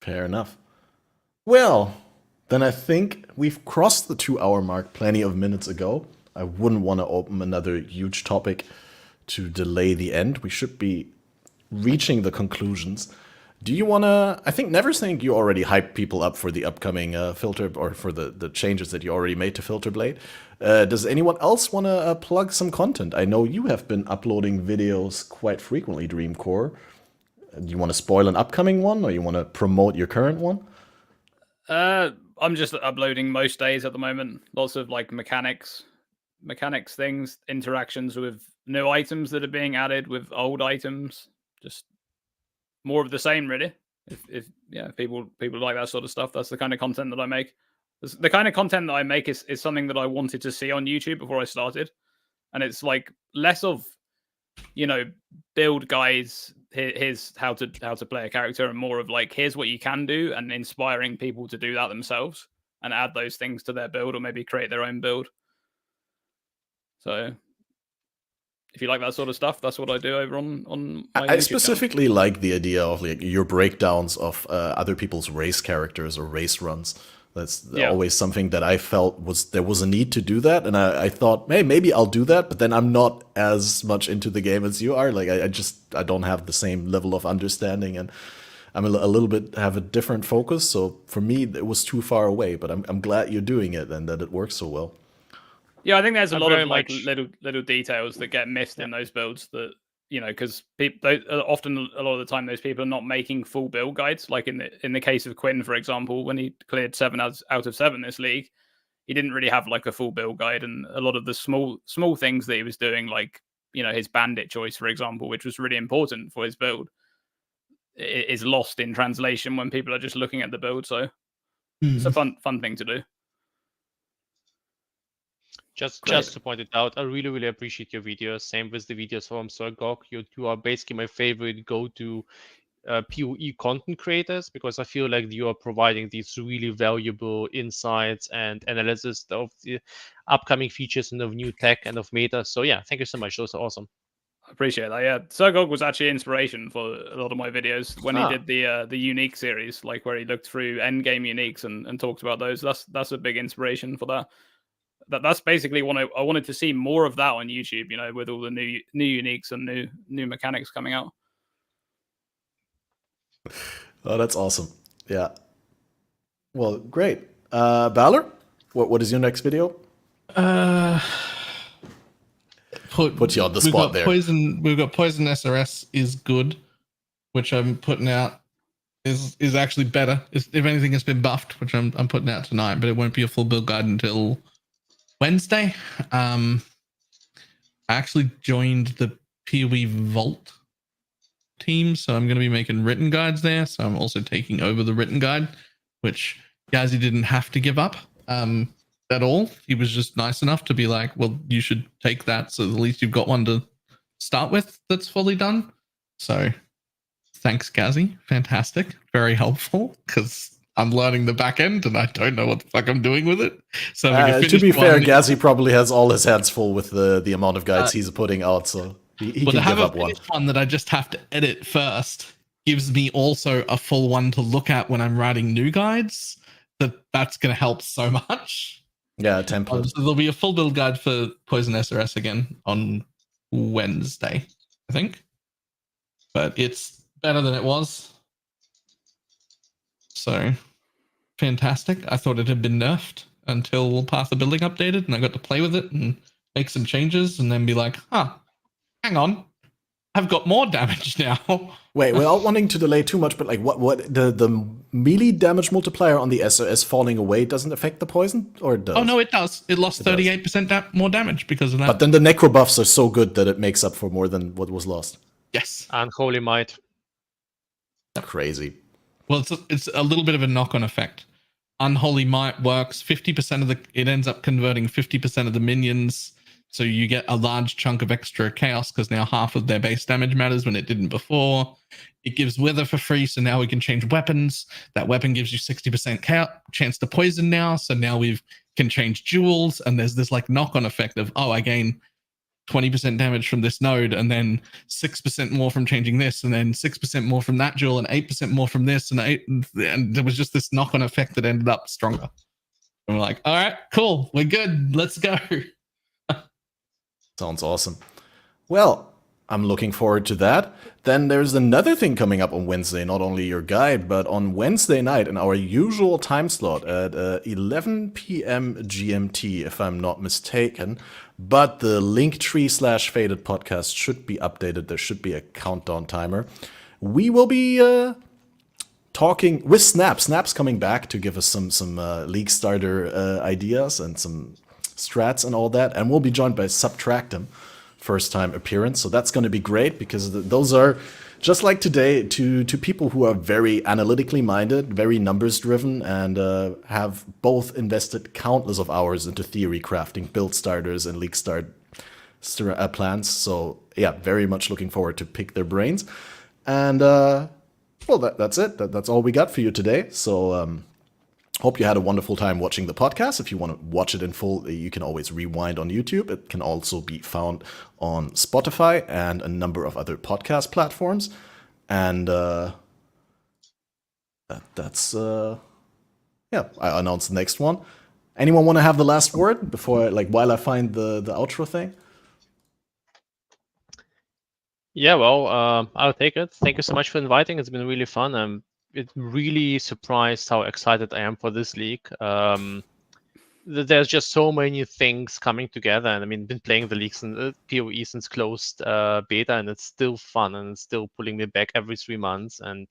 Fair enough. Well, then I think we've crossed the 2-hour mark plenty of minutes ago. I wouldn't want to open another huge topic to delay the end. We should be reaching the conclusions. Do you want to... I think NeverSink, you already hyped people up for the upcoming filter, or for the changes that you already made to Filterblade. Does anyone else want to plug some content? I know you have been uploading videos quite frequently, Dreamcore. Do you want to spoil an upcoming one, or you want to promote your current one? I'm just uploading most days at the moment. Lots of like mechanics things, interactions with new items that are being added with old items. Just more of the same, really. If people like that sort of stuff, that's the kind of content that I make. The kind of content that I make is something that I wanted to see on YouTube before I started, and it's like less of, build guides. Here's how to play a character, and more of like, here's what you can do, and inspiring people to do that themselves and add those things to their build, or maybe create their own build. So if you like that sort of stuff, that's what I do over on my I YouTube specifically channel. Like the idea of like your breakdowns of other people's race characters or race runs. That's always something that I felt there was a need to do that, and I thought, hey, maybe I'll do that, but then I'm not as much into the game as you are. Like I don't have the same level of understanding, and I'm a little bit have a different focus. So for me, it was too far away. But I'm glad you're doing it and that it works so well. Yeah, I think there's a lot of like little details that get missed in those builds that you know, because people often a lot of the time those people are not making full build guides. Like in the case of Quinn, for example, when he cleared 7 out of 7 this league, he didn't really have like a full build guide, and a lot of the small things that he was doing, like, you know, his bandit choice, for example, which was really important for his build, is lost in translation when people are just looking at the build. So it's a fun thing to do. Just Great. to point it out, I really appreciate your videos. Same with the videos from Sir Gog. You two are basically my favorite go-to PoE content creators, because I feel like you are providing these really valuable insights and analysis of the upcoming features and of new tech and of meta. So yeah, thank you so much. Those are awesome. I appreciate that. Yeah, Sir Gog was actually inspiration for a lot of my videos when he did the unique series, like where he looked through endgame uniques and talked about those. That's a big inspiration for that. That's basically what I wanted to see more of that on YouTube, you know, with all the new uniques and new mechanics coming out. Oh, that's awesome. Yeah. Well, great. Valor, what is your next video? Put you on the spot there. We've got Poison SRS is good, which I'm putting out is actually better. If anything, it's been buffed, which I'm putting out tonight, but it won't be a full build guide until Wednesday. I actually joined the PoE Vault team, so I'm going to be making written guides there. So I'm also taking over the written guide, which Gazzy didn't have to give up at all. He was just nice enough to be like, well, you should take that, so at least you've got one to start with that's fully done. So thanks, Gazzy. Fantastic. Very helpful, because I'm learning the back end and I don't know what the fuck I'm doing with it. So to be fair, Gazzy probably has all his hands full with the amount of guides he's putting out, so he can give up one that I just have to edit first gives me also a full one to look at when I'm writing new guides. That's going to help so much. Yeah, template. So there'll be a full build guide for Poison SRS again on Wednesday, I think. But it's better than it was. So fantastic. I thought it had been nerfed until Path of Building updated, and I got to play with it and make some changes and then be like, hang on, I've got more damage now. Wait, without wanting to delay too much, but like what the melee damage multiplier on the SOS falling away doesn't affect the poison, or it does? Oh no, it does. It lost 38% more damage because of that. But then the necro buffs are so good that it makes up for more than what was lost. Yes. Unholy Might. Crazy. Well, it's a little bit of a knock-on effect. Unholy Might works 50% of it ends up converting 50% of the minions. So you get a large chunk of extra chaos because now half of their base damage matters when it didn't before. It gives Wither for free, so now we can change weapons. That weapon gives you 60% chance to poison now, so now we can change jewels, and there's this like knock-on effect of, I gain 20% damage from this node, and then 6% more from changing this, and then 6% more from that jewel, and 8% more from this, and there was just this knock-on effect that ended up stronger. And we're like, all right, cool, we're good, let's go. Sounds awesome. Well, I'm looking forward to that. Then there's another thing coming up on Wednesday, not only your guide, but on Wednesday night in our usual time slot at 11 p.m. GMT, if I'm not mistaken. But the Linktree/Fated podcast should be updated. There should be a countdown timer. We will be talking with Snap. Snap's coming back to give us some League starter ideas and some strats and all that, and we'll be joined by Subtractum, first time appearance, so that's going to be great, because those are, just like today, to people who are very analytically minded, very numbers driven, and have both invested countless of hours into theory crafting, build starters, and League start plans. So yeah, very much looking forward to pick their brains. And well, that's it. That's all we got for you today. So hope you had a wonderful time watching the podcast. If you want to watch it in full, you can always rewind on YouTube. It can also be found on Spotify and a number of other podcast platforms. And that's yeah, I announced the next one. Anyone want to have the last word before, while I find the outro thing? Yeah, well, I'll take it. Thank you so much for inviting. It's been really fun. I'm really surprised how excited I am for this league. there's just so many things coming together. And I mean, been playing the leagues and PoE since closed beta, and it's still fun and it's still pulling me back every 3 months. And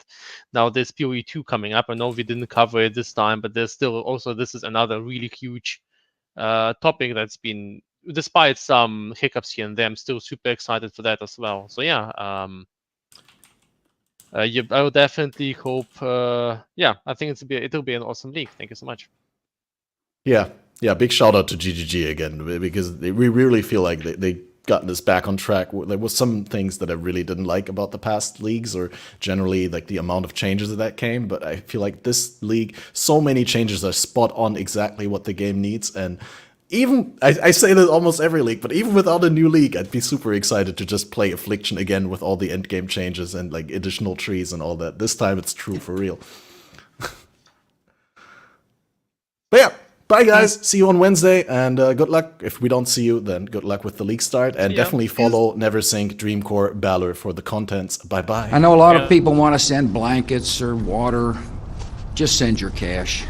now there's PoE 2 coming up. I know we didn't cover it this time, but there's still also, this is another really huge topic that's been, despite some hiccups here and there, I'm still super excited for that as well. So yeah, I would definitely hope. I think it'll be an awesome league. Thank you so much. Yeah, big shout out to GGG again, because we really feel like they gotten this back on track. There was some things that I really didn't like about the past leagues, or generally like the amount of changes that came, but I feel like this league, so many changes are spot on exactly what the game needs. And even, I say that almost every league, but even without a new league, I'd be super excited to just play Affliction again with all the endgame changes and like additional trees and all that. This time it's true for real. But yeah, bye guys. See you on Wednesday, and good luck. If we don't see you, then good luck with the league start, and definitely follow NeverSink, Dreamcore, Balor for the contents. Bye-bye. I know a lot of people want to send blankets or water. Just send your cash.